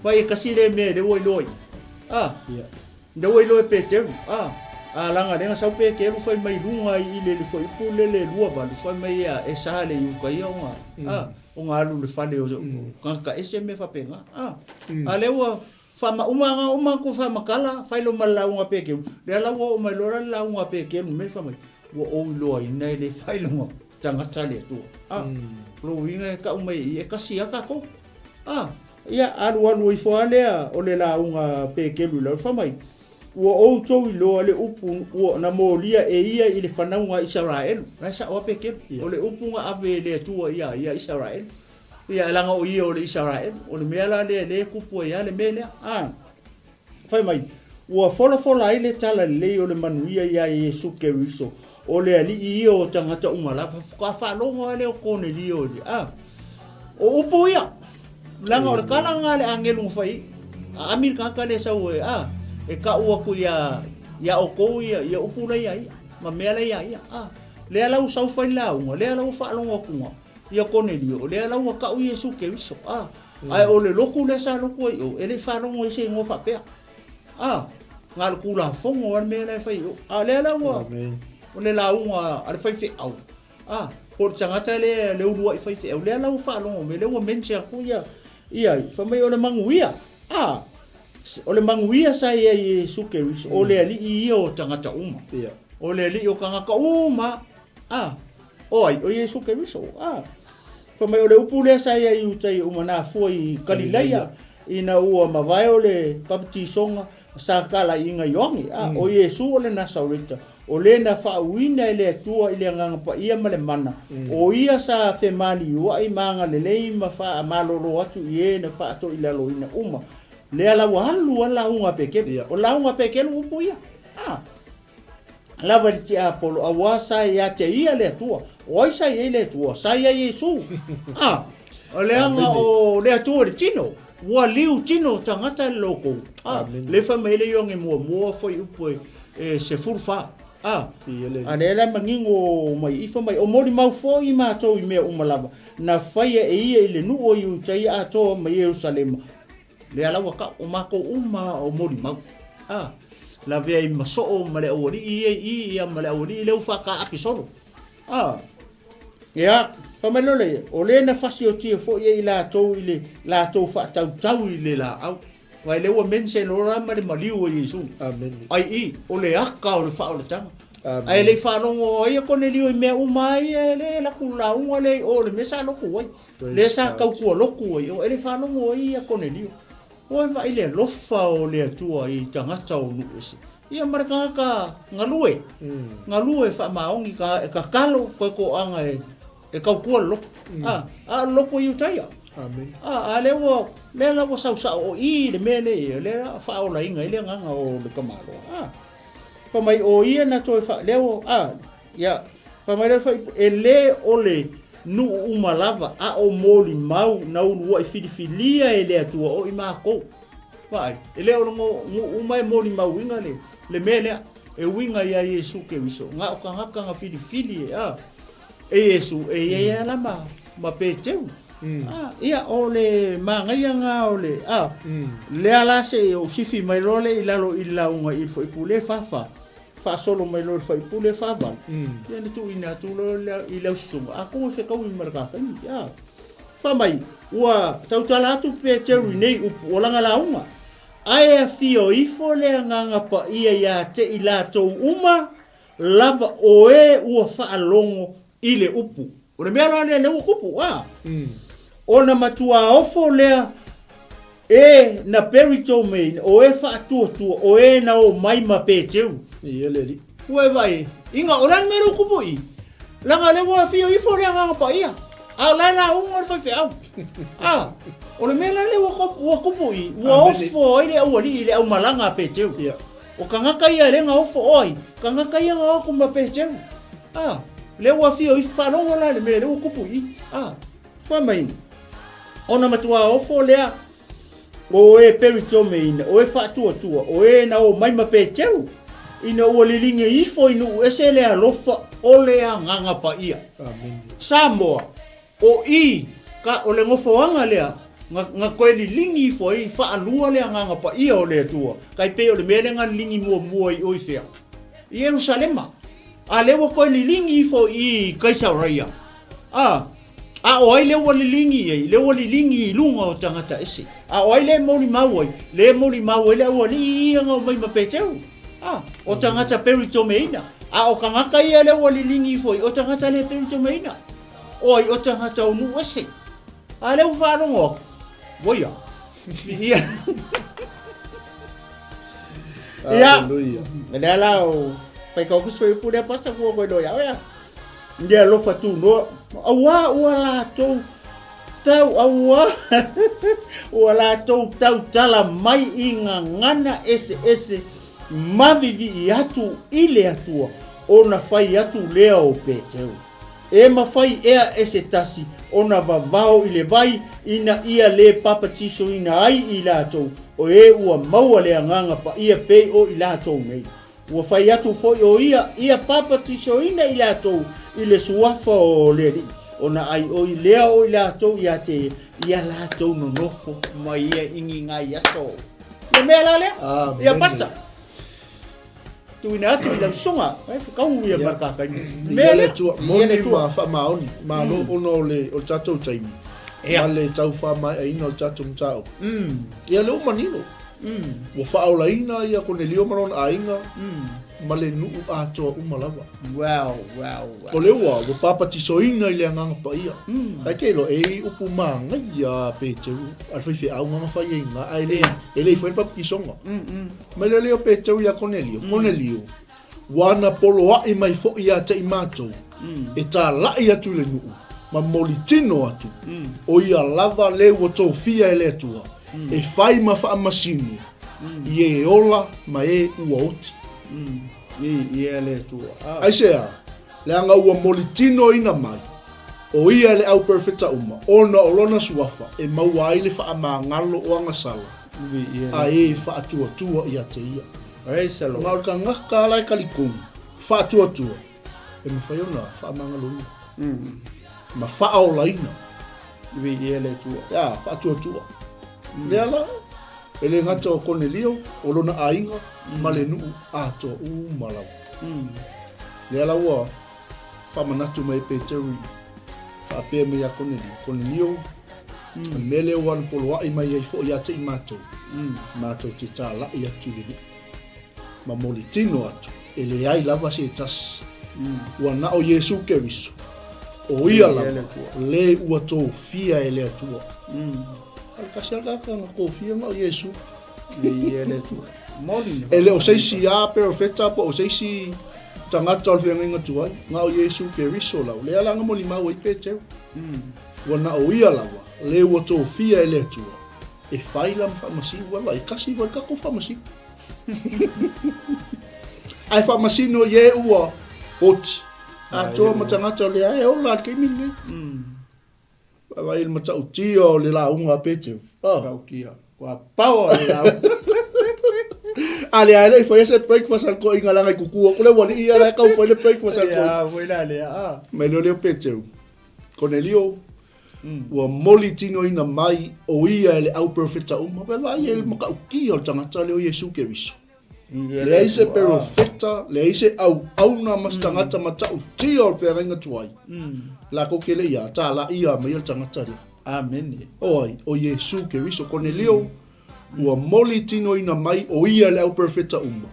pa e kasi le me le o i loi le o i loi pe teu langa lenga sau pe kelu fai mai lunga i le foi pule le lua valu fai mai e sale i ukai o ngā alu le fale o kanka ese me fa penga le ua fa uma ko fa makala fai lo malaunga pe kelu le ala o mai lora launga pe kelu me fa mai o lo i nei le fai lo tanga tale tu lo inga ka umai e kasi aka ko ia alu i fo ale o le launga pe kelu le fa mai ua ou tou i loa le upu ua na molia e ia i le whanaunga Israel. Rai sa oa peke, o le upu nga ave le atua ia Israel. Ia langa o ia o le Israel, o le meala le kupu ia le melea. Whai mai, ua fola i le tala le o le manuia ia Yesu Keriso. O le ali i ia o tangata umalafa, ka whalonga le o kone li o li. O upu ia, langa o le kalanga le angelu whai, amir kaka le sau e ka ua ku ia o kou ia upula ia ma mea ia le alau sau fai launga le alau whaalonga kunga ia Cornelio le alau ka u Yesu Keriso ai o le loku le sa loku ai o ele whaalonga i se ngō whapea ngā le kula fongo ar mea le whai o le alau o le launga ar whai whi au o tangata le urua i whai whi au le alau whaalonga me le ua mense aku ia whamai o le manguia o le manguia sa ia Yesu Keriso o le ali i o tangata uma o le ali o kangaka uma o Yesu Keriso fa mai o le upu le sa ia i utai uma na foi Galileia ina ua mavai o le baptisonga sa kala inga yongi o Yesu o le Nasareta o le na whauina i le atua i le nganga pa ia ma le mana o ia sa femali ua i manga le lei ma wha malolo atu i e na wha ato i la loina uma le ala walu ala unga peke o la unga peke lu buia la vali apolo awasa ya te ia le tua o isa ia le tua sa ia Yesu o le anga o le tua tino wa liu tino tangata loko le famele yonge mo foi upo se furfa ale la mangingo mai ifa mai o mori mau foi ma to i me umalava na faia e ia ile nu o yu tai a to mai Jerusalem le ala waka o mako uma o mori mau la vea i maso o male ori ia male ori le ufaka apisoro ia pamelo le o le na fasi o tia fo ia ila to ile la to fa tau ile la au vai le o mense no rama le maliu o Yesu ai o le aka o le fa o le tanga ai le fa no ia Cornelio i me uma ia le la kula un le o le mesa no ku le sa ka ku lo ku o ele fa no ia Cornelio o vai le lofa o le atua i tangata o nuesi ia maraka ka ngalue fa maongi ka kalo ko anga e ka ku lo lo ko yutai amen le la wo sa o i le mele le fa o la inga ile nganga o le kamalo fa mai o ia na toi fa le o ya fa mai le fa ele ole nu umalava o moli mau na unu i fidifilia ele atua o i mako vai ele o ngo umai moli mau winga le mele e winga ia Yesu Keriso nga o kanga fidifili e Yesu e ia la ma peteu ia o le mangai nga o le le ala se o sifi mai role i lalo i launga i foi pule fa solo mai lo fai pule fa ba ia ni tu ina tu lo i la sunga ako se ka wi marka fa mai wa tautala tu pe teru nei o langa launga ai fio i fole nganga pa ia te i la to uma lava oe ua fa alongo i le upu o le mea le upu ona matua ofo lea na perito me o whaatua o na o mai mapeteu. Ia leri. Ue vai, inga oran mero kupui. Langa lewa fio ifo rea nganga pa ia. A lana unga whai au. O le mela lewa kupui. Ua ofo ile au ali ile au malanga peteu. O kangaka ia lenga ofo oi. Kangaka ia ngā oku mapeteu. Lewa fio ifo whanongo la le mele lewa kupui. Wha mai. Ona matua ofo lea. O perito me ina. O whaatua. O na o mai mapeteu. Ina ua lilinga ifo inu ese lea lofa o lea nganga pa ia. Samoa, o ka o le ngofoanga lea, nga koe lilingi ifo i whaalua lea nganga pa ia o lea tua. Kai pe o le merenga lilingi mua i oifea. I Jerusalema. A lewa koe lilingi ifo i kaisaraia. O ai lewa lilingi ei, lewa lilingi i lunga o tangata ese. O ai le moli mauai, le ua li ia ngau mai mapeteu. O tangata perito meina. O kangaka ia le walilingi foi. O tangata le perito meina. Oi, o tangata unu ese. Le uwhanongo. Woia. Ia. Aleluia. Nea lao. Pai kau kusoi pune pasa kua koe doia. Oia. Nea lofa tu no. Awa ua la tau. Awa. Ua la tau tala mai inga ngana ese. Mavivi i atu ile atua ona fai atu lea o peteu. Mawhai ea ese tasi ona vavao ile vai ina ia le papatiso ina ai i latou o ua maua lea nganga pa ia pei o i latou nei. Ua fai atu foi o ia papatiso ina i latou i le suafa o leri. Ona ai o i lea o i latou ia latou no nofo ma ia ingi ngai aso. Le mea la lea? Ia pasa. Tuina atu i lausunga, kau ia markaka ni. Mele tua, moni ma wha maoni, ma lo ono le o tatou taimi. Ma le tau wha mai aina o tatou mtao. Ia leo manino. Wa wha aula ina ia kone leo marona ainga. Ma le nuu atoa umalawa. Wow. O lewa, wa papatiso ina i le anganga pa ia. Ai keilo, upu maa ngai ia peteu. Alwhaife au nganga whai inga. Ai le i whain papatisonga. Ma le leo peteu ia Cornelio. Wana polo ai mai fo ia te imatou. E tā lai atu le nuu. Ma moli tino atu. O ia lava le ua tō fia e le atua. E whai ma wha amasinu. I e ola ma e ua oti. Ia le tua. Ai sea, le anga ua molitino ina mai. O ia le au perfecta uma. Ona o lona suafa. E maua ai le wha ama ngalo o anga sala. A e wha atua ia te ia. Ai salo. Ngau ka ngaka alai kalikung. Wha atua. E mawhaiona wha ama ngalo ina. Ma wha ao laina. Ia le tua. Ya, wha atua. Lea la. E le ngata o Cornelio, o lona ainga, ma le nuu ato umalau. Lea la ua, whamanatu mai Peteri, whaapea mai a Cornelio, mele o anu polo ai mai ai fo i ate i mātou. Mātou te tā lai atu le ma moli tino atu, e le ai lava se tas. Ua na o Yesu Keriso, o ia lava, le ua tō fia e le atua. Al kasala ka nga kofia nga o Yesu. Ele tu. Moli. Ele o seisi a perfecta po o seisi tangata o fianga nga tuai. Nga o Yesu Keriso lau. Le ala nga moli mau i peteu. Wana o ia lawa. Le ua tō fia ele atua. E whaila mwhamasi. Wala i kasi wai kako whamasi. Ai whamasi no ye ua oti. A toa matangata o le ae o la kei mingi. Vai il matau tio le la unga peteu. Pau kia. Wa pau le la. Ale foi ese breakfast al ko inga langa kuku ko le wali ia la kau foi le breakfast al ko. Ya, foi la le. Me lo le peteu. Cornelio. Wa moli tino ina mai o ia le au perfecta uma. Vai el makau kia o tangata le o Yesu Keriso. Le aise perfecta, le aise au na mas tangata matau tio fe ringa tuai. La ko kele ia ta la ia mai tangata. Amen. Oi, o Yesu Keriso Cornelio, ua moli tino ina mai o ia le au perfecta uma.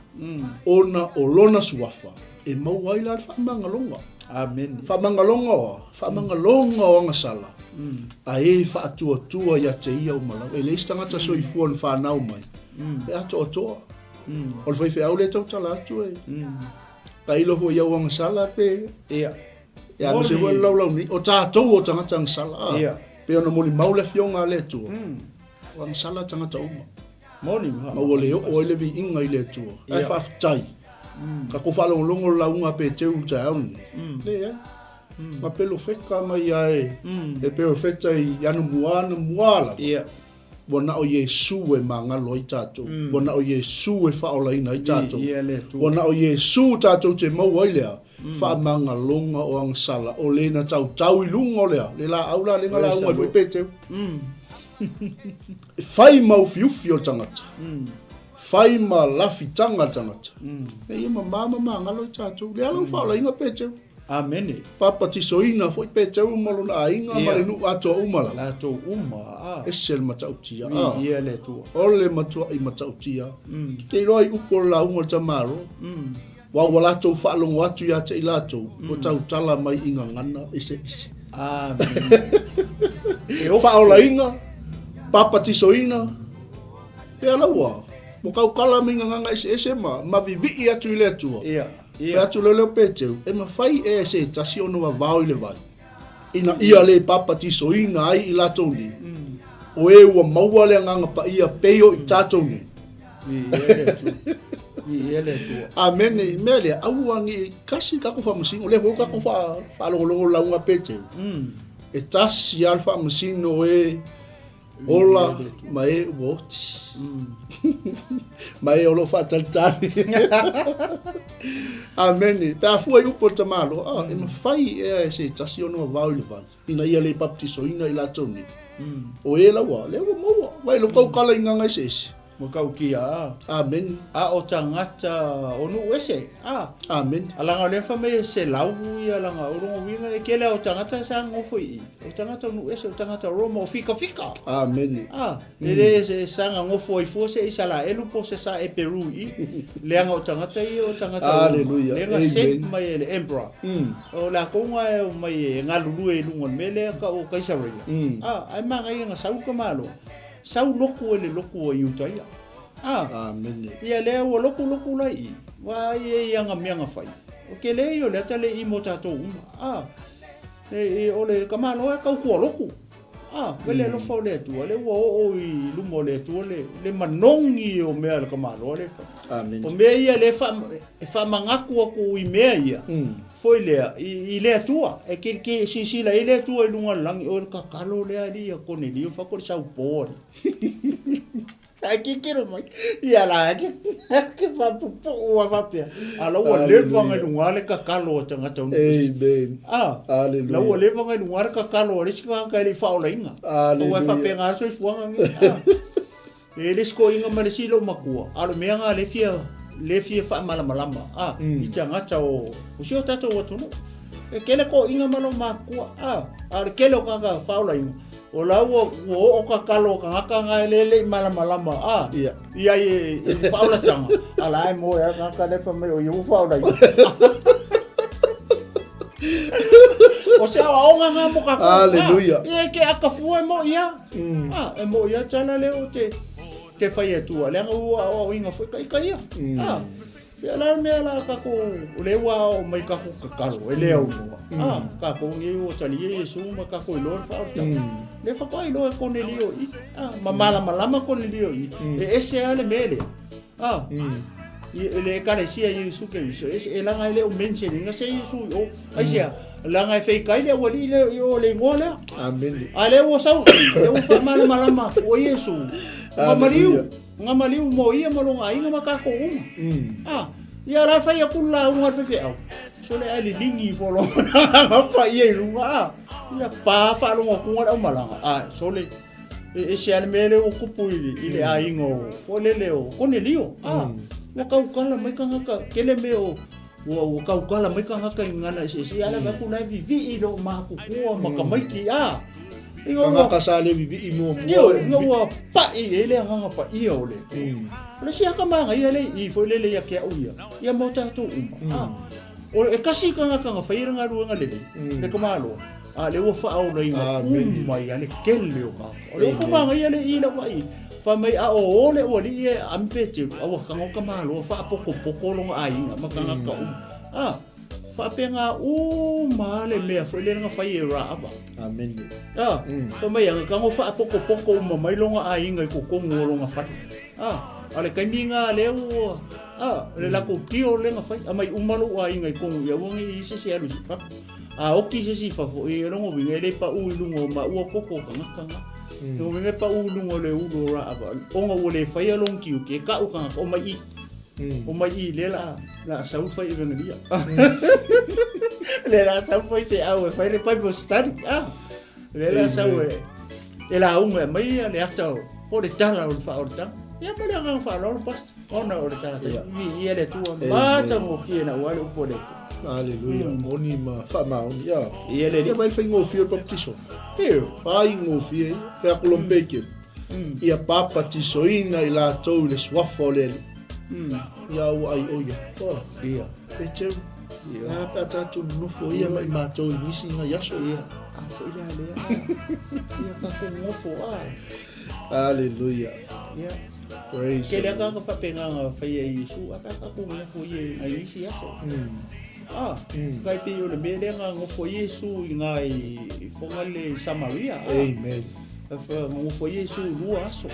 Ona o lona suafa. E mau ai la whamanga longa. Amen. Whamangalonga o anga sala. Ai whaatua ia te ia umala. E leis tangata soifua ni whanau mai. E ato o toa. O le whaiwhi au le tau tala atu e. Ka ilo ho iau anga sala pe. Ia. Ia na se wale lau ni. O tātou o tangata anga sala. Ia. Pe ona moli maule fionga le tua. O anga sala tangata uma. Moni. Ma wale o ele vi inga i le tua. Ai whaafitai. Ka ko whalongolongo launga pe teu tau ni. Le e. Ma pelo wheka mai ai. E pelo wheta i anu muala. Ia. Wana o Yesu e mangalo i tātou. Wana o Yesu e whaolaina i tātou. Wana o Yesu tātou te mau ai lea. Wha mangalonga o ang sala. O lena tau i lungo lea. Le la aula le ngala unga fui peteu. Whai mau fiufi o tangata. Whai ma lafi tanga tangata. E ia ma mama mangalo i tātou. Le alau whaolaina peteu. Amen. Papa tisoina foi peteu malo na inga mare nu ato umala. La to uma. Esel matautia. Ia le tu. Ole matua I matautia. Te roi upo la unga tamaro. Wa wala to whalongo atu ia te ilato. O tau tala mai inga ngana ese. Amen. E o whaola inga. Papa tisoina. E alawa. Mo kau kala minga nganga ese ma vivi atu ile atua. Ia. Ia tu lele peteu, e ma fai e se tasi ono wa vau le vai. Ina ia le papa tisoina ai I lato ni. O e ua maua le nganga pa ia peio I tato ni. Ia le tu. Amen, mele, au wangi kasi kako whamusingo, le ho kako whalongolongo launga peteu. E tasi al whamusingo e ola ma e woti. Ma e olo whataltani. Amen. Ta fua I upo tamalo. E ma fai e se tasi ono vau le vai. Ina ia le baptisoina I lato ni. O e lawa, le wa maua. Vai lo kau kala inganga ese. Mo kau kia. Amen. A o tangata onu ese. Amen. Alanga le fa me se lau ia langa o rongo winga e kele o tangata sa ngofo I. O tangata onu ese o tangata Roma o fika. Amen. Ele se sanga ngofo I fose I sala elu po se sa e Peru I. Leanga o tangata I o tangata. Aleluia. Lenga se mai ele emperor. O la konga e mai ngalulu e lungon mele ka o kaisaria. Ai manga I nga sauka malo. Sau loku ele loku o iutaia. Amen. Ia lea ua loku lai. Wa ia ianga mianga fai. O ke le I o le tale I mo tātou uma. E o le kamalo e kau kua loku. Wele lofa o le atua. Le ua o I lumo le atua le manongi o mea le kamalo le fa. Amen. O mea ia le fa mangaku aku I mea ia. Foi lea I le atua. E ke sisila I le atua I lunga langi. O le kakalo lea lia kone lia. Whako le sau pōre. Ai que quero mai. Ia la que papu o vapia. Ala o leva ngai ngale ka kalo tangata. Amen. Aleluia. La o leva ngai ngare ka kalo ri ska ka ri faula inga. O fa penga so fuanga ngi. Ele sko inga male silo makua. Alo meanga le fia fa malama. I tangata o sio tato o tunu. E kele ko inga malo makua. Ar kele o ka faula inga. O la o kakalo ka ngaka ngai lele malama. Ia I faula tanga. Ala ai mo ya ngaka le pa me o yu faula. O se o nga mo ka. Aleluia. Ia ke aka fu mo ia. E mo ia tala le o te fai tu ale nga o inga foi kai ia. Se ala me ala ka ko le wa o mai ka ko kakalo ele o. Ka ko ngi o tali Yesu ma ka ko lo faula. Le fa koi lo Cornelio I malama Cornelio I ese ale mele le kale sia Yesu ke ese la ngai le o mention nga se Yesu o ai sia la ngai fei kai le wali le yo le ngola Amen. ale o sau le o fa malama o Yesu ngamaliu mo ia malonga inga makako ia la fai akula unga fe au so le ali lingi folo pa ia lunga ia pa fa lo ko ngora malanga so le e se ale mele o kupu ile a ingo fo le leo Cornelio na kau kala mai kanga kele me o kau kala mai kanga ngana se ala ba ku lai vivi lo ma ku ko makamai ki Nga kasale vivi imo yo pa ele nga pa o le si aka manga ia le I fo le ya ke uia ia mo ta tu O e kasi kanga whaira ngā ruanga lele. Le kamalo. Le ua whaau na inga umai ale kele o ka. O le ukumanga ia le ila wai. Whamai a o ole o li e ampete. Awa kanga o kamalo. Wha poko poko longa a inga. Makanga ka whapenga male mea. Fwai le nga whaira ava. Amen. Whamai anga kanga wha poko poko umamai longa a inga i kukongo longa whati. Ale kaiminga leo le lako tio le nga fai amai umalo a inga i kongu ia wongi i sisi alu si fa oki sisi fa fo i longo winga le pa u lungo ma ua koko kanga no winga pa u lungo le u ra ava onga o le fai along ki ke ka u kanga o mai i le la sau fai i venga dia le la sau fai se au fai le Bible study le la sau e la unga mai le hasta po de tala o fa o tala ya pala nga whalolo pas ona o le tata i ele tua mata mo kia na wale upo le Alleluia moni ma whamaoni ia i ele ia mai whai ngofia baptiso whai ngofia pia kolompeke ia papa tisoina i la tau le swafa o lele ia ua ai oia ia e teu ia pia tatu nofo ia mai mātou i nisi nga yaso ia afo ia lea ia kako ngofo Alleluia. Yeah. Praise. Kaya ka whapenga nga whaia i Yesu, aka ka kunga fo ye nga isi aso. Kai te o le mele nga ngofo Yesu i nga i whongale Samaria. Amen. Ngofo Yesu lua aso.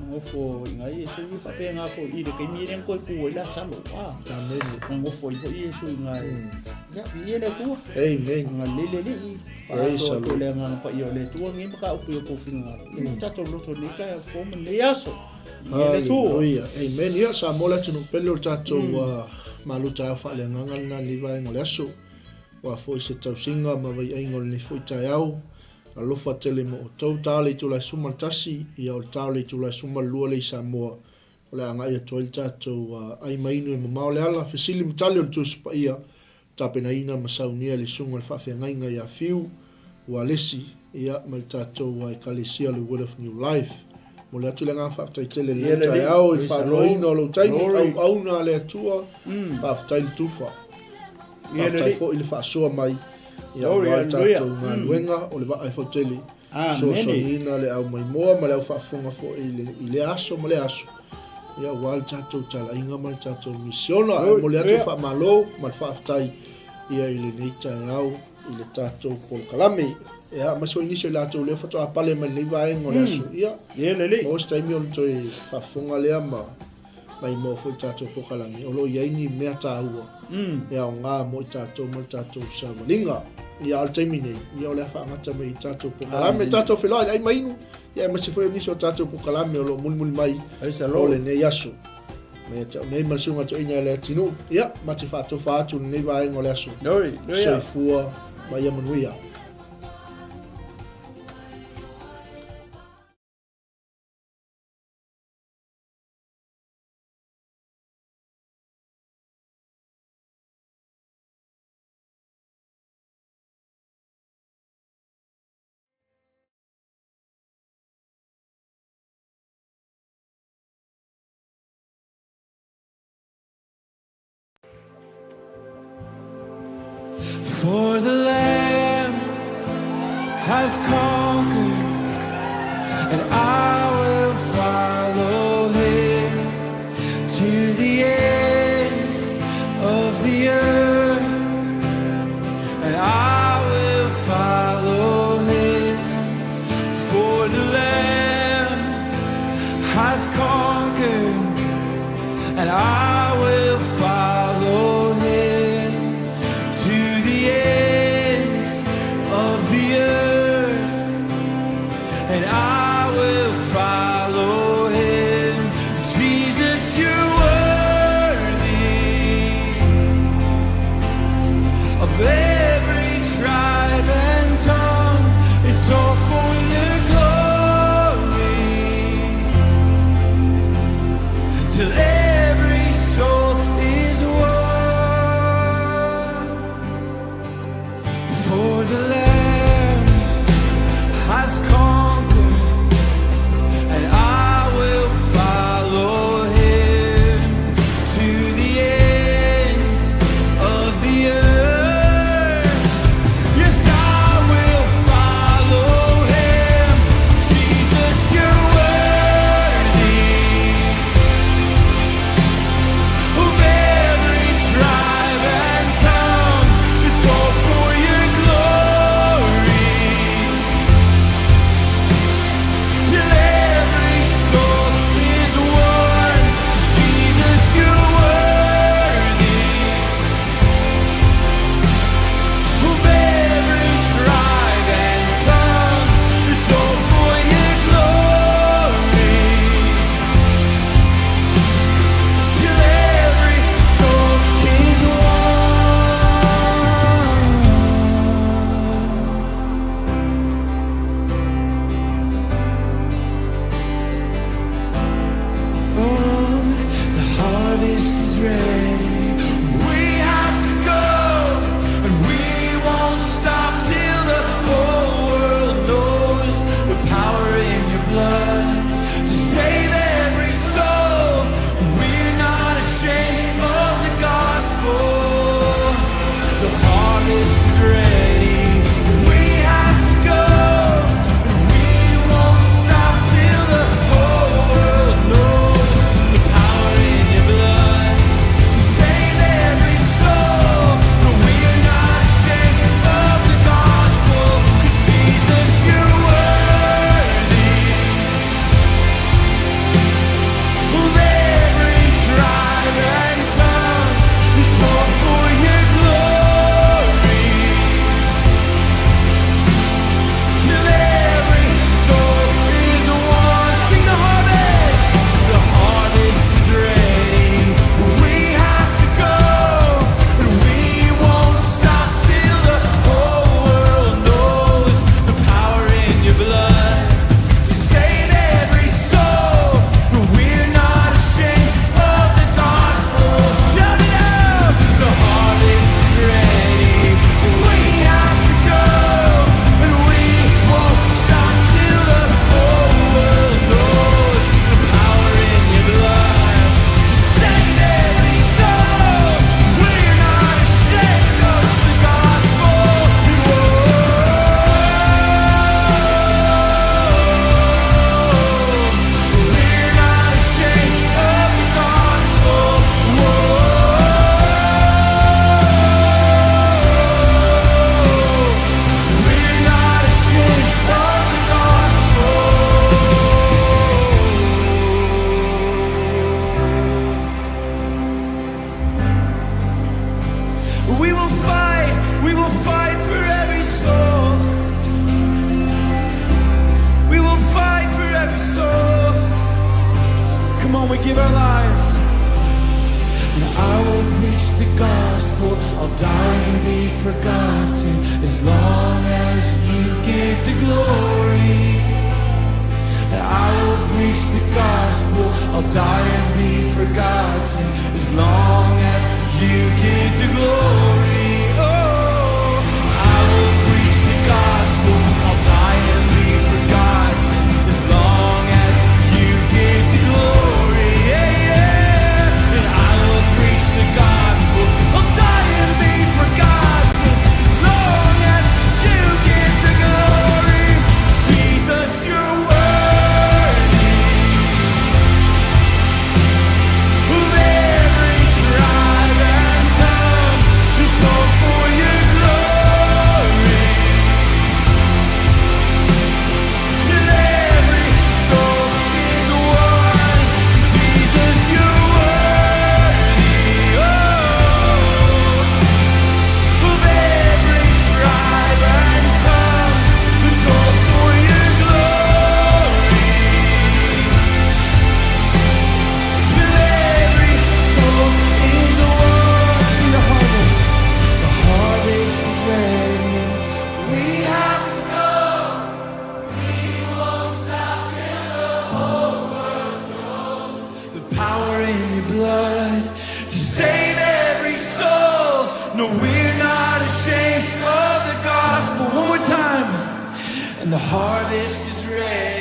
Ngofo i nga Yesu i whapenga fo i le kai mire ngoi kua i la salo. Amen. Ngofo i Yesu i nga i ele tua. Amen. Nga lele li. Praise the Lord. Le nga pa yo le tua ngi maka upu yo kofinga. Tato loto ni ka fo men le aso. Hallelujah. Amen. Ia sa mola tunu pele o tato wa malu ta fa le nga na liva ngole aso. Wa fo se tau singa ma vai ai ngole ni fo TAEAO. Alo fa tele mo tau tale tu la 𝚟𝚑𝚙𝚢𝚑 ia o tale tu la suma lua le Samoa. O le anga ia toil tato ai mainu e mo le ala fesili mtale o tu spa ia. Tapena ina masaunia le sunga le whawhengainga ia fiu ua lesi ia mai tātou wa ekalesia le Word of New Life. Mo le atu le ngā whakataitele le TAEAO i whanoina o lo taimi au auna le atua whawhatai le tufa. Whawhatai fo i le whaasua mai ia o le tātou ngā luenga o le wa ai whautele. So sonina le au mai moa ma le au whaafunga fo i le aso ma le aso. Ia wal tātou tala inga ma le tātou misiona mo le atu whaamalo ma le whaafutai ia i le nei TAEAO i le tātou polokalame. Ia maso inisio le tātou leo whatoa apale mai le iwaenga o le aso. Ia mo staimi o le toi whaafunga lea mai mo fo i tātou polokalame. O lo iaini mea tāua. Ia o ngā mo i tātou ma le tātou samalinga. Ia al taimi nei. Ia o le whaangata mai i tātou polokalame. Tātou whelai ai mainu. Ia masi fo inisio tātou polokalame o lo mulimuli mai o le nei aso. Me ta nei masunga to ina le tinu ia mati fa tu nei vai ngole asu so fua mai amanuia For the Lamb has conquered, and I will follow him to the ends of the earth, and I will follow him. For the Lamb has conquered, and I will follow him to the ends of the earth, and I will follow him. Jesus, you're worthy of every tribe and tongue. It's all for your glory, till every we give our lives. And I will preach the gospel. I'll die and be forgotten as long as you get the glory. And I will preach the gospel. I'll die and be forgotten as long as you get the glory. Oh, I will preach the gospel. I'll die and be forgotten as long as you get the glory. Yeah, yeah. And I will preach the gospel. I'll die and be forgotten as long as you get the glory. Jesus, you're worthy of every tribe and tongue. It's all for your glory. Till every soul is one. Jesus, you're worthy, of every tribe and tongue. It's all for your glory. Till every soul is one. See the harvest. The harvest is ready. We have to go. We won't stop till the whole world knows the power in your blood to save every soul. No, we're not ashamed of the gospel. One more time. And the harvest is ready.